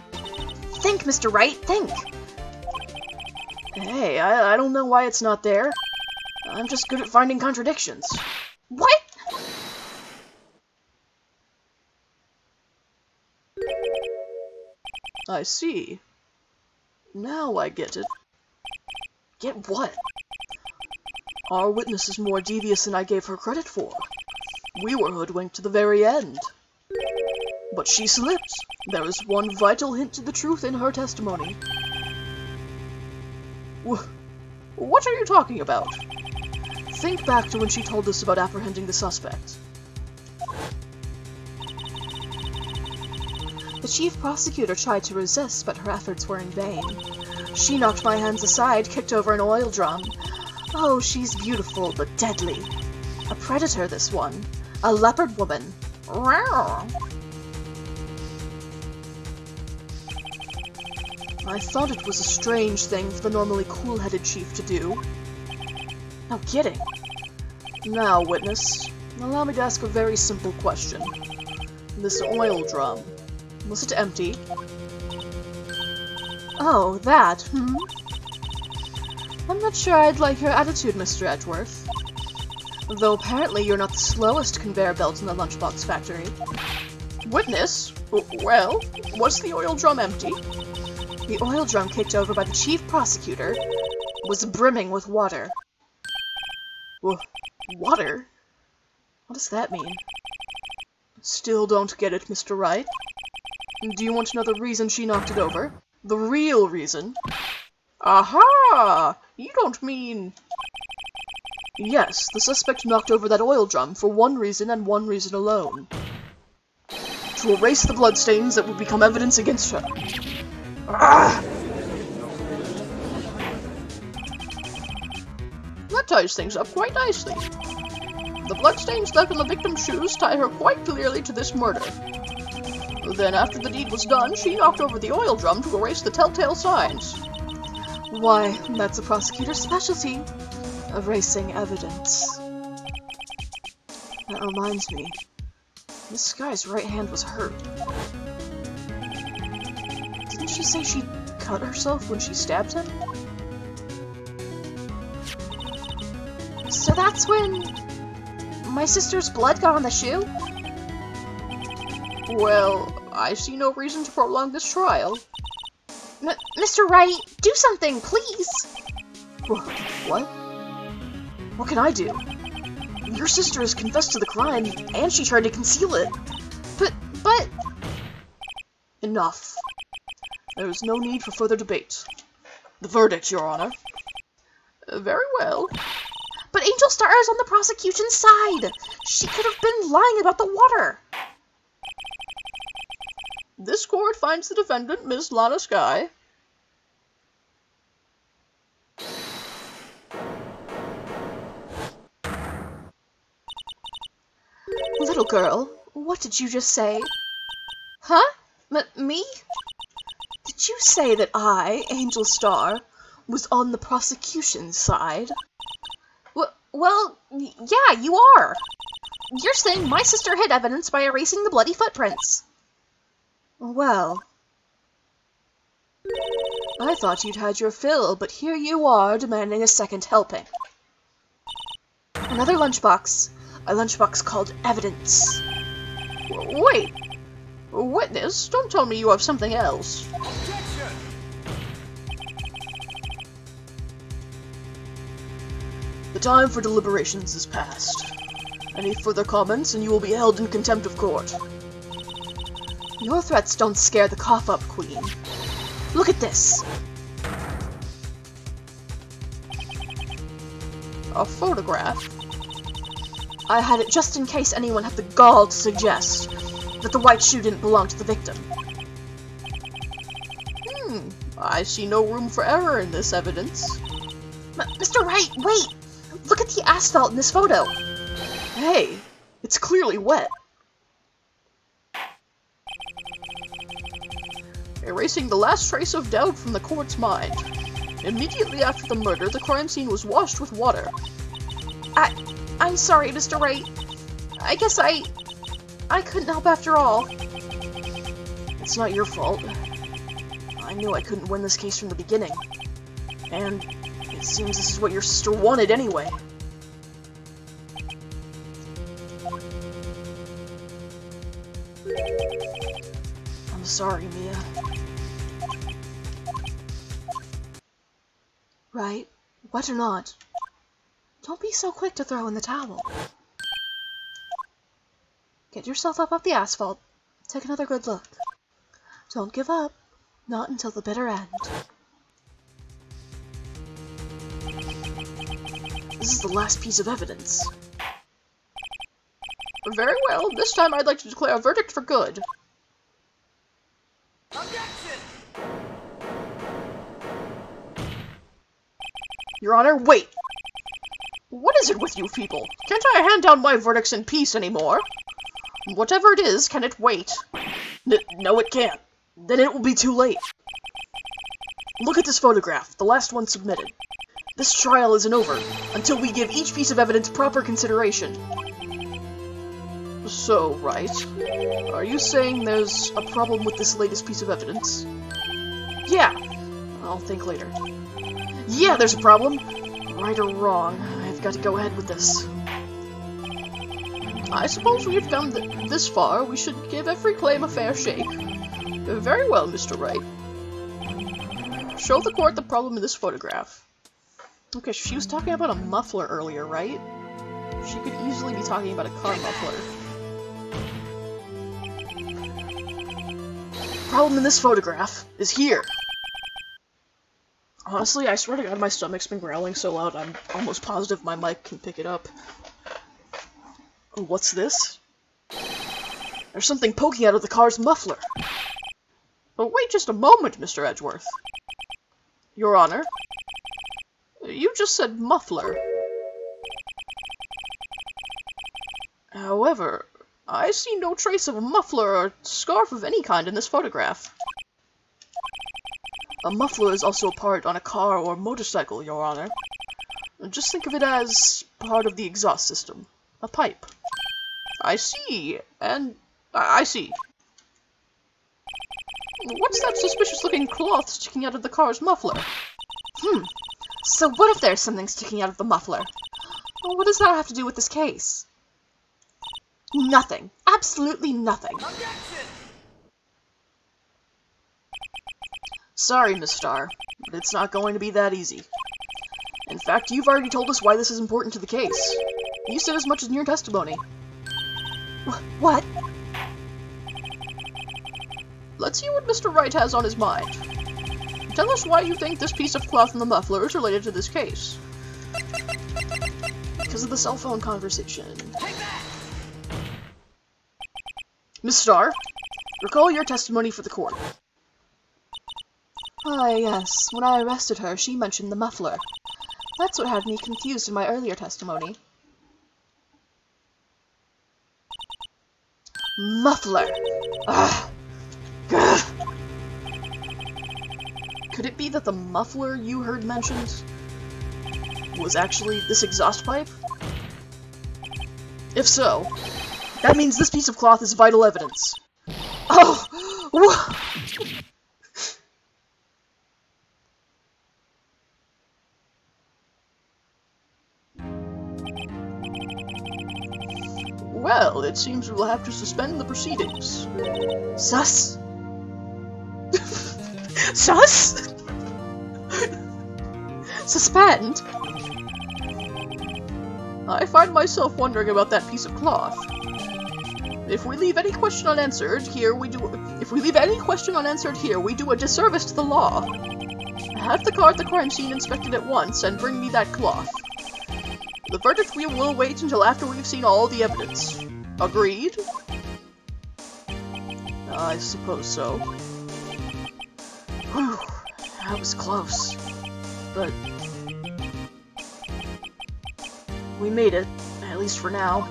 Think, Mr. Wright, think! Hey, I don't know why it's not there. I'm just good at finding contradictions. What? I see. Now I get it. Get what? Our witness is more devious than I gave her credit for. We were hoodwinked to the very end. But she slipped. There is one vital hint to the truth in her testimony. What are you talking about? Think back to when she told us about apprehending the suspect. The chief prosecutor tried to resist, but her efforts were in vain. She knocked my hands aside, kicked over an oil drum. Oh, she's beautiful, but deadly. A predator, this one. A leopard woman. Rawr. I thought it was a strange thing for the normally cool-headed chief to do. No kidding. Now, witness, allow me to ask a very simple question. This oil drum, was it empty? Oh, that, I'm not sure I'd like your attitude, Mr. Edgeworth. Though apparently you're not the slowest conveyor belt in the lunchbox factory. Witness? Well, was the oil drum empty? The oil drum kicked over by the chief prosecutor was brimming with water. Water? What does that mean? Still don't get it, Mr. Wright. Do you want to know the reason she knocked it over? The real reason? Aha! You don't mean... Yes, the suspect knocked over that oil drum for one reason and one reason alone. To erase the bloodstains that would become evidence against her. Ah! That ties things up quite nicely. The bloodstains left on the victim's shoes tie her quite clearly to this murder. Then after the deed was done, she knocked over the oil drum to erase the telltale signs. Why, that's a prosecutor's specialty. Erasing evidence. That reminds me. This guy's right hand was hurt. Didn't she say she cut herself when she stabbed him? So that's when my sister's blood got on the shoe? Well, I see no reason to prolong this trial. Mr. Wright, do something, please! What? What can I do? Your sister has confessed to the crime, and she tried to conceal it. But... Enough. There is no need for further debate. The verdict, Your Honor. Very well. But Angel Star is on the prosecution's side! She could have been lying about the water! This court finds the defendant, Miss Lana Skye. Little girl, what did you just say? Huh? Me? Did you say that I, Angel Star, was on the prosecution's side? Well, yeah, you are. You're saying my sister hid evidence by erasing the bloody footprints. Well, I thought you'd had your fill, but here you are demanding a second helping. Another lunchbox. A lunchbox called evidence. Wait. Witness, don't tell me you have something else. Objection! The time for deliberations is past. Any further comments and you will be held in contempt of court. Your threats don't scare the cough up, Queen. Look at this. A photograph? I had it just in case anyone had the gall to suggest that the white shoe didn't belong to the victim. I see no room for error in this evidence. Mr. Wright, wait! Look at the asphalt in this photo. Hey, it's clearly wet. Erasing the last trace of doubt from the court's mind. Immediately after the murder, the crime scene was washed with water. I'm sorry, Mr. Wright. I guess I couldn't help after all. It's not your fault. I knew I couldn't win this case from the beginning. And it seems this is what your sister wanted anyway. I'm sorry, Mia. Right? What or not? Don't be so quick to throw in the towel. Get yourself up off the asphalt. Take another good look. Don't give up. Not until the bitter end. This is the last piece of evidence. Very well, this time I'd like to declare a verdict for good. Objection! Your Honor, wait! What is it with you people? Can't I hand down my verdicts in peace anymore? Whatever it is, can it wait? No, it can't. Then it will be too late. Look at this photograph, the last one submitted. This trial isn't over until we give each piece of evidence proper consideration. So, right. Are you saying there's a problem with this latest piece of evidence? Yeah. I'll think later. Yeah, there's a problem. Right or wrong, I've got to go ahead with this. I suppose we have come this far. We should give every claim a fair shake. Very well, Mr. Wright. Show the court the problem in this photograph. Okay, she was talking about a muffler earlier, right? She could easily be talking about a car muffler. The problem in this photograph is here. Honestly, I swear to God, my stomach's been growling so loud, I'm almost positive my mic can pick it up. Oh, what's this? There's something poking out of the car's muffler. But wait just a moment, Mr. Edgeworth. Your Honor, you just said muffler. However, I see no trace of a muffler or scarf of any kind in this photograph. A muffler is also a part on a car or motorcycle, Your Honor. Just think of it as part of the exhaust system. A pipe. I see, and I see. What's that suspicious-looking cloth sticking out of the car's muffler? So what if there's something sticking out of the muffler? Well, what does that have to do with this case? Nothing. Absolutely nothing. Objection! Sorry, Miss Starr, but it's not going to be that easy. In fact, you've already told us why this is important to the case. You said as much in your testimony. What? Let's see what Mr. Wright has on his mind. Tell us why you think this piece of cloth in the muffler is related to this case. Because of the cell phone conversation. Take that! Miss Starr, recall your testimony for the court. Ah, yes. When I arrested her, she mentioned the muffler. That's what had me confused in my earlier testimony. Muffler! Ugh. Ugh. Could it be that the muffler you heard mentioned was actually this exhaust pipe? If so, that means this piece of cloth is vital evidence. Oh! Well, it seems we'll have to suspend the proceedings. Sus? Sus? Suspend? I find myself wondering about that piece of cloth. If we leave any question unanswered here, we do a disservice to the law. Have the car at the crime scene inspected at once and bring me that cloth. The verdict we will wait until after we've seen all the evidence. Agreed? I suppose so. Whew, that was close. But we made it, at least for now.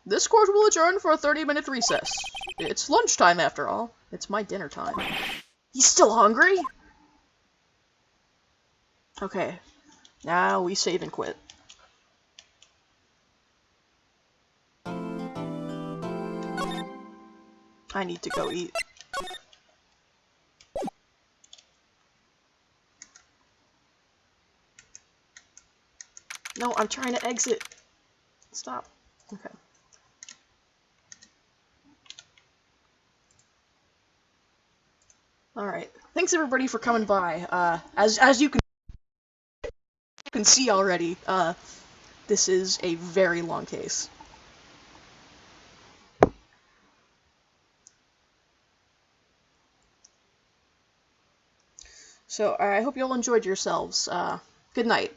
This court will adjourn for a 30-minute recess. It's lunchtime after all. It's my dinner time. You still hungry? Okay, now we save and quit. I need to go eat. No, I'm trying to exit. Stop. Okay. Alright. Thanks everybody for coming by. As you can can see already, this is a very long case. So, I hope you all enjoyed yourselves. Good night.